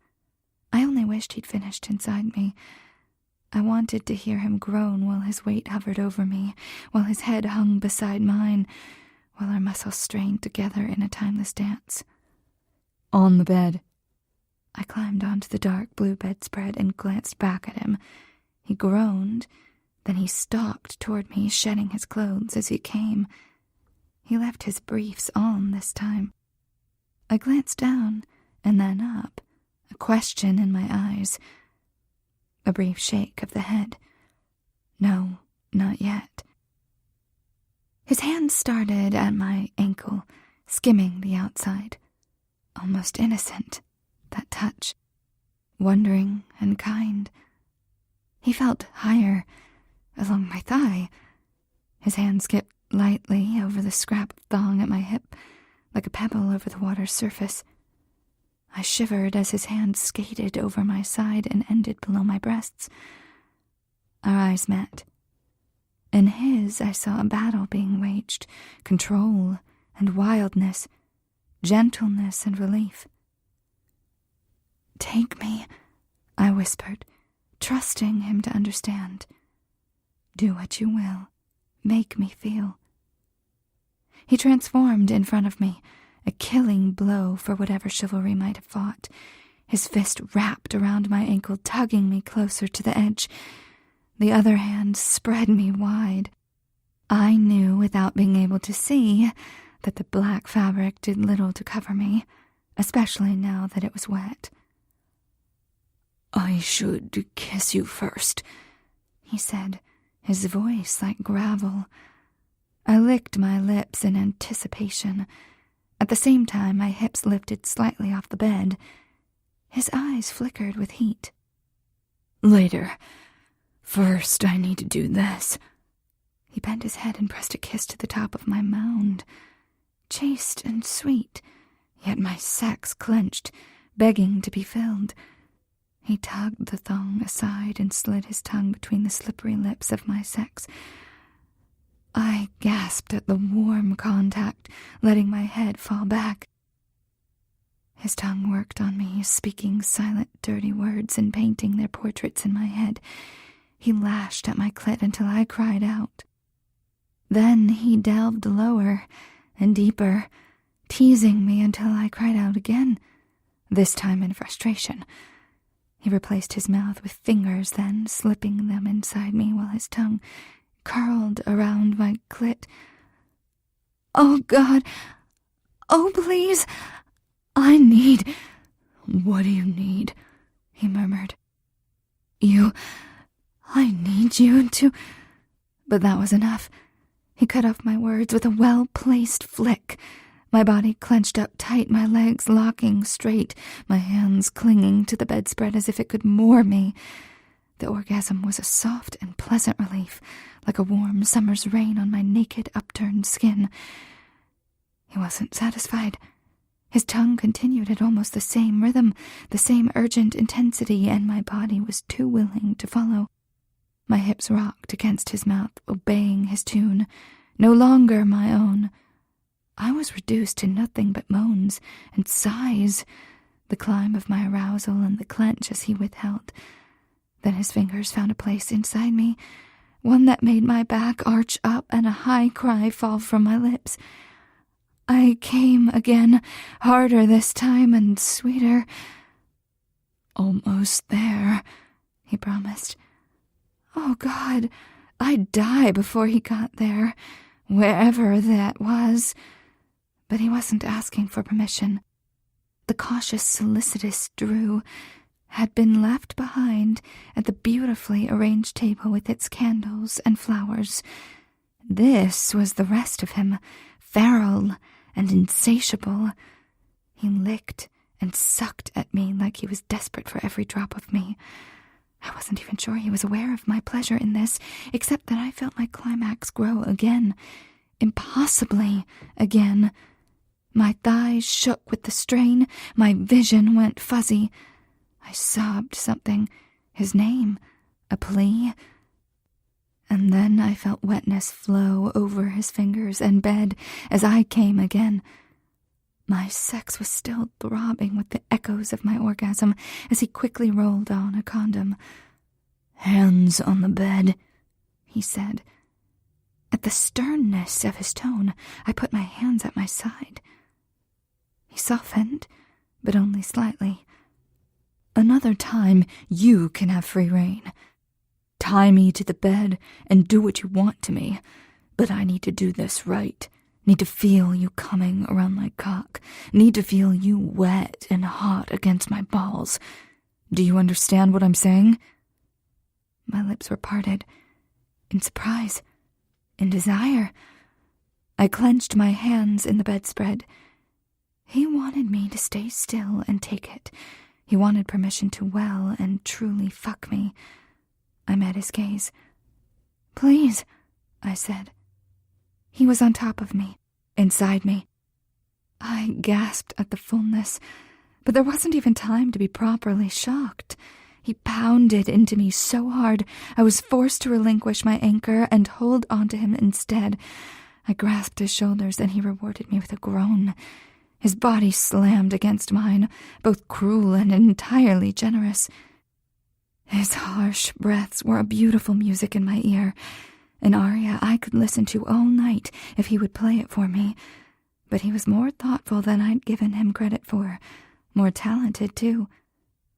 I only wished he'd finished inside me. I wanted to hear him groan while his weight hovered over me, while his head hung beside mine, while our muscles strained together in a timeless dance. On the bed. I climbed onto the dark blue bedspread and glanced back at him. He groaned, then he stalked toward me, shedding his clothes as he came. He left his briefs on this time. I glanced down and then up, a question in my eyes. A brief shake of the head. No, not yet. His hand started at my ankle, skimming the outside. Almost innocent, that touch. Wondering and kind. He felt higher, along my thigh. His hand skipped lightly over the scrap of thong at my hip, like a pebble over the water's surface. I shivered as his hand skated over my side and ended below my breasts. Our eyes met. In his, I saw a battle being waged, control and wildness, gentleness and relief. "Take me," I whispered, trusting him to understand. "Do what you will. Make me feel." He transformed in front of me, a killing blow for whatever chivalry might have fought. His fist wrapped around my ankle, tugging me closer to the edge. The other hand spread me wide. I knew, without being able to see, that the black fabric did little to cover me, especially now that it was wet. "I should kiss you first," he said, his voice like gravel. I licked my lips in anticipation. At the same time, my hips lifted slightly off the bed. His eyes flickered with heat. "Later. First, I need to do this." He bent his head and pressed a kiss to the top of my mound. Chaste and sweet, yet my sex clenched, begging to be filled. He tugged the thong aside and slid his tongue between the slippery lips of my sex. I gasped at the warm contact, letting my head fall back. His tongue worked on me, speaking silent, dirty words and painting their portraits in my head. He lashed at my clit until I cried out. Then he delved lower and deeper, teasing me until I cried out again, this time in frustration. He replaced his mouth with fingers, then slipping them inside me while his tongue curled around my clit. "Oh, God! Oh, please! I need..." "What do you need?" he murmured. I need you to..." But that was enough. He cut off my words with a well-placed flick. My body clenched up tight, my legs locking straight, my hands clinging to the bedspread as if it could moor me. The orgasm was a soft and pleasant relief, like a warm summer's rain on my naked, upturned skin. He wasn't satisfied. His tongue continued at almost the same rhythm, the same urgent intensity, and my body was too willing to follow. My hips rocked against his mouth, obeying his tune, no longer my own. I was reduced to nothing but moans and sighs, the climb of my arousal and the clench as he withheld. Then his fingers found a place inside me, one that made my back arch up and a high cry fall from my lips. I came again, harder this time and sweeter. "Almost there," he promised. Oh, God, I'd die before he got there, wherever that was. But he wasn't asking for permission. The cautious, solicitous Drew had been left behind at the beautifully arranged table with its candles and flowers. This was the rest of him, feral and insatiable. He licked and sucked at me like he was desperate for every drop of me. I wasn't even sure he was aware of my pleasure in this, except that I felt my climax grow again, impossibly again. My thighs shook with the strain, my vision went fuzzy. I sobbed something, his name, a plea. And then I felt wetness flow over his fingers and bed as I came again. My sex was still throbbing with the echoes of my orgasm as he quickly rolled on a condom. "Hands on the bed," he said. At the sternness of his tone, I put my hands at my side. He softened, but only slightly. "Another time, you can have free rein. Tie me to the bed and do what you want to me, but I need to do this right. Need to feel you coming around my cock. Need to feel you wet and hot against my balls. Do you understand what I'm saying?" My lips were parted, in surprise, in desire. I clenched my hands in the bedspread. He wanted me to stay still and take it. He wanted permission to well and truly fuck me. I met his gaze. "Please," I said. He was on top of me, inside me. I gasped at the fullness, but there wasn't even time to be properly shocked. He pounded into me so hard I was forced to relinquish my anchor and hold onto him instead. I grasped his shoulders and he rewarded me with a groan. His body slammed against mine, both cruel and entirely generous. His harsh breaths were a beautiful music in my ear, an aria I could listen to all night if he would play it for me. But he was more thoughtful than I'd given him credit for, more talented, too.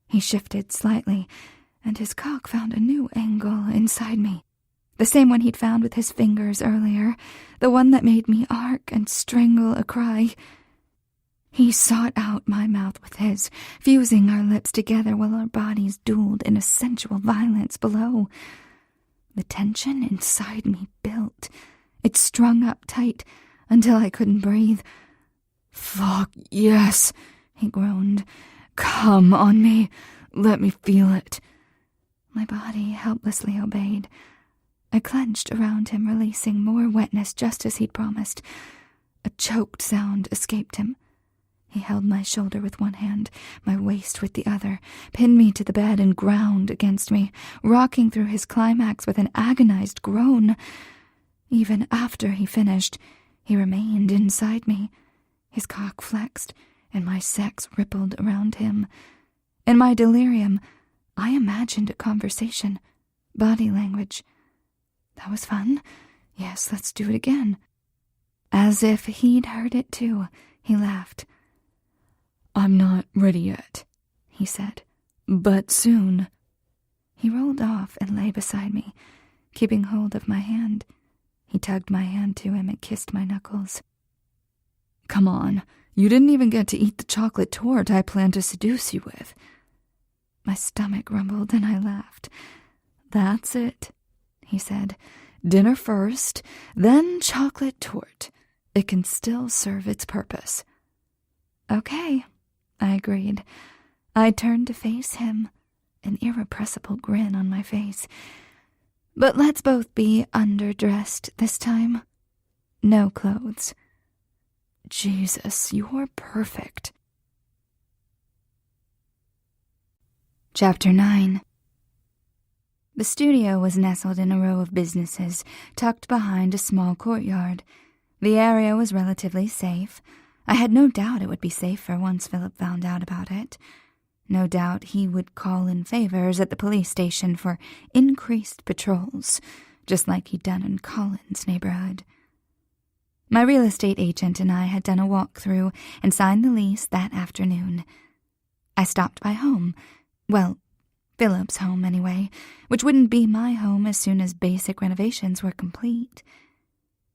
He shifted slightly, and his cock found a new angle inside me, the same one he'd found with his fingers earlier, the one that made me arc and strangle a cry. He sought out my mouth with his, fusing our lips together while our bodies dueled in a sensual violence below. The tension inside me built. It strung up tight until I couldn't breathe. "Fuck, yes," he groaned. "Come on me. Let me feel it." My body helplessly obeyed. I clenched around him, releasing more wetness just as he'd promised. A choked sound escaped him. He held my shoulder with one hand, my waist with the other, pinned me to the bed and ground against me, rocking through his climax with an agonized groan. Even after he finished, he remained inside me. His cock flexed, and my sex rippled around him. In my delirium, I imagined a conversation, body language. That was fun. Yes, let's do it again. As if he'd heard it too, he laughed. "I'm not ready yet," he said, "but soon." He rolled off and lay beside me, keeping hold of my hand. He tugged my hand to him and kissed my knuckles. "Come on, you didn't even get to eat the chocolate torte I planned to seduce you with." My stomach rumbled and I laughed. "That's it," he said. "Dinner first, then chocolate torte. It can still serve its purpose." "Okay," I agreed. I turned to face him, an irrepressible grin on my face. "But let's both be underdressed this time. No clothes." "Jesus, you're perfect." Chapter 9. The studio was nestled in a row of businesses, tucked behind a small courtyard. The area was relatively safe. I had no doubt it would be safer once Philip found out about it. No doubt he would call in favors at the police station for increased patrols, just like he'd done in Colin's neighborhood. My real estate agent and I had done a walkthrough and signed the lease that afternoon. I stopped by home. Well, Philip's home anyway, which wouldn't be my home as soon as basic renovations were complete.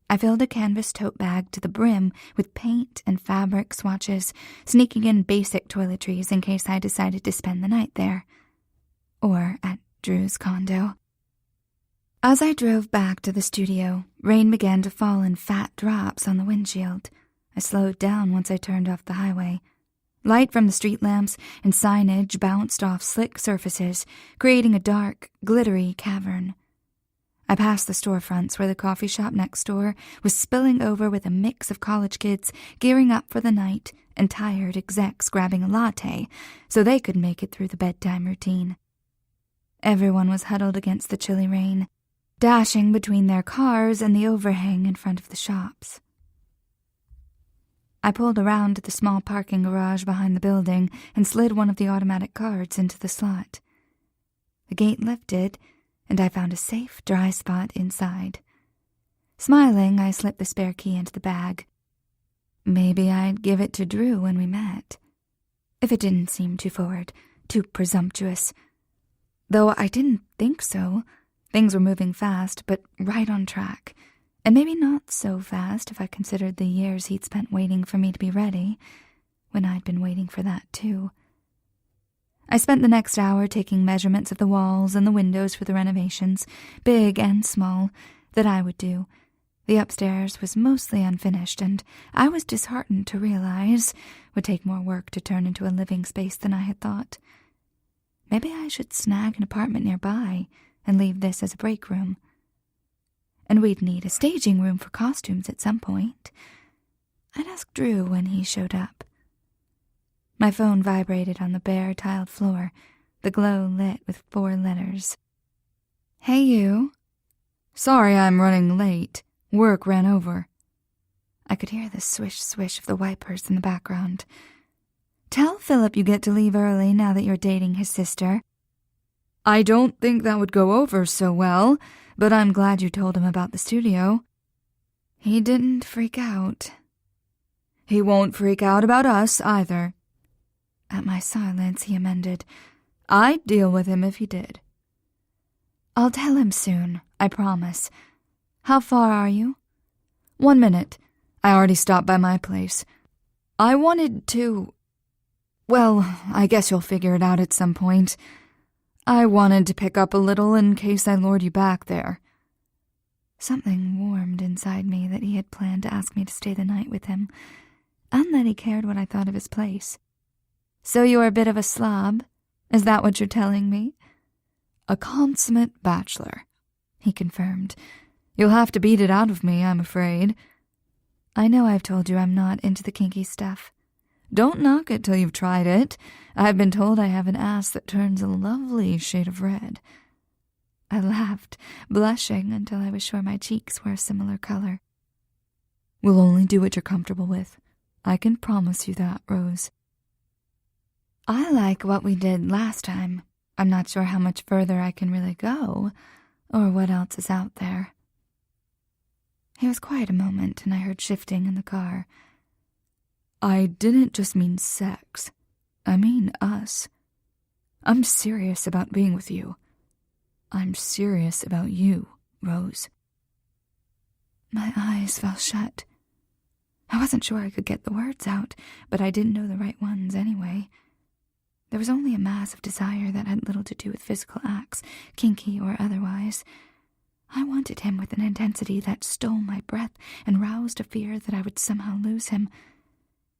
I filled a canvas tote bag to the brim with paint and fabric swatches, sneaking in basic toiletries in case I decided to spend the night there. Or at Drew's condo. As I drove back to the studio, rain began to fall in fat drops on the windshield. I slowed down once I turned off the highway. Light from the street lamps and signage bounced off slick surfaces, creating a dark, glittery cavern. I passed the storefronts where the coffee shop next door was spilling over with a mix of college kids gearing up for the night and tired execs grabbing a latte so they could make it through the bedtime routine. Everyone was huddled against the chilly rain, dashing between their cars and the overhang in front of the shops. I pulled around to the small parking garage behind the building and slid one of the automatic cards into the slot. The gate lifted, and I found a safe, dry spot inside. Smiling, I slipped the spare key into the bag. Maybe I'd give it to Drew when we met. If it didn't seem too forward, too presumptuous. Though I didn't think so. Things were moving fast, but right on track. And maybe not so fast if I considered the years he'd spent waiting for me to be ready, when I'd been waiting for that too. I spent the next hour taking measurements of the walls and the windows for the renovations, big and small, that I would do. The upstairs was mostly unfinished, and I was disheartened to realize would take more work to turn into a living space than I had thought. Maybe I should snag an apartment nearby and leave this as a break room. And we'd need a staging room for costumes at some point. I'd ask Drew when he showed up. My phone vibrated on the bare tiled floor, the glow lit with 4 letters. Hey, you. Sorry I'm running late. Work ran over. I could hear the swish-swish of the wipers in the background. Tell Philip you get to leave early now that you're dating his sister. I don't think that would go over so well, but I'm glad you told him about the studio. He didn't freak out. He won't freak out about us either. At my silence, he amended. I'd deal with him if he did. I'll tell him soon, I promise. How far are you? 1 minute. I already stopped by my place. I wanted to... Well, I guess you'll figure it out at some point. I wanted to pick up a little in case I lured you back there. Something warmed inside me that he had planned to ask me to stay the night with him, and that he cared what I thought of his place. So you're a bit of a slob? Is that what you're telling me? A consummate bachelor, he confirmed. You'll have to beat it out of me, I'm afraid. I know I've told you I'm not into the kinky stuff. Don't knock it till you've tried it. I've been told I have an ass that turns a lovely shade of red. I laughed, blushing until I was sure my cheeks were a similar color. We'll only do what you're comfortable with. I can promise you that, Rose. I like what we did last time. I'm not sure how much further I can really go, or what else is out there. He was quiet a moment, and I heard shifting in the car. I didn't just mean sex. I mean us. I'm serious about being with you. I'm serious about you, Rose. My eyes fell shut. I wasn't sure I could get the words out, but I didn't know the right ones anyway. There was only a mass of desire that had little to do with physical acts, kinky or otherwise. I wanted him with an intensity that stole my breath and roused a fear that I would somehow lose him.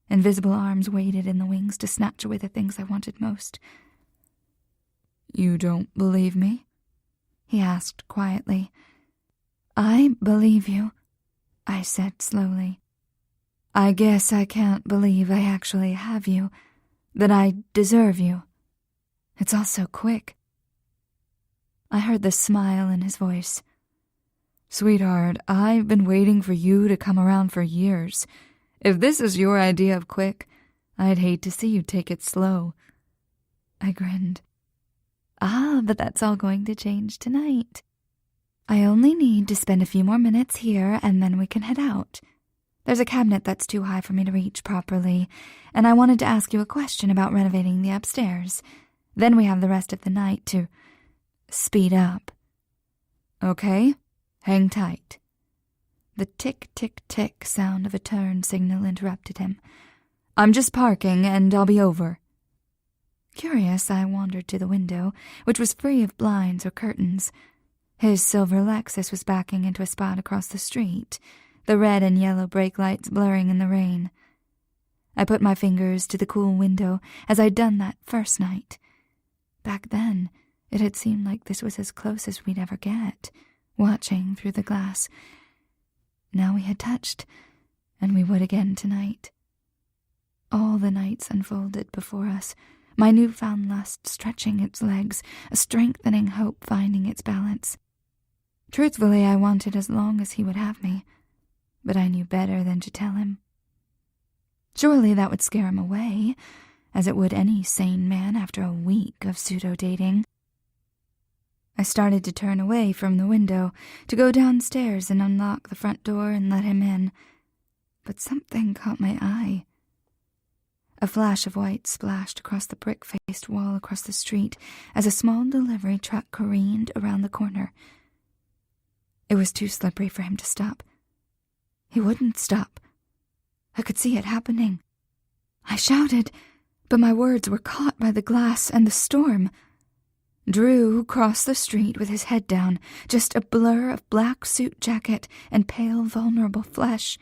Invisible arms waited in the wings to snatch away the things I wanted most. You don't believe me? He asked quietly. I believe you, I said slowly. I guess I can't believe I actually have you, that I deserve you. It's all so quick. I heard the smile in his voice. Sweetheart, I've been waiting for you to come around for years. If this is your idea of quick, I'd hate to see you take it slow. I grinned. But that's all going to change tonight. I only need to spend a few more minutes here and then we can head out. There's a cabinet that's too high for me to reach properly, and I wanted to ask you a question about renovating the upstairs. Then we have the rest of the night to speed up." "Okay, hang tight." The tick-tick-tick sound of a turn signal interrupted him. "I'm just parking, and I'll be over." Curious, I wandered to the window, which was free of blinds or curtains. His silver Lexus was backing into a spot across the street, the red and yellow brake lights blurring in the rain. I put my fingers to the cool window as I'd done that first night. Back then, it had seemed like this was as close as we'd ever get, watching through the glass. Now we had touched, and we would again tonight. All the nights unfolded before us, my newfound lust stretching its legs, a strengthening hope finding its balance. Truthfully, I wanted as long as he would have me, but I knew better than to tell him. Surely that would scare him away, as it would any sane man after a week of pseudo-dating. I started to turn away from the window, to go downstairs and unlock the front door and let him in, but something caught my eye. A flash of white splashed across the brick-faced wall across the street as a small delivery truck careened around the corner. It was too slippery for him to stop. He wouldn't stop. I could see it happening. I shouted, but my words were caught by the glass and the storm. Drew crossed the street with his head down, just a blur of black suit jacket and pale, vulnerable flesh.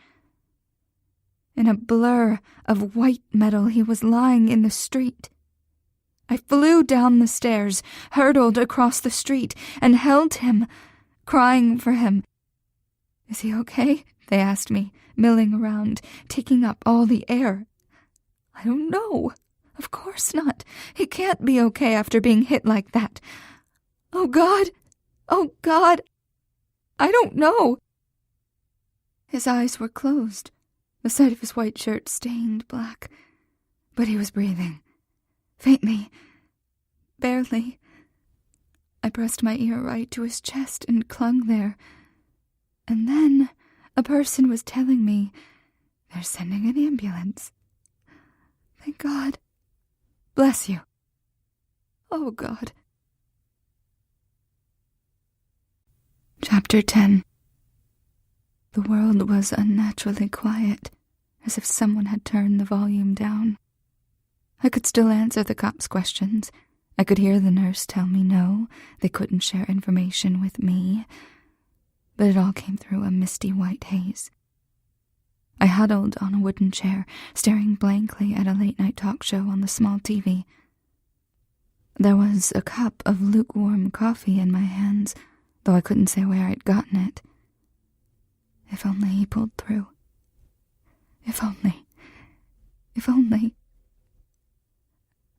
In a blur of white metal, he was lying in the street. I flew down the stairs, hurtled across the street, and held him, crying for him. "Is he okay?" they asked me, milling around, taking up all the air. "I don't know. Of course not. He can't be okay after being hit like that. Oh, God! Oh, God! I don't know." His eyes were closed, the side of his white shirt stained black, but he was breathing. Faintly. Barely. I pressed my ear right to his chest and clung there. And then a person was telling me, "They're sending an ambulance." Thank God. Bless you. Oh, God. Chapter 10. The world was unnaturally quiet, as if someone had turned the volume down. I could still answer the cops' questions. I could hear the nurse tell me no, they couldn't share information with me. But it all came through a misty white haze. I huddled on a wooden chair, staring blankly at a late-night talk show on the small TV. There was a cup of lukewarm coffee in my hands, though I couldn't say where I'd gotten it. If only he pulled through. If only. If only.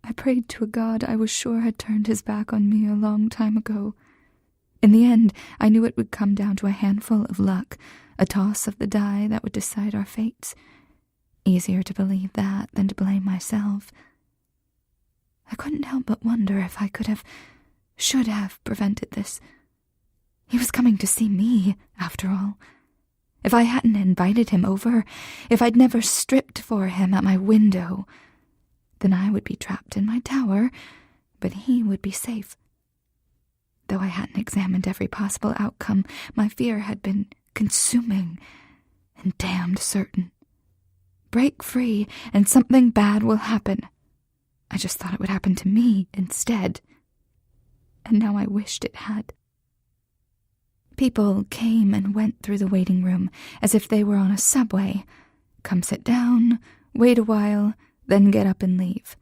I prayed to a God I was sure had turned his back on me a long time ago. In the end, I knew it would come down to a handful of luck, a toss of the die that would decide our fates. Easier to believe that than to blame myself. I couldn't help but wonder if I should have prevented this. He was coming to see me, after all. If I hadn't invited him over, if I'd never stripped for him at my window, then I would be trapped in my tower, but he would be safe. Though I hadn't examined every possible outcome, my fear had been consuming and damned certain. Break free and something bad will happen. I just thought it would happen to me instead. And now I wished it had. People came and went through the waiting room as if they were on a subway. Come sit down, wait a while, then get up and leave.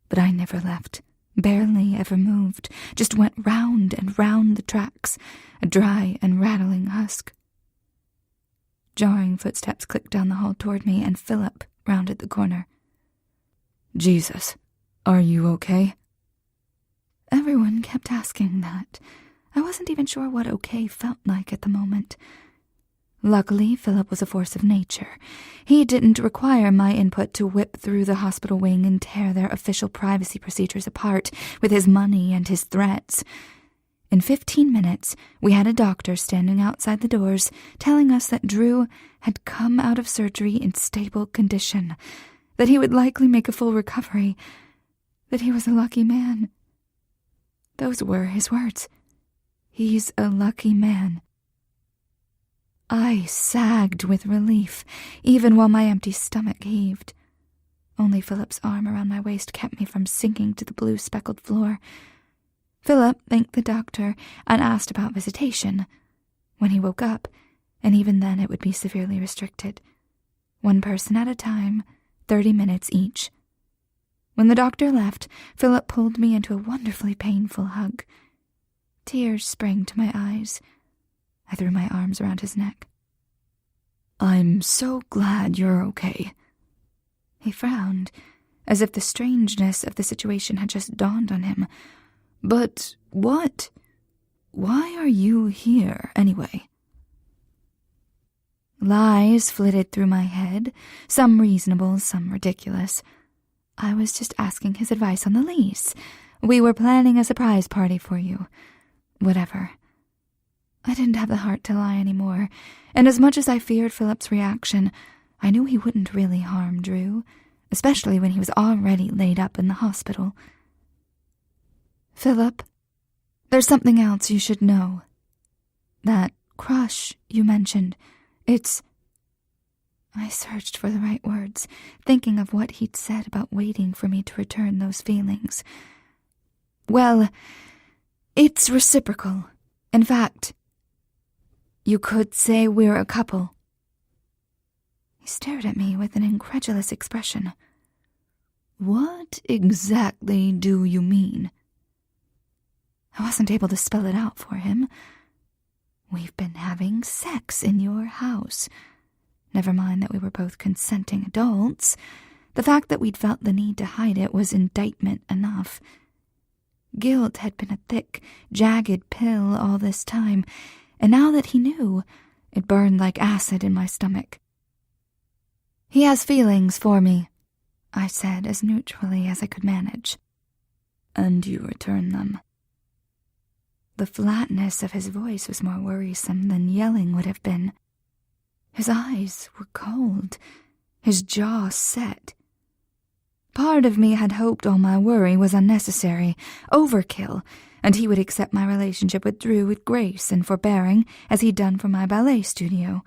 But I never left. Barely ever moved, just went round and round the tracks, a dry and rattling husk. Jarring footsteps clicked down the hall toward me, and Philip rounded the corner. "Jesus, are you okay?" Everyone kept asking that. I wasn't even sure what okay felt like at the moment. Luckily, Philip was a force of nature. He didn't require my input to whip through the hospital wing and tear their official privacy procedures apart with his money and his threats. In 15 minutes, we had a doctor standing outside the doors telling us that Drew had come out of surgery in stable condition, that he would likely make a full recovery, that he was a lucky man. Those were his words. He's a lucky man. I sagged with relief, even while my empty stomach heaved. Only Philip's arm around my waist kept me from sinking to the blue speckled floor. Philip thanked the doctor and asked about visitation. When he woke up, and even then it would be severely restricted. 1 person at a time, 30 minutes each. When the doctor left, Philip pulled me into a wonderfully painful hug. Tears sprang to my eyes. I threw my arms around his neck. "I'm so glad you're okay." He frowned, as if the strangeness of the situation had just dawned on him. "But what? Why are you here, anyway?" Lies flitted through my head, some reasonable, some ridiculous. I was just asking his advice on the lease. We were planning a surprise party for you. Whatever. I didn't have the heart to lie anymore, and as much as I feared Philip's reaction, I knew he wouldn't really harm Drew, especially when he was already laid up in the hospital. "Philip, there's something else you should know. That crush you mentioned, it's—" I searched for the right words, thinking of what he'd said about waiting for me to return those feelings. "Well, it's reciprocal. In fact, you could say we're a couple." He stared at me with an incredulous expression. "What exactly do you mean?" I wasn't able to spell it out for him. "We've been having sex in your house. Never mind that we were both consenting adults. The fact that we'd felt the need to hide it was indictment enough. Guilt had been a thick, jagged pill all this time, and now that he knew, it burned like acid in my stomach. "He has feelings for me," I said as neutrally as I could manage. "And you return them?" The flatness of his voice was more worrisome than yelling would have been. His eyes were cold, his jaw set. Part of me had hoped all my worry was unnecessary, overkill, and he would accept my relationship with Drew with grace and forbearing as he'd done for my ballet studio.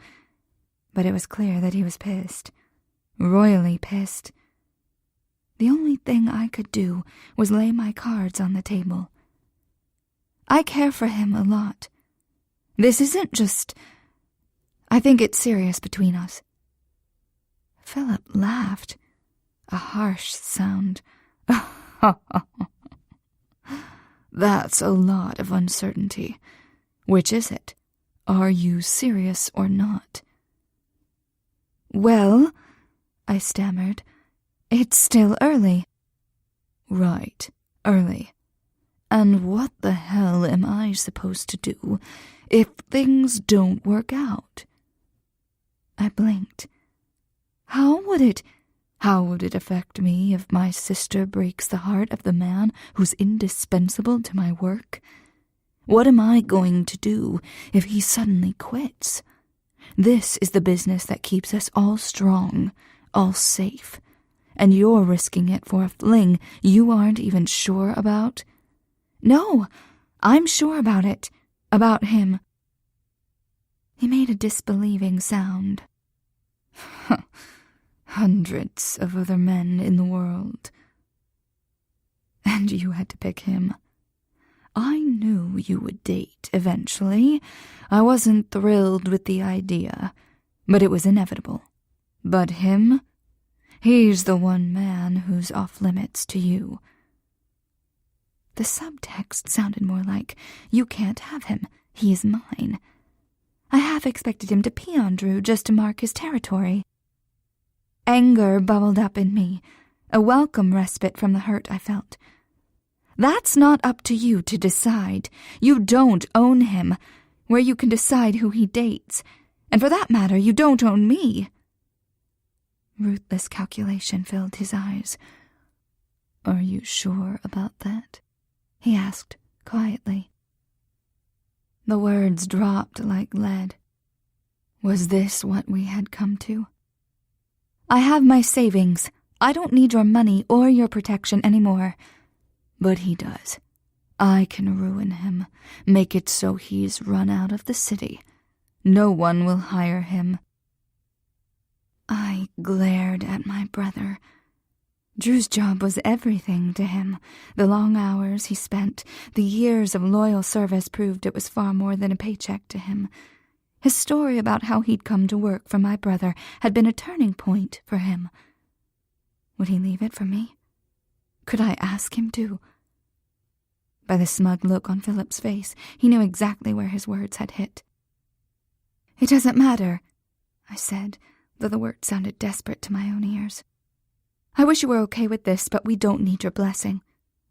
But it was clear that he was pissed, royally pissed. The only thing I could do was lay my cards on the table. I care for him a lot. This isn't just... I think it's serious between us." Philip laughed, a harsh sound. "That's a lot of uncertainty. Which is it? Are you serious or not?" "Well," I stammered, "it's still early." "Right, early. And what the hell am I supposed to do if things don't work out?" I blinked. How would it affect me if my sister breaks the heart of the man who's indispensable to my work? What am I going to do if he suddenly quits? This is the business that keeps us all strong, all safe. And you're risking it for a fling you aren't even sure about? "No, I'm sure about it. About him." He made a disbelieving sound. "Hundreds of other men in the world. And you had to pick him. I knew you would date eventually. I wasn't thrilled with the idea, but it was inevitable. But him? He's the one man who's off limits to you." The subtext sounded more like, "You can't have him. He is mine." I half expected him to pee on Drew just to mark his territory. Anger bubbled up in me, a welcome respite from the hurt I felt. "That's not up to you to decide. You don't own him, where you can decide who he dates. And for that matter, you don't own me." Ruthless calculation filled his eyes. "Are you sure about that?" he asked quietly. The words dropped like lead. Was this what we had come to? I have my savings. I don't need your money or your protection anymore. But he does. I can ruin him, make it so he's run out of the city. No one will hire him. I glared at my brother. Drew's job was everything to him. The long hours he spent, the years of loyal service proved it was far more than a paycheck to him. His story about how he'd come to work for my brother had been a turning point for him. Would he leave it for me? Could I ask him to? By the smug look on Philip's face, he knew exactly where his words had hit. It doesn't matter, I said, though the words sounded desperate to my own ears. I wish you were okay with this, but we don't need your blessing.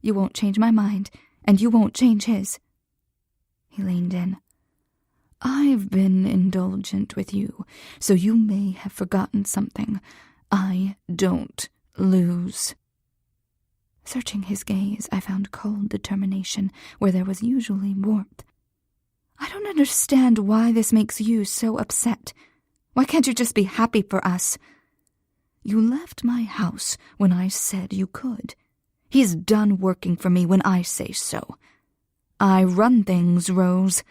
You won't change my mind, and you won't change his. He leaned in. I've been indulgent with you, so you may have forgotten something. I don't lose. Searching his gaze, I found cold determination where there was usually warmth. I don't understand why this makes you so upset. Why can't you just be happy for us? You left my house when I said you could. He's done working for me when I say so. I run things, Rose.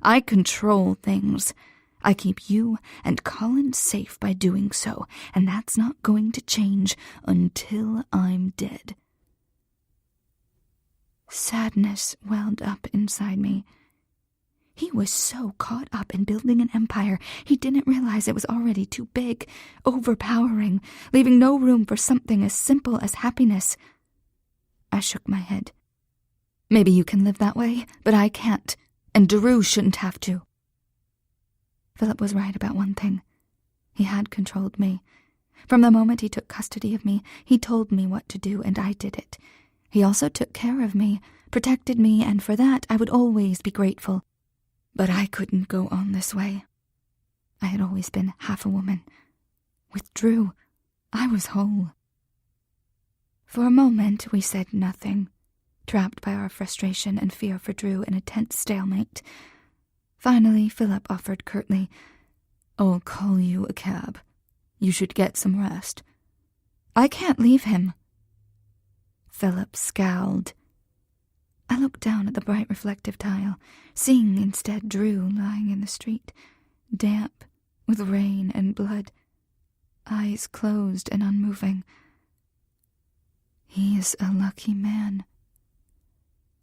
I control things. I keep you and Colin safe by doing so, and that's not going to change until I'm dead. Sadness welled up inside me. He was so caught up in building an empire, he didn't realize it was already too big, overpowering, leaving no room for something as simple as happiness. I shook my head. Maybe you can live that way, but I can't, and Drew shouldn't have to. Philip was right about one thing. He had controlled me. From the moment he took custody of me, he told me what to do, and I did it. He also took care of me, protected me, and for that I would always be grateful. But I couldn't go on this way. I had always been half a woman. With Drew, I was whole. For a moment we said nothing, trapped by our frustration and fear for Drew in a tense stalemate. Finally, Philip offered curtly, I'll call you a cab. You should get some rest. I can't leave him. Philip scowled. I looked down at the bright reflective tile, seeing instead Drew lying in the street, damp, with rain and blood, eyes closed and unmoving. He's a lucky man.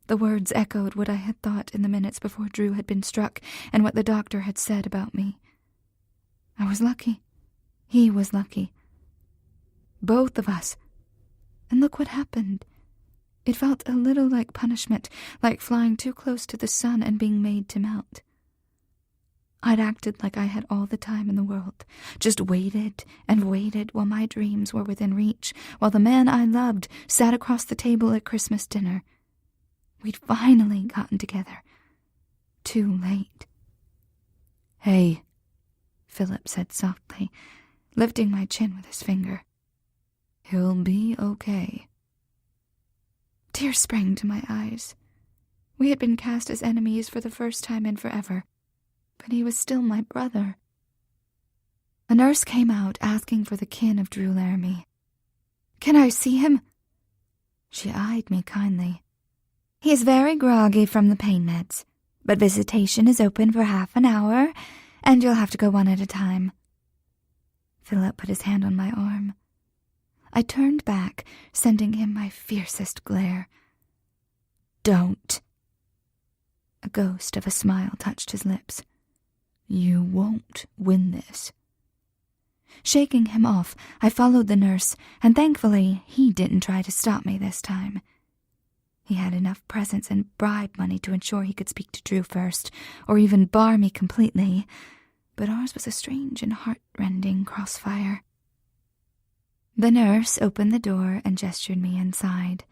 The words echoed what I had thought in the minutes before Drew had been struck and what the doctor had said about me. I was lucky. He was lucky. Both of us. And look what happened. It felt a little like punishment, like flying too close to the sun and being made to melt. I'd acted like I had all the time in the world, just waited and waited while my dreams were within reach, while the man I loved sat across the table at Christmas dinner. We'd finally gotten together. Too late. Hey, Philip said softly, lifting my chin with his finger. He'll be okay. Tears sprang to my eyes. We had been cast as enemies for the first time in forever, but he was still my brother. A nurse came out asking for the kin of Drew Laramie. Can I see him? She eyed me kindly. He is very groggy from the pain meds, but visitation is open for half an hour, and you'll have to go one at a time. Philip put his hand on my arm. I turned back, sending him my fiercest glare. Don't. A ghost of a smile touched his lips. You won't win this. Shaking him off, I followed the nurse, and thankfully he didn't try to stop me this time. He had enough presence and bribe money to ensure he could speak to Drew first, or even bar me completely, but ours was a strange and heart-rending crossfire. The nurse opened the door and gestured me inside.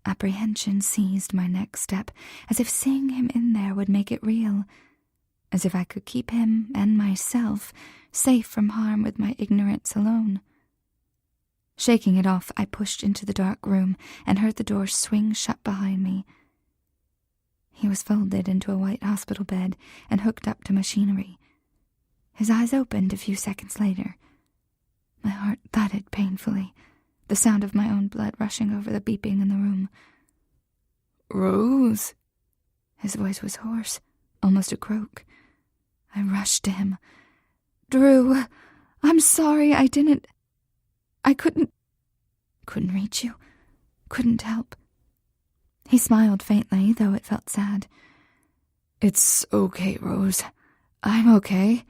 Apprehension seized my next step, as if seeing him in there would make it real, as if I could keep him and myself safe from harm with my ignorance alone. Shaking it off, I pushed into the dark room and heard the door swing shut behind me. He was folded into a white hospital bed and hooked up to machinery. His eyes opened a few seconds later. My heart thudded painfully, the sound of my own blood rushing over the beeping in the room. "Rose?" His voice was hoarse, almost a croak. I rushed to him. "Drew, I'm sorry, I couldn't reach you, couldn't help." He smiled faintly, though it felt sad. "It's okay, Rose. I'm okay."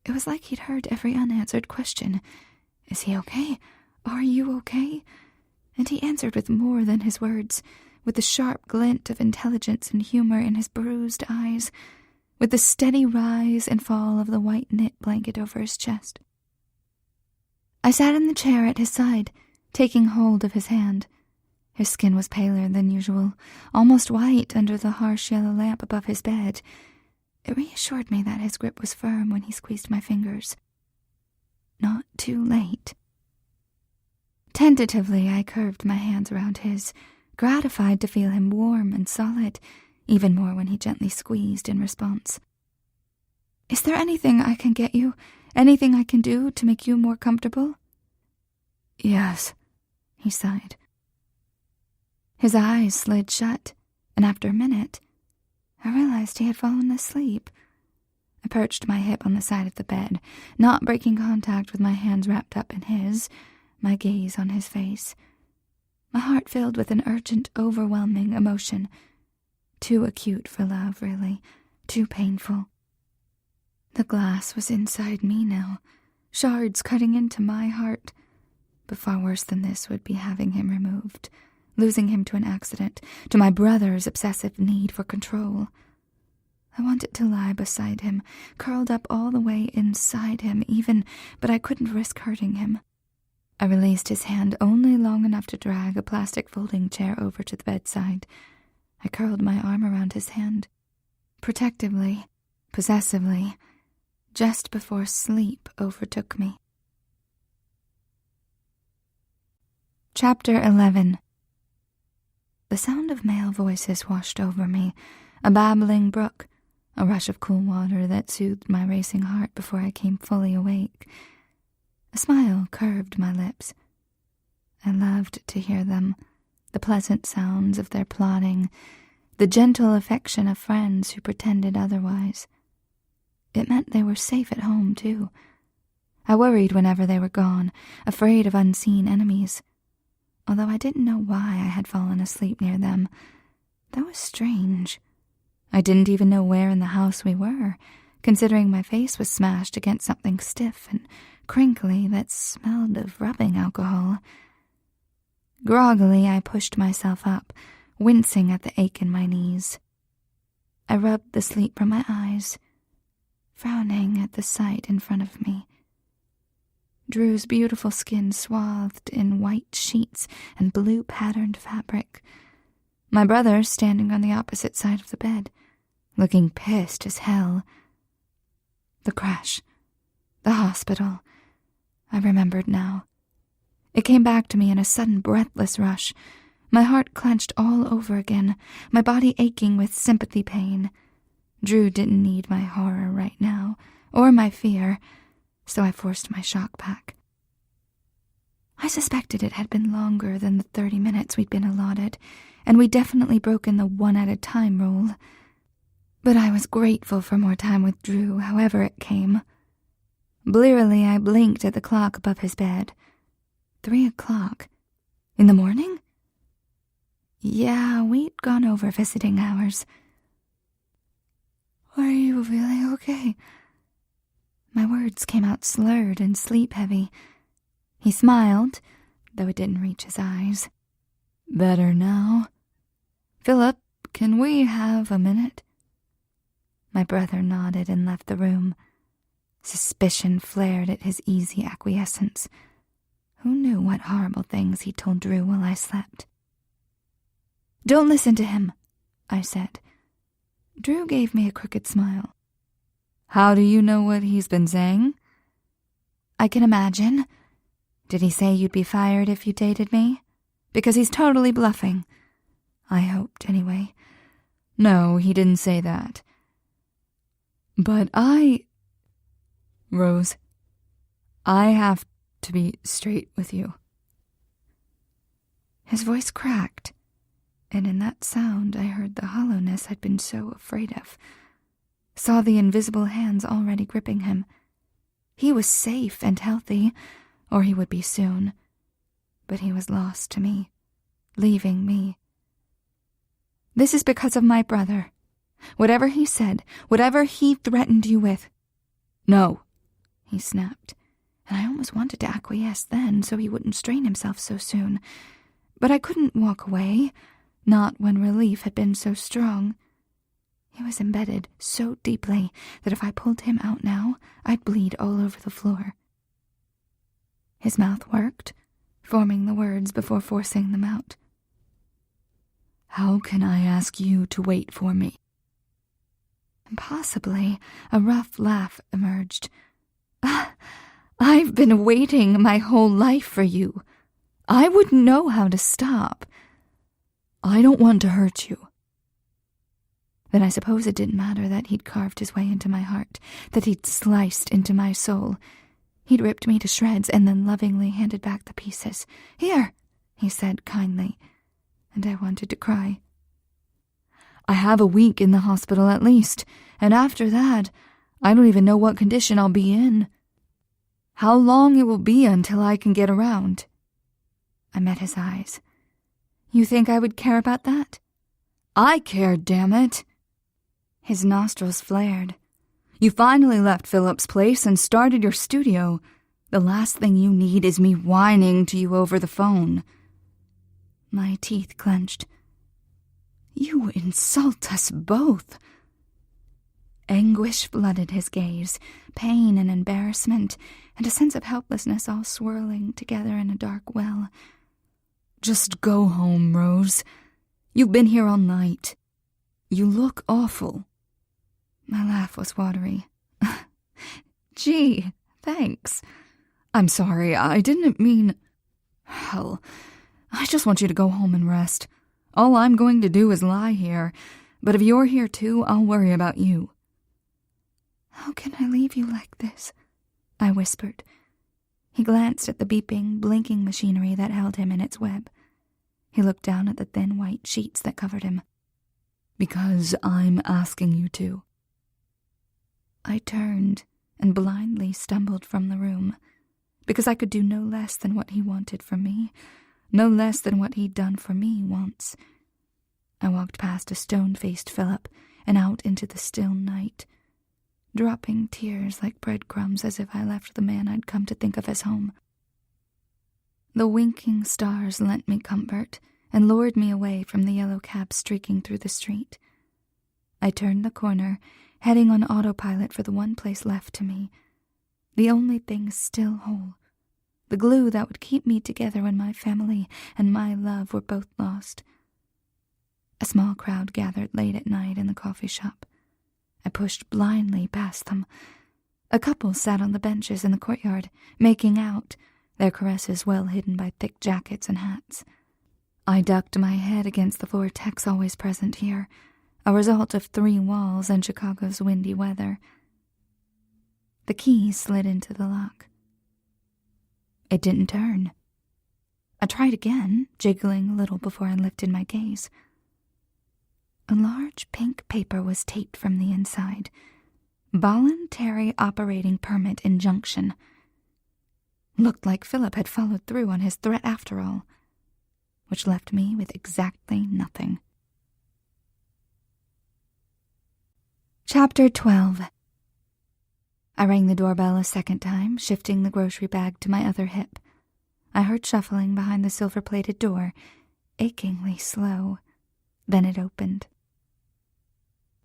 It was like he'd heard every unanswered question. Is he okay? Are you okay? And he answered with more than his words, with the sharp glint of intelligence and humor in his bruised eyes, with the steady rise and fall of the white knit blanket over his chest. I sat in the chair at his side, taking hold of his hand. His skin was paler than usual, almost white under the harsh yellow lamp above his bed. It reassured me that his grip was firm when he squeezed my fingers. Not too late. Tentatively, I curved my hands around his, gratified to feel him warm and solid, even more when he gently squeezed in response. "Is there anything I can get you? Anything I can do to make you more comfortable?" "Yes," he sighed. His eyes slid shut, and after a minute, I realized he had fallen asleep. I perched my hip on the side of the bed, not breaking contact with my hands wrapped up in his, my gaze on his face. My heart filled with an urgent, overwhelming emotion. Too acute for love, really. Too painful. The glass was inside me now, shards cutting into my heart. But far worse than this would be having him removed, losing him to an accident, to my brother's obsessive need for control. I wanted to lie beside him, curled up all the way inside him even, but I couldn't risk hurting him. I released his hand only long enough to drag a plastic folding chair over to the bedside. I curled my arm around his hand, protectively, possessively, just before sleep overtook me. Chapter 11. The sound of male voices washed over me, a babbling brook, a rush of cool water that soothed my racing heart before I came fully awake. A smile curved my lips. I loved to hear them, the pleasant sounds of their plodding, the gentle affection of friends who pretended otherwise. It meant they were safe at home, too. I worried whenever they were gone, afraid of unseen enemies. Although I didn't know why I had fallen asleep near them. That was strange. I didn't even know where in the house we were, considering my face was smashed against something stiff and crinkly that smelled of rubbing alcohol. Groggily, I pushed myself up, wincing at the ache in my knees. I rubbed the sleep from my eyes, frowning at the sight in front of me. Drew's beautiful skin swathed in white sheets and blue-patterned fabric. My brother standing on the opposite side of the bed, looking pissed as hell. The crash. The hospital. I remembered now. It came back to me in a sudden breathless rush. My heart clenched all over again, my body aching with sympathy pain. Drew didn't need my horror right now, or my fear, so I forced my shock back. I suspected it had been longer than the 30 minutes we'd been allotted, and we'd definitely broken the one-at-a-time rule. But I was grateful for more time with Drew, however it came. Blearily, I blinked at the clock above his bed. 3 o'clock. In the morning? Yeah, we'd gone over visiting hours. "Are you feeling okay?" My words came out slurred and sleep-heavy. He smiled, though it didn't reach his eyes. "Better now. Philip, can we have a minute?" My brother nodded and left the room. Suspicion flared at his easy acquiescence. Who knew what horrible things he told Drew while I slept? "Don't listen to him," I said. Drew gave me a crooked smile. "How do you know what he's been saying?" "I can imagine. Did he say you'd be fired if you dated me? Because he's totally bluffing. I hoped, anyway. No, he didn't say that. But Rose, I have to be straight with you. His voice cracked, and in that sound I heard the hollowness I'd been so afraid of. Saw the invisible hands already gripping him. He was safe and healthy, or he would be soon. But he was lost to me, leaving me. This is because of my brother. Whatever he said, whatever he threatened you with. No, he snapped, and I almost wanted to acquiesce then so he wouldn't strain himself so soon. But I couldn't walk away, not when relief had been so strong. He was embedded so deeply that if I pulled him out now, I'd bleed all over the floor. His mouth worked, forming the words before forcing them out. How can I ask you to wait for me? Impossibly, a rough laugh emerged. I've been waiting my whole life for you. I wouldn't know how to stop. I don't want to hurt you. Then I suppose it didn't matter that he'd carved his way into my heart, that he'd sliced into my soul. He'd ripped me to shreds and then lovingly handed back the pieces. Here, he said kindly, and I wanted to cry. I have a week in the hospital at least, and after that, I don't even know what condition I'll be in. How long it will be until I can get around. I met his eyes. You think I would care about that? I care, damn it. His nostrils flared. You finally left Philip's place and started your studio. The last thing you need is me whining to you over the phone. My teeth clenched. You insult us both. Anguish flooded his gaze, pain and embarrassment, and a sense of helplessness all swirling together in a dark well. Just go home, Rose. You've been here all night. You look awful. My laugh was watery. Gee, thanks. I'm sorry, I didn't mean... Hell, I just want you to go home and rest. All I'm going to do is lie here, but if you're here too, I'll worry about you. How can I leave you like this? I whispered. He glanced at the beeping, blinking machinery that held him in its web. He looked down at the thin white sheets that covered him. Because I'm asking you to. I turned and blindly stumbled from the room, because I could do no less than what he wanted from me, no less than what he'd done for me once. I walked past a stone-faced Philip and out into the still night, dropping tears like breadcrumbs as if I left the man I'd come to think of as home. The winking stars lent me comfort and lured me away from the yellow cab streaking through the street. I turned the corner, heading on autopilot for the one place left to me, the only thing still whole, the glue that would keep me together when my family and my love were both lost. A small crowd gathered late at night in the coffee shop. I pushed blindly past them. A couple sat on the benches in the courtyard, making out, their caresses well hidden by thick jackets and hats. I ducked my head against the vortex always present here, a result of 3 walls and Chicago's windy weather. The key slid into the lock. It didn't turn. I tried again, jiggling a little before I lifted my gaze. A large pink paper was taped from the inside. Voluntary Operating Permit Injunction. Looked like Philip had followed through on his threat after all, which left me with exactly nothing. Chapter 12. I rang the doorbell a second time, shifting the grocery bag to my other hip. I heard shuffling behind the silver-plated door, achingly slow. Then it opened.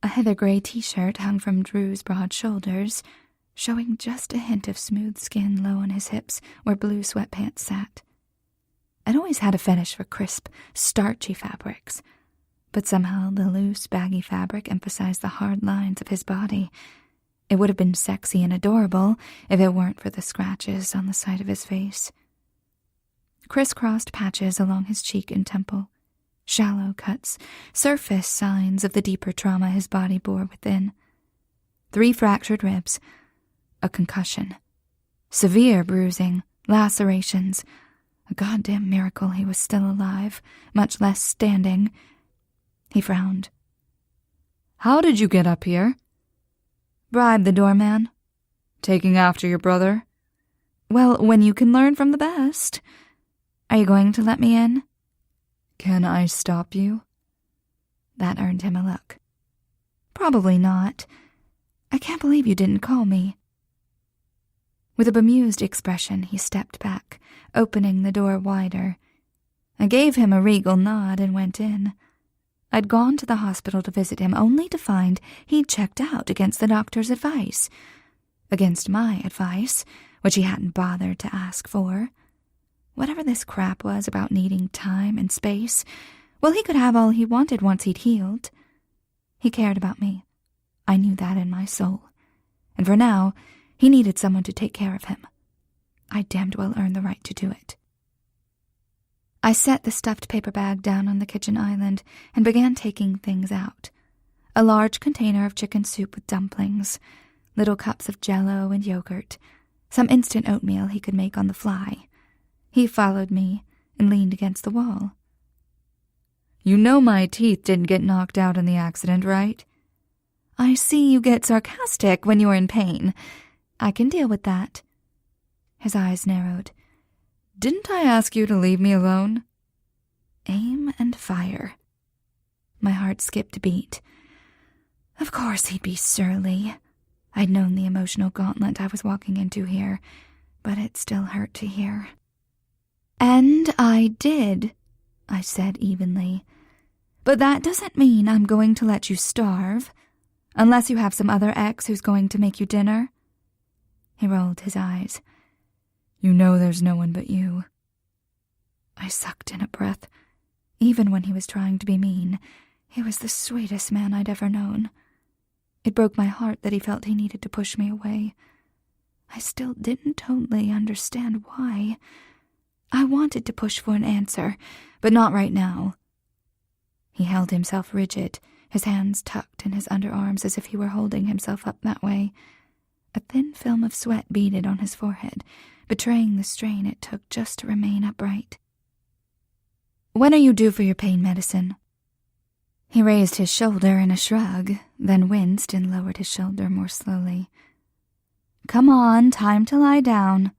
A heather gray t-shirt hung from Drew's broad shoulders, showing just a hint of smooth skin low on his hips where blue sweatpants sat. I'd always had a fetish for crisp, starchy fabrics, but somehow the loose, baggy fabric emphasized the hard lines of his body. It would have been sexy and adorable if it weren't for the scratches on the side of his face. Crisscrossed patches along his cheek and temple, Shallow cuts, surface signs of the deeper trauma his body bore within. 3 fractured ribs, a concussion, severe bruising, lacerations. A goddamn miracle he was still alive, much less standing. He frowned. How did you get up here? Bribe the doorman. Taking after your brother? Well, when you can learn from the best. Are you going to let me in? Can I stop you? That earned him a look. Probably not. I can't believe you didn't call me. With a bemused expression, he stepped back, opening the door wider. I gave him a regal nod and went in. I'd gone to the hospital to visit him, only to find he'd checked out against the doctor's advice. Against my advice, which he hadn't bothered to ask for. Whatever this crap was about needing time and space, well, he could have all he wanted once he'd healed. He cared about me. I knew that in my soul. And for now, he needed someone to take care of him. I damned well earned the right to do it. I set the stuffed paper bag down on the kitchen island and began taking things out. A large container of chicken soup with dumplings, little cups of Jell-O and yogurt, some instant oatmeal he could make on the fly. He followed me and leaned against the wall. You know my teeth didn't get knocked out in the accident, right? I see you get sarcastic when you're in pain. I can deal with that. His eyes narrowed. Didn't I ask you to leave me alone? Aim and fire. My heart skipped a beat. Of course he'd be surly. I'd known the emotional gauntlet I was walking into here, but it still hurt to hear. And I did, I said evenly. But that doesn't mean I'm going to let you starve, unless you have some other ex who's going to make you dinner. He rolled his eyes. You know there's no one but you. I sucked in a breath. Even when he was trying to be mean, he was the sweetest man I'd ever known. It broke my heart that he felt he needed to push me away. I still didn't totally understand why. I wanted to push for an answer, but not right now. He held himself rigid, his hands tucked in his underarms as if he were holding himself up that way. A thin film of sweat beaded on his forehead, betraying the strain it took just to remain upright. When are you due for your pain medicine? He raised his shoulder in a shrug, then winced and lowered his shoulder more slowly. Come on, time to lie down.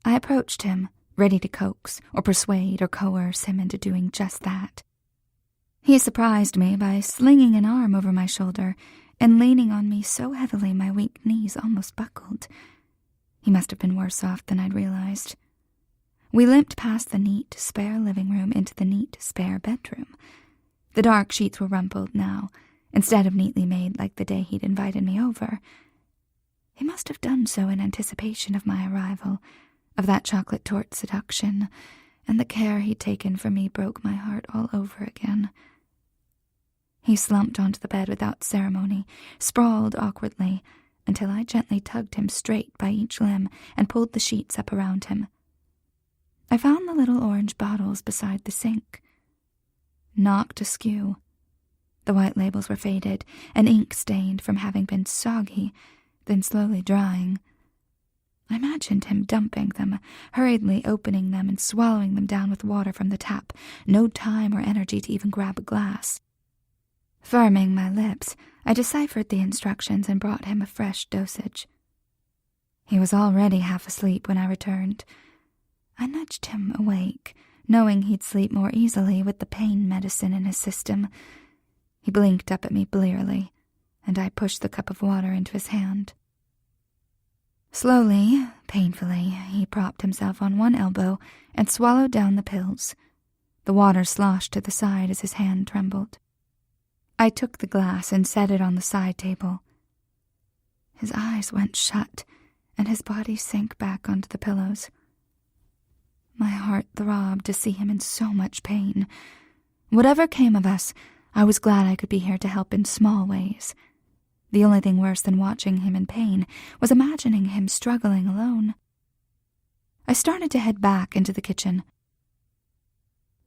I approached him, ready to coax or persuade or coerce him into doing just that. He surprised me by slinging an arm over my shoulder and leaning on me so heavily my weak knees almost buckled. He must have been worse off than I'd realized. We limped past the neat, spare living room into the neat, spare bedroom. The dark sheets were rumpled now, instead of neatly made like the day he'd invited me over. He must have done so in anticipation of my arrival, of that chocolate torte seduction, and the care he'd taken for me broke my heart all over again. He slumped onto the bed without ceremony, sprawled awkwardly, until I gently tugged him straight by each limb and pulled the sheets up around him. I found the little orange bottles beside the sink. Knocked askew. The white labels were faded and ink-stained from having been soggy, then slowly drying. I imagined him dumping them, hurriedly opening them and swallowing them down with water from the tap, no time or energy to even grab a glass. Firming my lips, I deciphered the instructions and brought him a fresh dosage. He was already half asleep when I returned. I nudged him awake, knowing he'd sleep more easily with the pain medicine in his system. He blinked up at me blearily, and I pushed the cup of water into his hand. Slowly, painfully, he propped himself on one elbow and swallowed down the pills. The water sloshed to the side as his hand trembled. I took the glass and set it on the side table. His eyes went shut, and his body sank back onto the pillows. My heart throbbed to see him in so much pain. Whatever came of us, I was glad I could be here to help in small ways. The only thing worse than watching him in pain was imagining him struggling alone. I started to head back into the kitchen.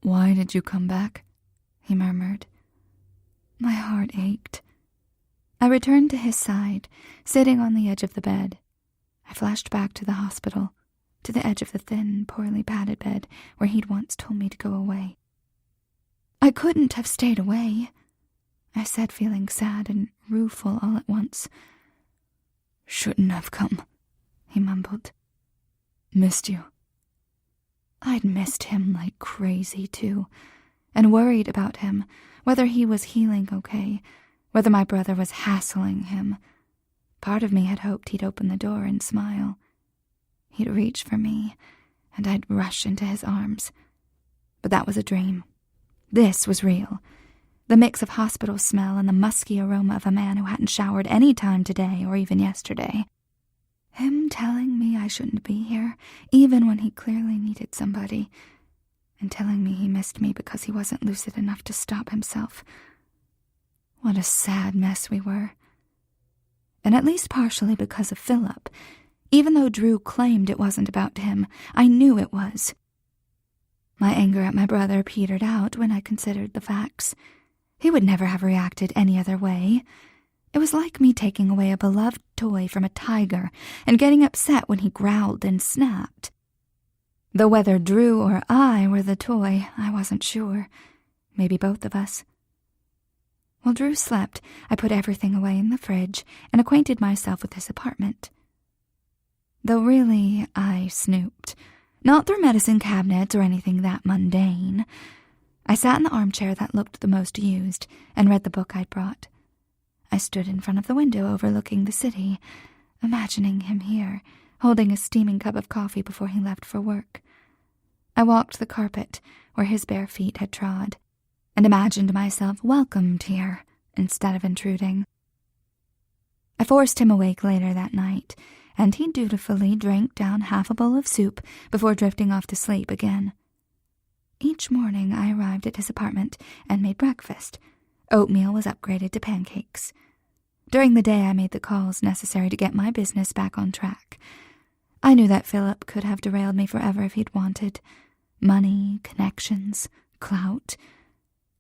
"Why did you come back?" he murmured. My heart ached. I returned to his side, sitting on the edge of the bed. I flashed back to the hospital, to the edge of the thin, poorly padded bed where he'd once told me to go away. I couldn't have stayed away, I said, feeling sad and rueful all at once. "Shouldn't have come," he mumbled. "Missed you." I'd missed him like crazy, too, and worried about him, whether he was healing okay, whether my brother was hassling him. Part of me had hoped he'd open the door and smile. He'd reach for me, and I'd rush into his arms. But that was a dream. This was real. The mix of hospital smell and the musky aroma of a man who hadn't showered any time today or even yesterday. Him telling me I shouldn't be here, even when he clearly needed somebody, and telling me he missed me because he wasn't lucid enough to stop himself. What a sad mess we were. And at least partially because of Philip. Even though Drew claimed it wasn't about him, I knew it was. My anger at my brother petered out when I considered the facts. He would never have reacted any other way. It was like me taking away a beloved toy from a tiger and getting upset when he growled and snapped. Though whether Drew or I were the toy, I wasn't sure. Maybe both of us. While Drew slept, I put everything away in the fridge and acquainted myself with his apartment. Though really, I snooped. Not through medicine cabinets or anything that mundane. I sat in the armchair that looked the most used and read the book I'd brought. I stood in front of the window overlooking the city, imagining him here, holding a steaming cup of coffee before he left for work. I walked the carpet where his bare feet had trod, and imagined myself welcomed here instead of intruding. I forced him awake later that night, and he dutifully drank down half a bowl of soup before drifting off to sleep again. Each morning I arrived at his apartment and made breakfast. Oatmeal was upgraded to pancakes. During the day I made the calls necessary to get my business back on track. I knew that Philip could have derailed me forever if he'd wanted. Money, connections, clout.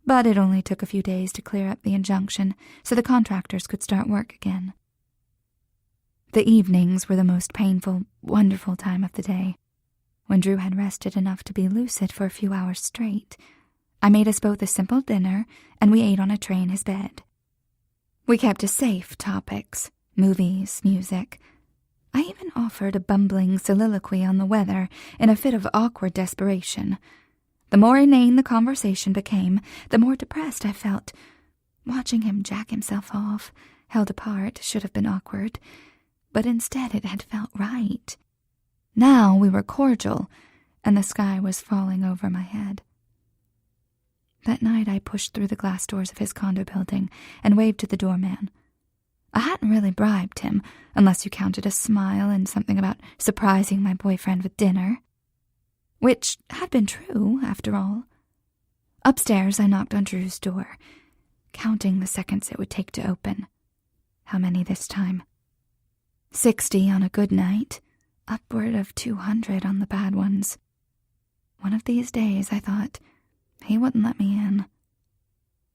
But it only took a few days to clear up the injunction so the contractors could start work again. The evenings were the most painful, wonderful time of the day. When Drew had rested enough to be lucid for a few hours straight, I made us both a simple dinner, and we ate on a tray in his bed. We kept to safe topics, movies, music. I even offered a bumbling soliloquy on the weather in a fit of awkward desperation. The more inane the conversation became, the more depressed I felt. Watching him jack himself off, held apart, should have been awkward, but instead it had felt right. Now we were cordial, and the sky was falling over my head. That night I pushed through the glass doors of his condo building and waved to the doorman. I hadn't really bribed him, unless you counted a smile and something about surprising my boyfriend with dinner. Which had been true, after all. Upstairs I knocked on Drew's door, counting the seconds it would take to open. How many this time? 60 on a good night, upward of 200 on the bad ones. One of these days, I thought, he wouldn't let me in.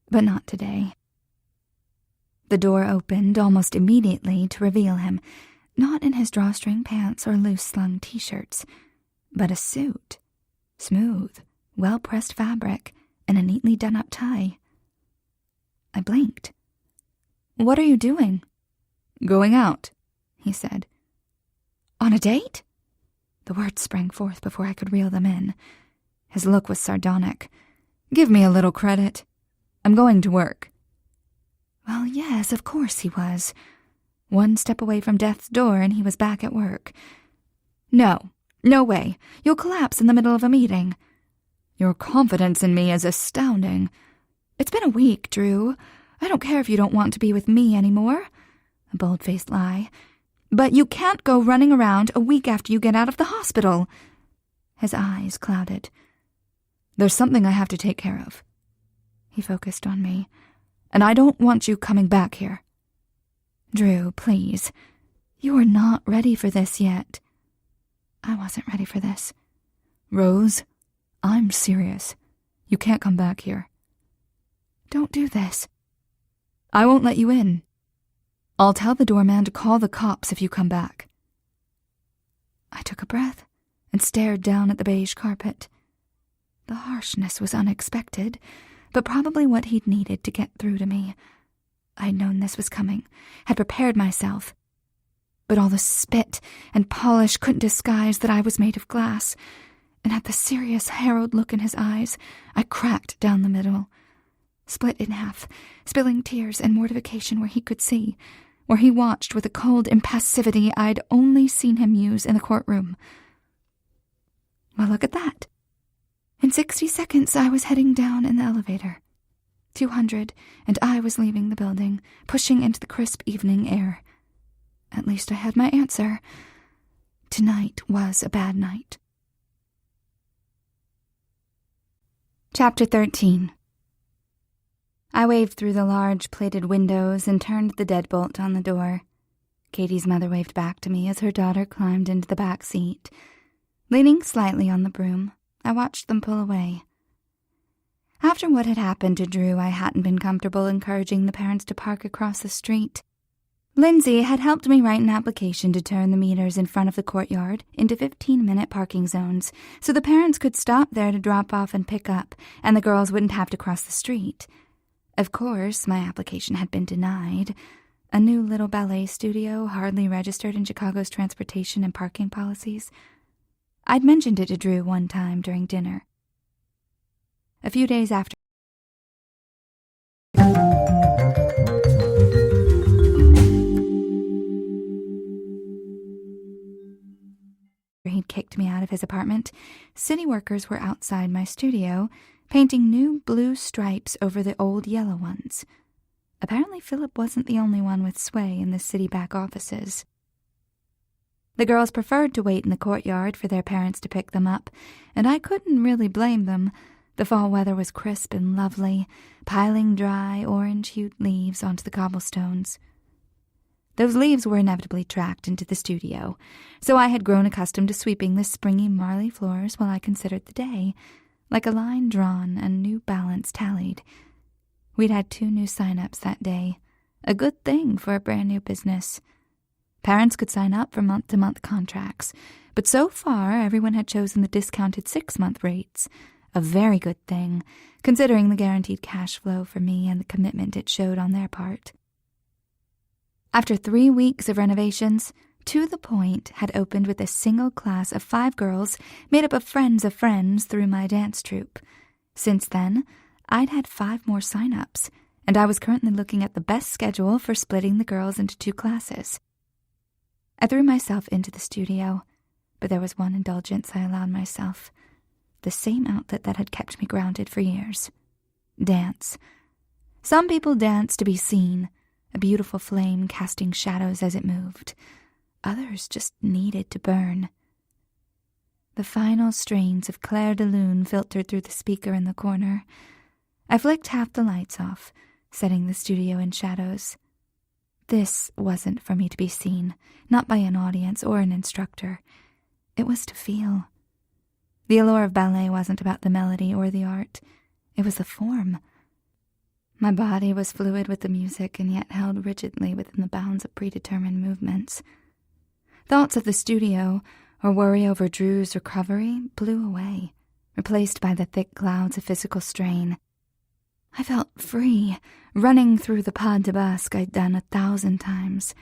But not today. The door opened almost immediately to reveal him, not in his drawstring pants or loose-slung t-shirts, but a suit. Smooth, well-pressed fabric, and a neatly done-up tie. I blinked. "What are you doing?" "Going out," he said. "On a date?" The words sprang forth before I could reel them in. His look was sardonic. "Give me a little credit. I'm going to work." Well, yes, of course he was. One step away from death's door and he was back at work. "No way. You'll collapse in the middle of a meeting." "Your confidence in me is astounding." "It's been a week, Drew. I don't care if you don't want to be with me anymore." A bold-faced lie. "But you can't go running around a week after you get out of the hospital." His eyes clouded. "There's something I have to take care of." He focused on me. "And I don't want you coming back here." "Drew, please. You are not ready for this yet." I wasn't ready for this. "Rose, I'm serious. You can't come back here. Don't do this. I won't let you in. I'll tell the doorman to call the cops if you come back. I took a breath and stared down at the beige carpet. The harshness was unexpected, but probably what he'd needed to get through to me. I'd known this was coming, had prepared myself. But all the spit and polish couldn't disguise that I was made of glass, and at the serious, harrowed look in his eyes, I cracked down the middle, split in half, spilling tears and mortification where he could see, where he watched with a cold impassivity I'd only seen him use in the courtroom. Well, look at that. In 60 seconds, I was heading down in the elevator. 200, and I was leaving the building, pushing into the crisp evening air. At least I had my answer. Tonight was a bad night. Chapter 13. I waved through the large plated windows and turned the deadbolt on the door. Katie's mother waved back to me as her daughter climbed into the back seat. Leaning slightly on the broom, I watched them pull away. After what had happened to Drew, I hadn't been comfortable encouraging the parents to park across the street. Lindsay had helped me write an application to turn the meters in front of the courtyard into 15-minute parking zones so the parents could stop there to drop off and pick up, and the girls wouldn't have to cross the street. Of course, my application had been denied. A new little ballet studio hardly registered in Chicago's transportation and parking policies. I'd mentioned it to Drew one time during dinner. A few days after he'd kicked me out of his apartment, city workers were outside my studio, painting new blue stripes over the old yellow ones. Apparently Philip wasn't the only one with sway in the city back offices. The girls preferred to wait in the courtyard for their parents to pick them up, and I couldn't really blame them. The fall weather was crisp and lovely, piling dry, orange-hued leaves onto the cobblestones. Those leaves were inevitably tracked into the studio, so I had grown accustomed to sweeping the springy marley floors while I considered the day, like a line drawn and new balance tallied. We'd had 2 new sign-ups that day, a good thing for a brand-new business. Parents could sign up for month-to-month contracts, but so far everyone had chosen the discounted 6-month rates, a very good thing, considering the guaranteed cash flow for me and the commitment it showed on their part. After 3 weeks of renovations, To the Point had opened with a single class of 5 girls made up of friends through my dance troupe. Since then, I'd had 5 more sign-ups, and I was currently looking at the best schedule for splitting the girls into 2 classes. I threw myself into the studio, but there was one indulgence I allowed myself. The same outlet that had kept me grounded for years. Dance. Some people dance to be seen, a beautiful flame casting shadows as it moved. Others just needed to burn. The final strains of Claire de Lune filtered through the speaker in the corner. I flicked half the lights off, setting the studio in shadows. This wasn't for me to be seen, not by an audience or an instructor. It was to feel. The allure of ballet wasn't about the melody or the art. It was the form. My body was fluid with the music and yet held rigidly within the bounds of predetermined movements. Thoughts of the studio or worry over Drew's recovery blew away, replaced by the thick clouds of physical strain. I felt free, running through the pas de basque I'd done 1,000 times.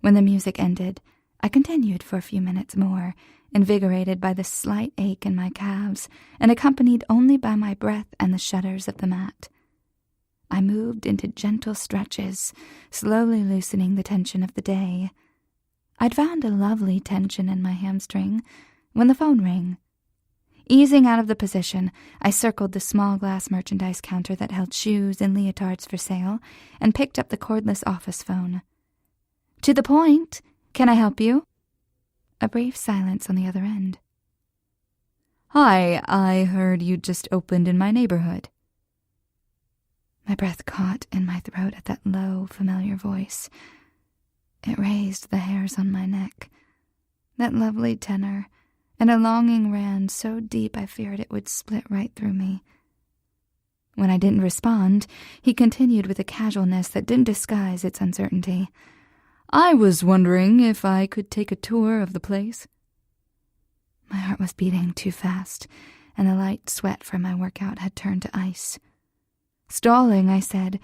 When the music ended, I continued for a few minutes more, invigorated by the slight ache in my calves and accompanied only by my breath and the shudders of the mat. I moved into gentle stretches, slowly loosening the tension of the day. I'd found a lovely tension in my hamstring when the phone rang. Easing out of the position, I circled the small glass merchandise counter that held shoes and leotards for sale and picked up the cordless office phone. "To the Point. Can I help you?" A brief silence on the other end. "Hi, I heard you just opened in my neighborhood." My breath caught in my throat at that low, familiar voice. It raised the hairs on my neck. That lovely tenor, and a longing ran so deep I feared it would split right through me, When I didn't respond, he continued with a casualness that didn't disguise its uncertainty. I was wondering if I could take a tour of the place. My heart was beating too fast, and the light sweat from my workout had turned to ice. Stalling, I said,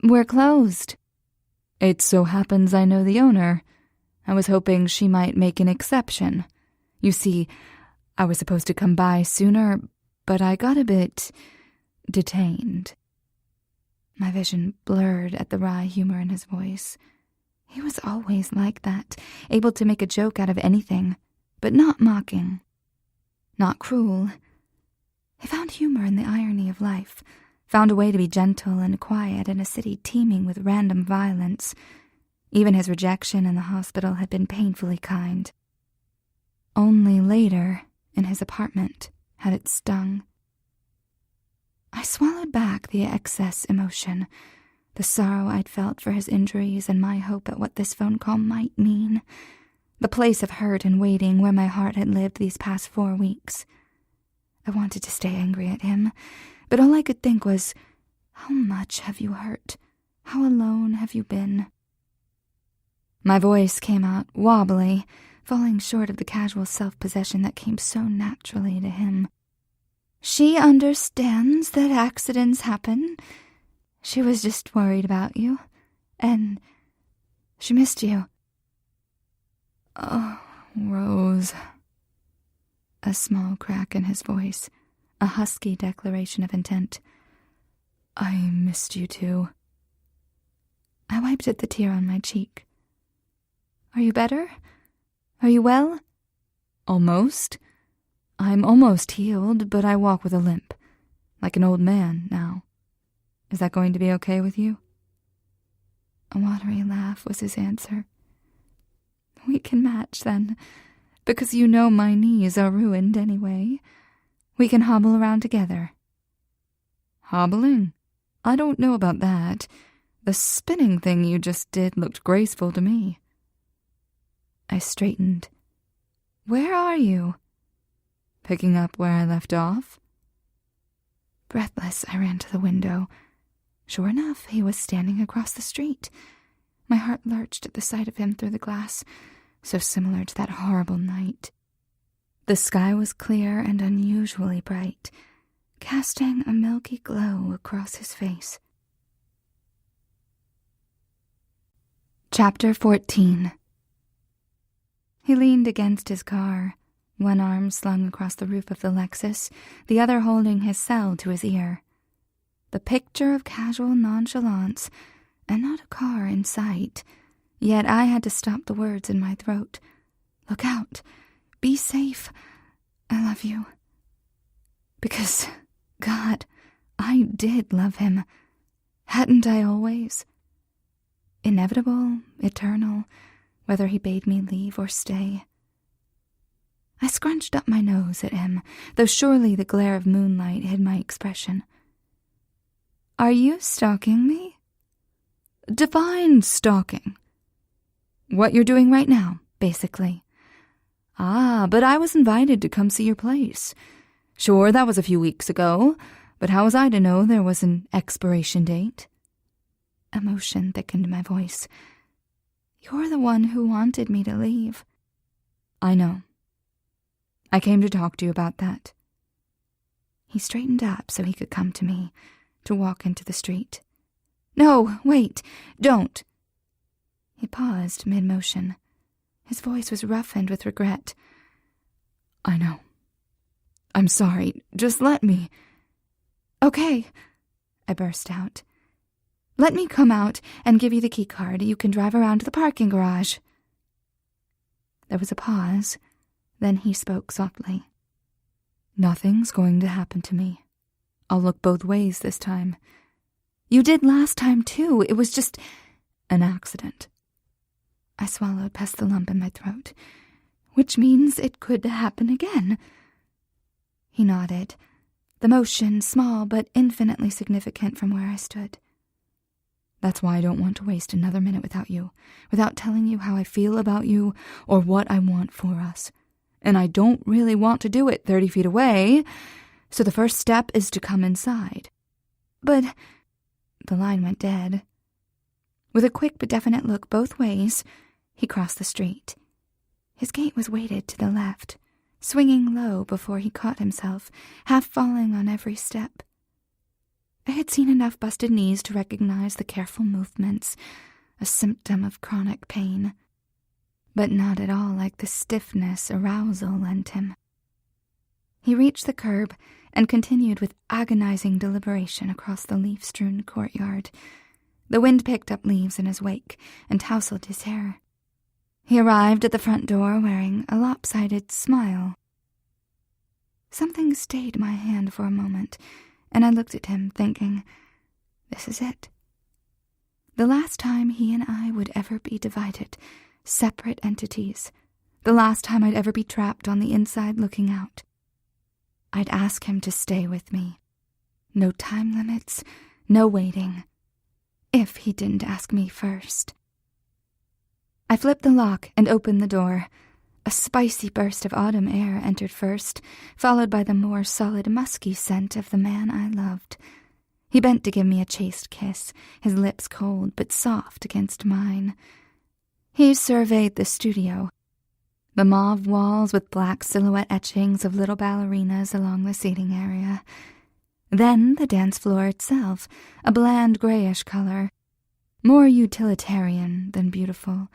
"We're closed." It so happens I know the owner. I was hoping she might make an exception. You see, I was supposed to come by sooner, but I got a bit detained. My vision blurred at the wry humor in his voice. He was always like that, able to make a joke out of anything, but not mocking. Not cruel. He found humor in the irony of life, found a way to be gentle and quiet in a city teeming with random violence. Even his rejection in the hospital had been painfully kind. Only later, in his apartment, had it stung. I swallowed back the excess emotion, the sorrow I'd felt for his injuries and my hope at what this phone call might mean, the place of hurt and waiting where my heart had lived these past 4 weeks. I wanted to stay angry at him, but all I could think was, how much have you hurt? How alone have you been? My voice came out wobbly, falling short of the casual self-possession that came so naturally to him. She understands that accidents happen. She was just worried about you, and she missed you. Oh, Rose. A small crack in his voice, a husky declaration of intent. I missed you too. I wiped at the tear on my cheek. Are you better? Are you well? Almost. I'm almost healed, but I walk with a limp, like an old man now. Is that going to be okay with you? A watery laugh was his answer. We can match then, because you know my knees are ruined anyway. We can hobble around together. Hobbling? I don't know about that. The spinning thing you just did looked graceful to me. I straightened. Where are you? Picking up where I left off. Breathless, I ran to the window. Sure enough, he was standing across the street. My heart lurched at the sight of him through the glass, so similar to that horrible night. The sky was clear and unusually bright, casting a milky glow across his face. Chapter 14. He leaned against his car, one arm slung across the roof of the Lexus, the other holding his cell to his ear. The picture of casual nonchalance, and not a car in sight, yet I had to stop the words in my throat. Look out. Be safe. I love you. Because, God, I did love him. Hadn't I always? Inevitable, eternal, whether he bade me leave or stay. I scrunched up my nose at him, though surely the glare of moonlight hid my expression. Are you stalking me? Define stalking. What you're doing right now, basically. Ah, but I was invited to come see your place. Sure, that was a few weeks ago, but how was I to know there was an expiration date? Emotion thickened my voice. You're the one who wanted me to leave. I know. I came to talk to you about that. He straightened up so he could come to me, to walk into the street. No, wait, don't. He paused mid-motion. His voice was roughened with regret. I know. I'm sorry. Just let me. Okay, I burst out. Let me come out and give you the key card. You can drive around to the parking garage. There was a pause. Then he spoke softly. Nothing's going to happen to me. I'll look both ways this time. You did last time, too. It was just an accident. I swallowed past the lump in my throat, which means it could happen again. He nodded, the motion small but infinitely significant from where I stood. That's why I don't want to waste another minute without you, without telling you how I feel about you or what I want for us. And I don't really want to do it 30 feet away, so the first step is to come inside. But the line went dead. With a quick but definite look both ways, he crossed the street. His gait was weighted to the left, swinging low before he caught himself, half falling on every step. I had seen enough busted knees to recognize the careful movements, a symptom of chronic pain, but not at all like the stiffness arousal lent him. He reached the curb and continued with agonizing deliberation across the leaf-strewn courtyard. The wind picked up leaves in his wake and tousled his hair. He arrived at the front door wearing a lopsided smile. Something stayed my hand for a moment, and I looked at him thinking, this is it. The last time he and I would ever be divided, separate entities. The last time I'd ever be trapped on the inside looking out. I'd ask him to stay with me. No time limits, no waiting. If he didn't ask me first. I flipped the lock and opened the door. A spicy burst of autumn air entered first, followed by the more solid, musky scent of the man I loved. He bent to give me a chaste kiss, his lips cold but soft against mine. He surveyed the studio. The mauve walls with black silhouette etchings of little ballerinas along the seating area. Then the dance floor itself, a bland grayish color, more utilitarian than beautiful,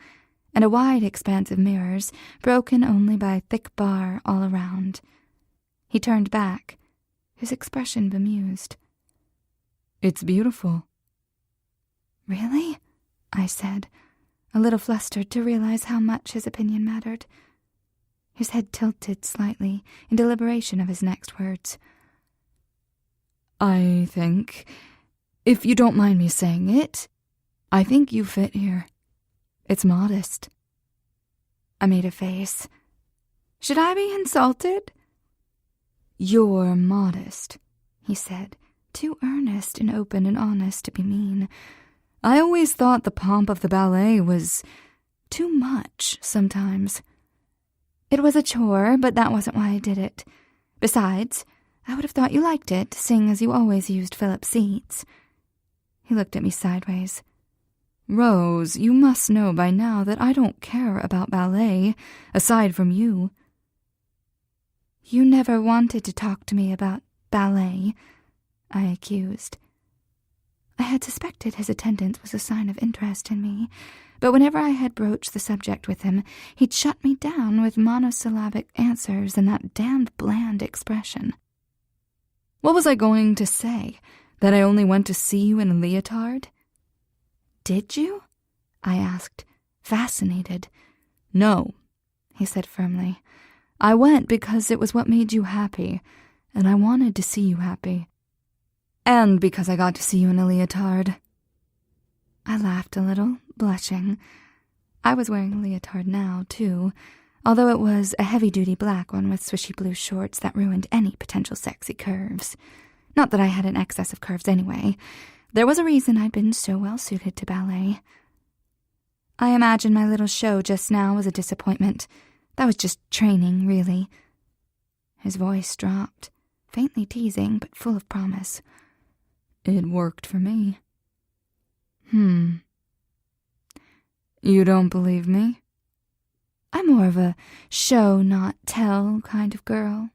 and a wide expanse of mirrors, broken only by a thick bar all around. He turned back, his expression bemused. It's beautiful. Really? I said, a little flustered to realize how much his opinion mattered. His head tilted slightly in deliberation of his next words. I think, if you don't mind me saying it, I think you fit here. It's modest. I made a face. Should I be insulted? You're modest, he said, too earnest and open and honest to be mean. I always thought the pomp of the ballet was too much sometimes. It was a chore, but that wasn't why I did it. Besides, I would have thought you liked it, seeing as you always used Philip's seats. He looked at me sideways. Rose, you must know by now that I don't care about ballet, aside from you. You never wanted to talk to me about ballet, I accused. I had suspected his attendance was a sign of interest in me, but whenever I had broached the subject with him, he'd shut me down with monosyllabic answers and that damned bland expression. What was I going to say? That I only went to see you in a leotard? Did you? I asked, fascinated. No, he said firmly. I went because it was what made you happy, and I wanted to see you happy. And because I got to see you in a leotard. I laughed a little, blushing. I was wearing a leotard now, too, although it was a heavy-duty black one with swishy blue shorts that ruined any potential sexy curves. Not that I had an excess of curves anyway. There was a reason I'd been so well suited to ballet. I imagine my little show just now was a disappointment. That was just training, really. His voice dropped, faintly teasing but full of promise. It worked for me. You don't believe me? I'm more of a show, not tell kind of girl.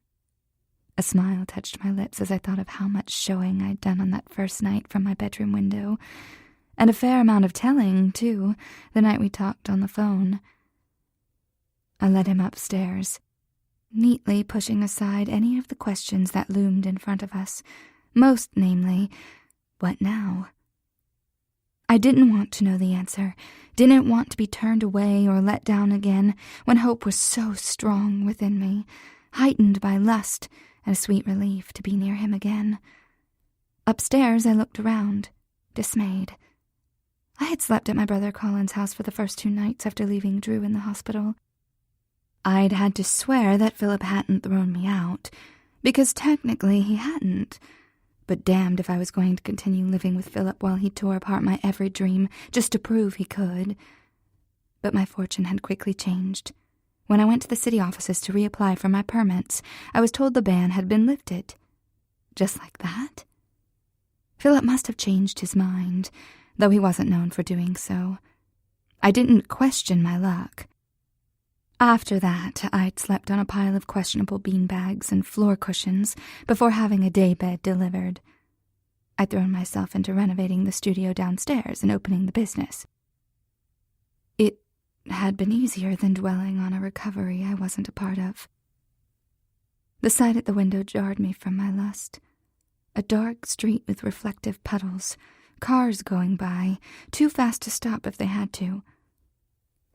A smile touched my lips as I thought of how much showing I'd done on that first night from my bedroom window, and a fair amount of telling, too, the night we talked on the phone. I led him upstairs, neatly pushing aside any of the questions that loomed in front of us, most namely, what now? I didn't want to know the answer, didn't want to be turned away or let down again when hope was so strong within me, heightened by lust and a sweet relief to be near him again. Upstairs, I looked around, dismayed. I had slept at my brother Colin's house for the first 2 nights after leaving Drew in the hospital. I'd had to swear that Philip hadn't thrown me out, because technically he hadn't. But damned if I was going to continue living with Philip while he tore apart my every dream just to prove he could. But my fortune had quickly changed. When I went to the city offices to reapply for my permits, I was told the ban had been lifted. Just like that? Philip must have changed his mind, though he wasn't known for doing so. I didn't question my luck. After that, I'd slept on a pile of questionable beanbags and floor cushions before having a daybed delivered. I'd thrown myself into renovating the studio downstairs and opening the business. It had been easier than dwelling on a recovery I wasn't a part of. The sight at the window jarred me from my lust. A dark street with reflective puddles, cars going by, too fast to stop if they had to.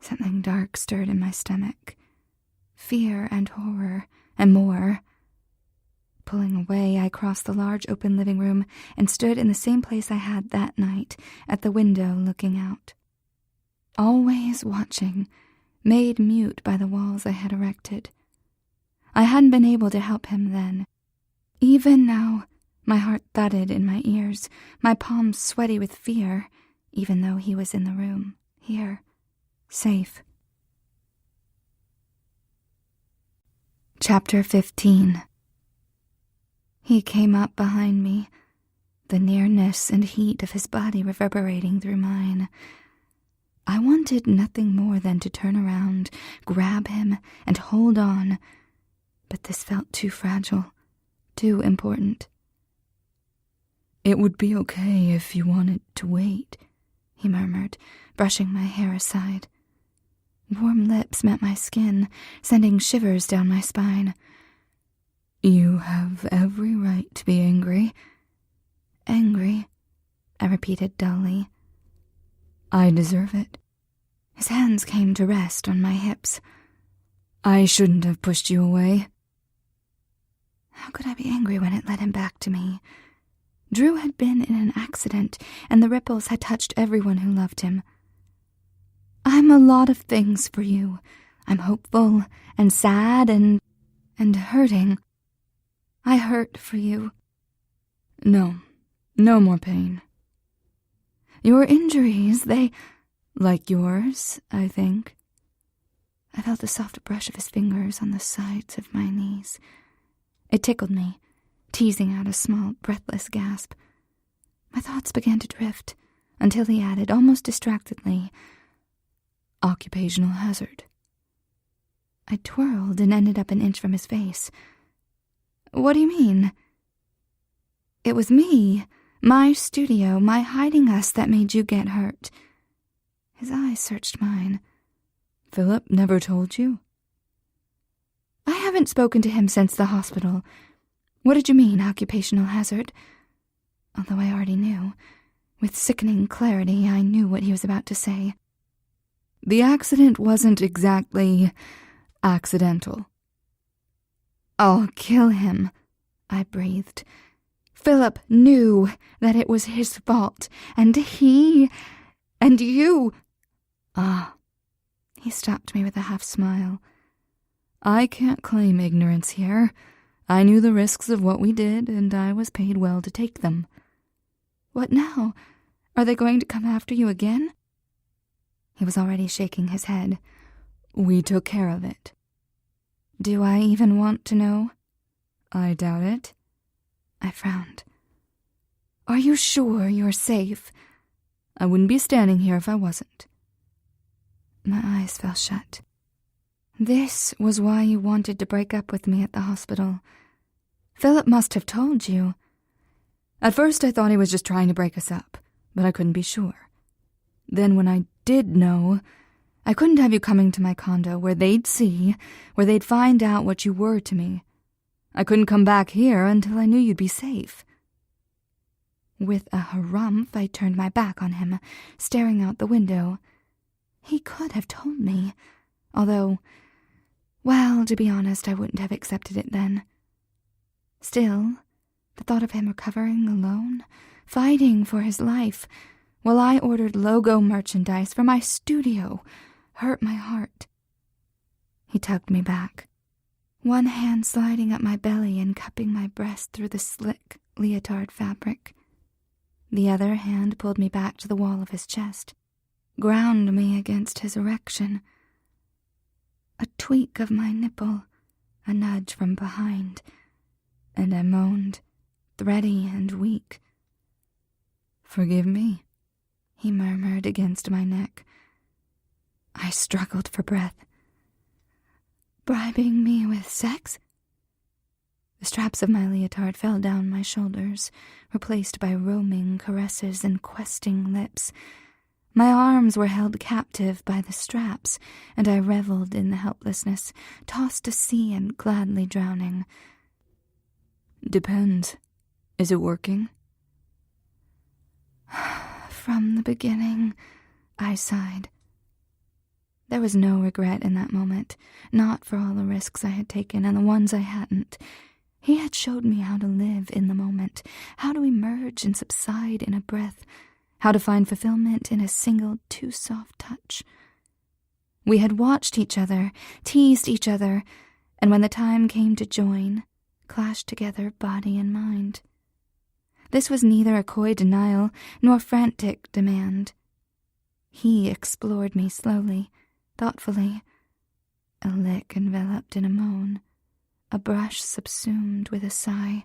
Something dark stirred in my stomach. Fear and horror, and more. Pulling away, I crossed the large open living room and stood in the same place I had that night, at the window looking out. Always watching, made mute by the walls I had erected. I hadn't been able to help him then. Even now, my heart thudded in my ears, my palms sweaty with fear, even though he was in the room, here, safe. Chapter 15. He came up behind me, the nearness and heat of his body reverberating through mine. I wanted nothing more than to turn around, grab him, and hold on, but this felt too fragile, too important. "It would be okay if you wanted to wait," he murmured, brushing my hair aside. Warm lips met my skin, sending shivers down my spine. "You have every right to be angry." "Angry," I repeated dully. "I deserve it." His hands came to rest on my hips. "I shouldn't have pushed you away." How could I be angry when it led him back to me? Drew had been in an accident, and the ripples had touched everyone who loved him. I'm a lot of things for you. I'm hopeful and sad and hurting. I hurt for you. No more pain. Your injuries, they... Like yours, I think. I felt the soft brush of his fingers on the sides of my knees. It tickled me, teasing out a small, breathless gasp. My thoughts began to drift, until he added, almost distractedly, "Occupational hazard." I twirled and ended up an inch from his face. What do you mean? It was me, my studio, my hiding us that made you get hurt. His eyes searched mine. "Philip never told you?" I haven't spoken to him since the hospital. What did you mean, occupational hazard? Although I already knew. With sickening clarity, I knew what he was about to say. "The accident wasn't exactly accidental." "I'll kill him," I breathed. Philip knew that it was his fault, and he... and you... He stopped me with a half-smile. "I can't claim ignorance here. I knew the risks of what we did, and I was paid well to take them." "What now? Are they going to come after you again?" He was already shaking his head. "We took care of it." "Do I even want to know?" "I doubt it." I frowned. "Are you sure you're safe?" "I wouldn't be standing here if I wasn't." My eyes fell shut. This was why you wanted to break up with me at the hospital. Philip must have told you. At first I thought he was just trying to break us up, but I couldn't be sure. Then when I did know, I couldn't have you coming to my condo where they'd see, where they'd find out what you were to me. I couldn't come back here until I knew you'd be safe. With a harumph, I turned my back on him, staring out the window. He could have told me, although, well, to be honest, I wouldn't have accepted it then. Still, the thought of him recovering alone, fighting for his life, while I ordered logo merchandise for my studio, hurt my heart. He tugged me back, one hand sliding up my belly and cupping my breast through the slick leotard fabric. The other hand pulled me back to the wall of his chest, ground me against his erection. A tweak of my nipple, a nudge from behind, and I moaned, thready and weak. "Forgive me," he murmured against my neck. I struggled for breath. "Bribing me with sex?" The straps of my leotard fell down my shoulders, replaced by roaming caresses and questing lips. My arms were held captive by the straps, and I reveled in the helplessness, tossed to sea and gladly drowning. "Depends. Is it working?" "From the beginning," I sighed. There was no regret in that moment, not for all the risks I had taken and the ones I hadn't. He had showed me how to live in the moment, how to emerge and subside in a breath, how to find fulfillment in a single too-soft touch. We had watched each other, teased each other, and when the time came to join, clashed together body and mind. This was neither a coy denial nor frantic demand. He explored me slowly, thoughtfully, a lick enveloped in a moan, a brush subsumed with a sigh.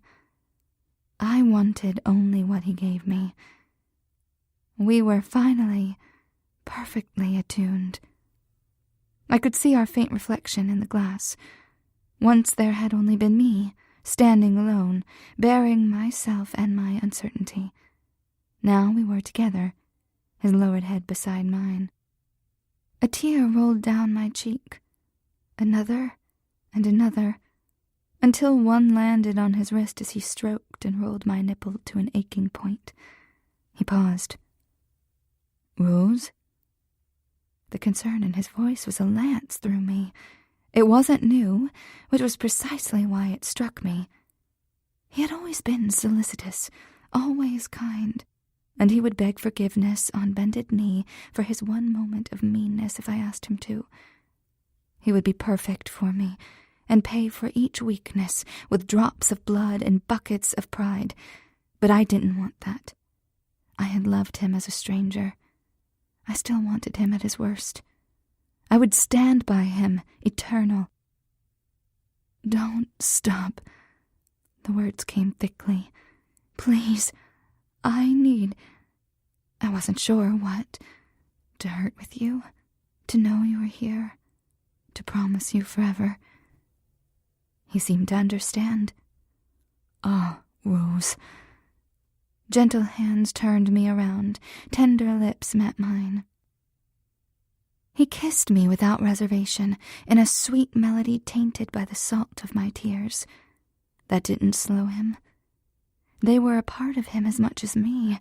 I wanted only what he gave me. We were finally perfectly attuned. I could see our faint reflection in the glass. Once there had only been me, standing alone, bearing myself and my uncertainty. Now we were together, his lowered head beside mine. A tear rolled down my cheek, another and another, until one landed on his wrist as he stroked and rolled my nipple to an aching point. He paused. "Rose?" The concern in his voice was a lance through me. It wasn't new, which was precisely why it struck me. He had always been solicitous, always kind, and he would beg forgiveness on bended knee for his one moment of meanness if I asked him to. He would be perfect for me, and pay for each weakness with drops of blood and buckets of pride. But I didn't want that. I had loved him as a stranger. I still wanted him at his worst. I would stand by him, eternal. "Don't stop." The words came thickly. "Please, I wasn't sure what. To hurt with you, to know you were here, to promise you forever." He seemed to understand. "Ah, Rose." Gentle hands turned me around, tender lips met mine. He kissed me without reservation, in a sweet melody tainted by the salt of my tears. That didn't slow him. They were a part of him as much as me.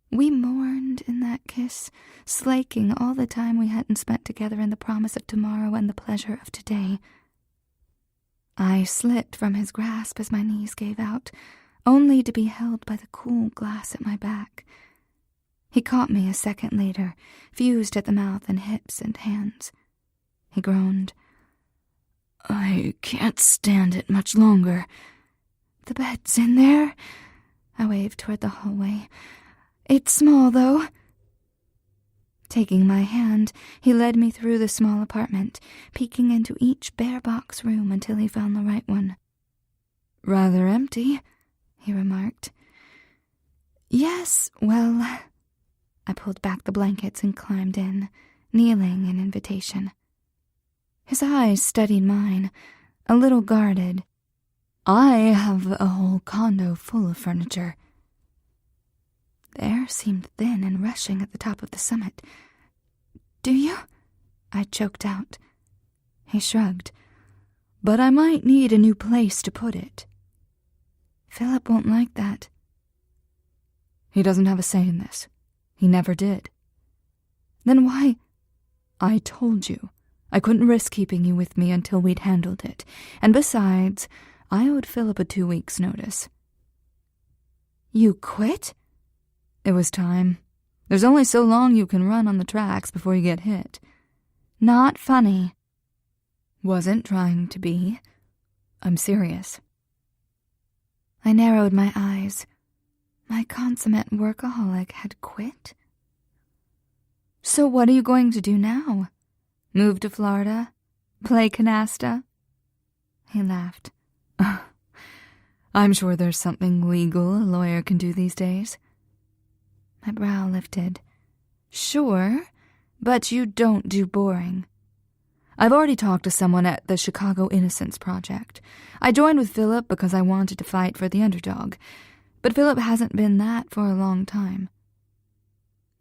We mourned in that kiss, slaking all the time we hadn't spent together in the promise of tomorrow and the pleasure of today. I slipped from his grasp as my knees gave out, only to be held by the cool glass at my back. He caught me a second later, fused at the mouth and hips and hands. He groaned. "I can't stand it much longer." "The bed's in there?" I waved toward the hallway. "It's small, though." Taking my hand, he led me through the small apartment, peeking into each bare box room until he found the right one. "Rather empty," he remarked. "Yes, well..." I pulled back the blankets and climbed in, kneeling in invitation. His eyes studied mine, a little guarded. "I have a whole condo full of furniture." The air seemed thin and rushing at the top of the summit. "Do you?" I choked out. He shrugged. "But I might need a new place to put it." "Philip won't like that." "He doesn't have a say in this. He never did." "Then why?" "I told you. I couldn't risk keeping you with me until we'd handled it. And besides, I owed Philip a 2 weeks' notice." "You quit?" "It was time. There's only so long you can run on the tracks before you get hit." "Not funny." "Wasn't trying to be. I'm serious." I narrowed my eyes. My consummate workaholic had quit? "So what are you going to do now? Move to Florida? Play canasta?" He laughed. "I'm sure there's something legal a lawyer can do these days." My brow lifted. Sure, but you don't do boring. I've already talked to someone at the Chicago Innocence Project. I joined with Philip because I wanted to fight for the underdog, but Philip hasn't been that for a long time.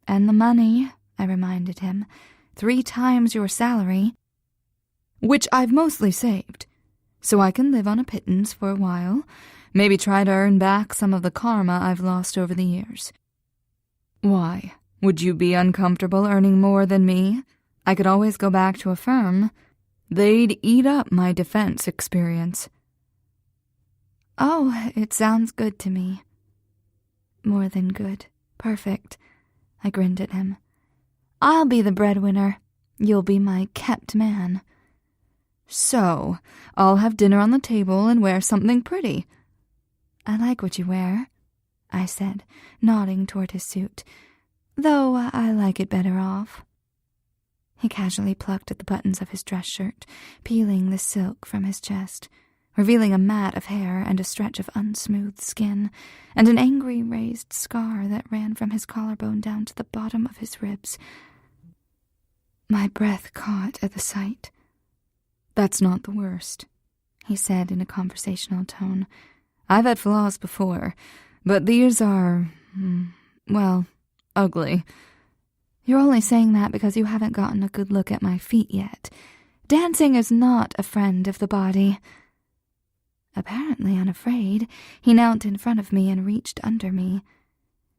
And the money, I reminded him, 3 times your salary. Which I've mostly saved, so I can live on a pittance for a while, maybe try to earn back some of the karma I've lost over the years. Why? Would you be uncomfortable earning more than me? I could always go back to a firm. They'd eat up my defense experience. Oh, it sounds good to me. More than good. Perfect. I grinned at him. I'll be the breadwinner. You'll be my kept man. So, I'll have dinner on the table and wear something pretty. I like what you wear, I said, nodding toward his suit, though I like it better off. He casually plucked at the buttons of his dress shirt, peeling the silk from his chest, revealing a mat of hair and a stretch of unsmoothed skin, and an angry raised scar that ran from his collarbone down to the bottom of his ribs. My breath caught at the sight. That's not the worst, he said in a conversational tone. I've had flaws before, but these are, well, ugly. You're only saying that because you haven't gotten a good look at my feet yet. Dancing is not a friend of the body. Apparently unafraid, he knelt in front of me and reached under me.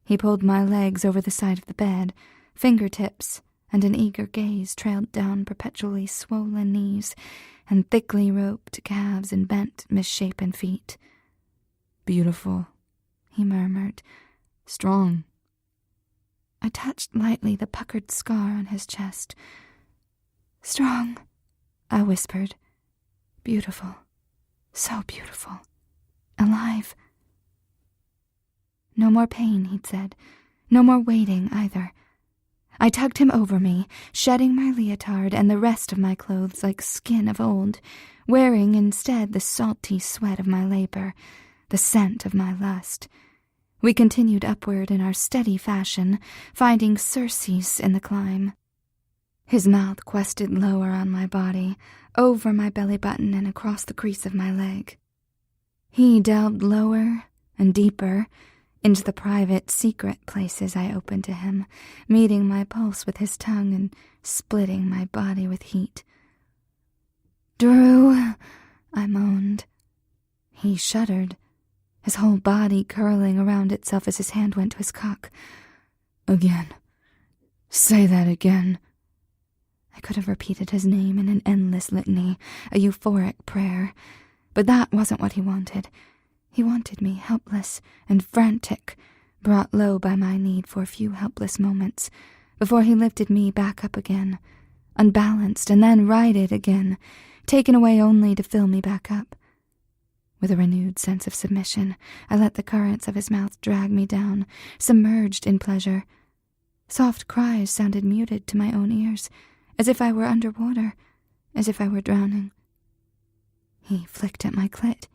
He pulled my legs over the side of the bed, fingertips and an eager gaze trailed down perpetually swollen knees and thickly roped calves and bent, misshapen feet. Beautiful, he murmured. Strong. I touched lightly the puckered scar on his chest. Strong, I whispered. Beautiful. So beautiful. Alive. No more pain, he'd said. No more waiting, either. I tugged him over me, shedding my leotard and the rest of my clothes like skin of old, wearing instead the salty sweat of my labor, the scent of my lust. We continued upward in our steady fashion, finding surcease in the climb. His mouth quested lower on my body, over my belly button and across the crease of my leg. He delved lower and deeper into the private, secret places I opened to him, meeting my pulse with his tongue and splitting my body with heat. "Drew," I moaned. He shuddered, his whole body curling around itself as his hand went to his cock. "Again. Say that again." I could have repeated his name in an endless litany, a euphoric prayer, but that wasn't what he wanted. He wanted me helpless and frantic, brought low by my need for a few helpless moments, before he lifted me back up again, unbalanced and then righted again, taken away only to fill me back up. With a renewed sense of submission, I let the currents of his mouth drag me down, submerged in pleasure. Soft cries sounded muted to my own ears, as if I were underwater, as if I were drowning. He flicked at my clit,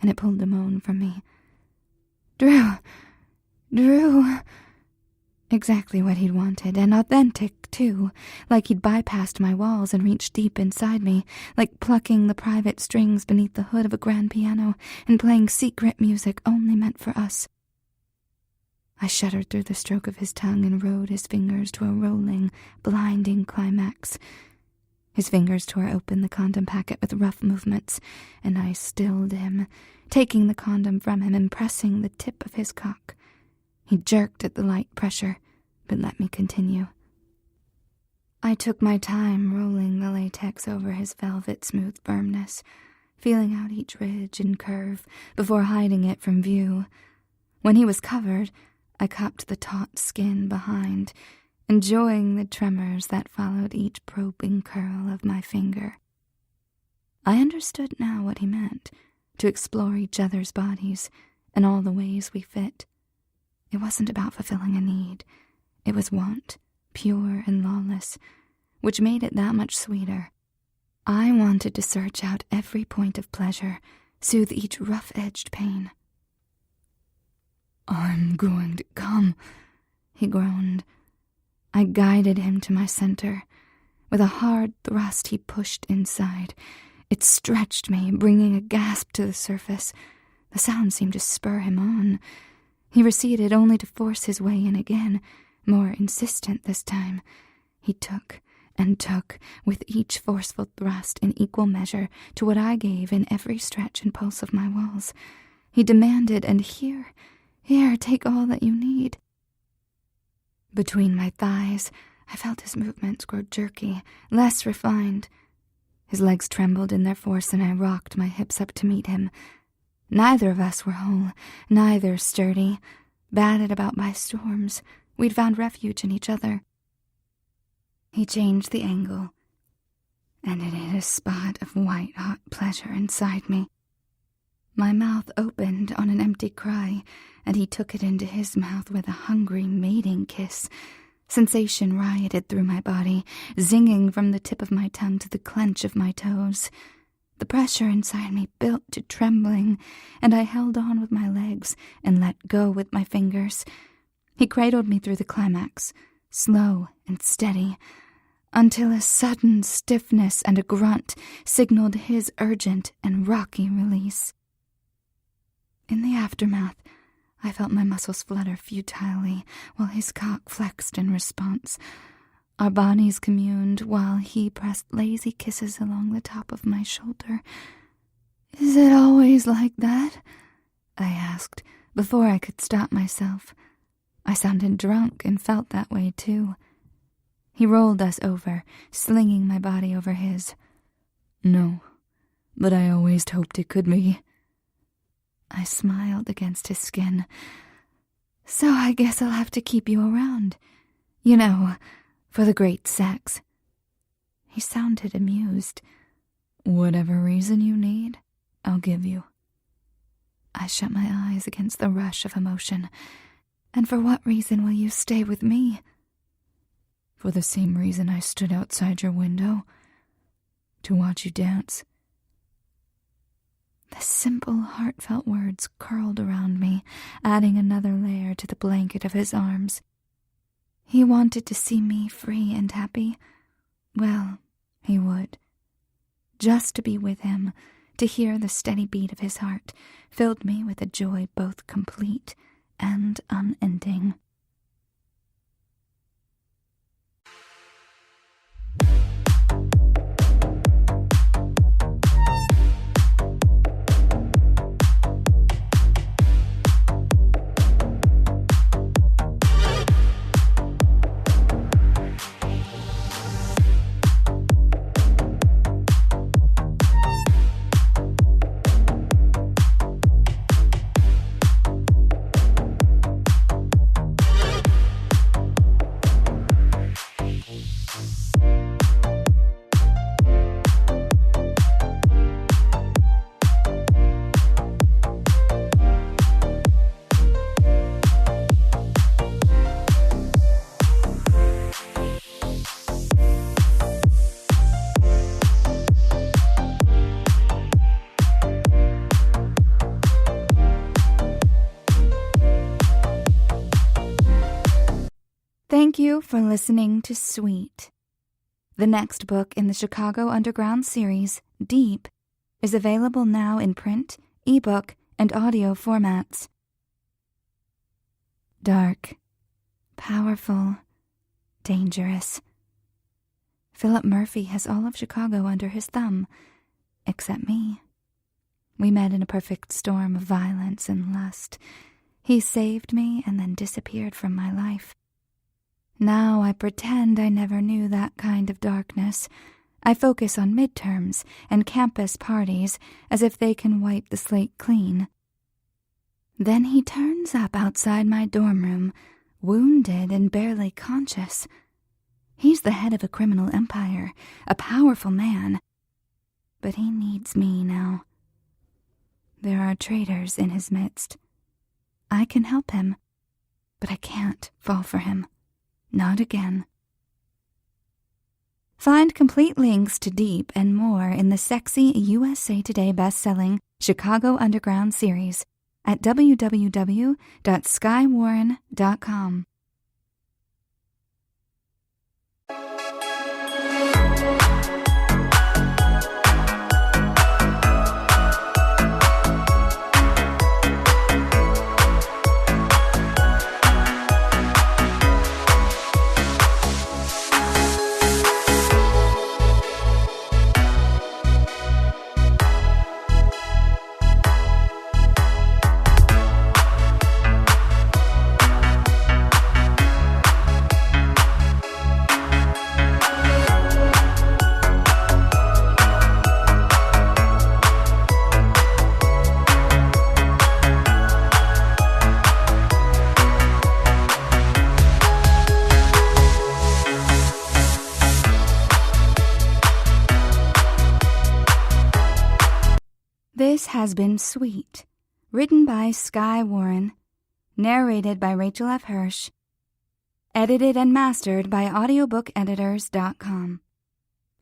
and it pulled a moan from me. "Drew! Drew!" Exactly what he'd wanted, and authentic, too, like he'd bypassed my walls and reached deep inside me, like plucking the private strings beneath the hood of a grand piano and playing secret music only meant for us. I shuddered through the stroke of his tongue and rode his fingers to a rolling, blinding climax. His fingers tore open the condom packet with rough movements, and I stilled him, taking the condom from him and pressing the tip of his cock. He jerked at the light pressure, but let me continue. I took my time rolling the latex over his velvet-smooth firmness, feeling out each ridge and curve before hiding it from view. When he was covered, I cupped the taut skin behind, enjoying the tremors that followed each probing curl of my finger. I understood now what he meant, to explore each other's bodies and all the ways we fit. It wasn't about fulfilling a need. It was want, pure and lawless, which made it that much sweeter. I wanted to search out every point of pleasure, soothe each rough-edged pain. "I'm going to come," he groaned. I guided him to my center. With a hard thrust, he pushed inside. It stretched me, bringing a gasp to the surface. The sound seemed to spur him on. He receded only to force his way in again, more insistent this time. He took and took, with each forceful thrust in equal measure to what I gave in every stretch and pulse of my walls. He demanded, and here, take all that you need. Between my thighs, I felt his movements grow jerky, less refined. His legs trembled in their force, and I rocked my hips up to meet him. Neither of us were whole, neither sturdy. Battered about by storms, we'd found refuge in each other. He changed the angle, and it hit a spot of white-hot pleasure inside me. My mouth opened on an empty cry, and he took it into his mouth with a hungry mating kiss. Sensation rioted through my body, zinging from the tip of my tongue to the clench of my toes. The pressure inside me built to trembling, and I held on with my legs and let go with my fingers. He cradled me through the climax, slow and steady, until a sudden stiffness and a grunt signaled his urgent and rocky release. In the aftermath, I felt my muscles flutter futilely while his cock flexed in response. Our bodies communed while he pressed lazy kisses along the top of my shoulder. "Is it always like that?" I asked, before I could stop myself. I sounded drunk and felt that way too. He rolled us over, slinging my body over his. "No, but I always hoped it could be." I smiled against his skin. "So I guess I'll have to keep you around. You know, for the great sex." He sounded amused. "Whatever reason you need, I'll give you." I shut my eyes against the rush of emotion. "And for what reason will you stay with me?" "For the same reason I stood outside your window. To watch you dance." The simple, heartfelt words curled around me, adding another layer to the blanket of his arms. He wanted to see me free and happy. Well, he would. Just to be with him, to hear the steady beat of his heart, filled me with a joy both complete and unending. Thank you for listening to Sweet. The next book in the Chicago Underground series, Deep, is available now in print, ebook, and audio formats. Dark, powerful, dangerous. Philip Murphy has all of Chicago under his thumb, except me. We met in a perfect storm of violence and lust. He saved me and then disappeared from my life. Now I pretend I never knew that kind of darkness. I focus on midterms and campus parties as if they can wipe the slate clean. Then he turns up outside my dorm room, wounded and barely conscious. He's the head of a criminal empire, a powerful man. But he needs me now. There are traitors in his midst. I can help him, but I can't fall for him. Not again. Find complete links to Deep and more in the sexy USA Today best-selling Chicago Underground series at www.skywarren.com. has been Sweet, written by Sky Warren, narrated by Rachel F. Hirsch, edited and mastered by audiobookeditors.com.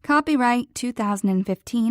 Copyright 2015.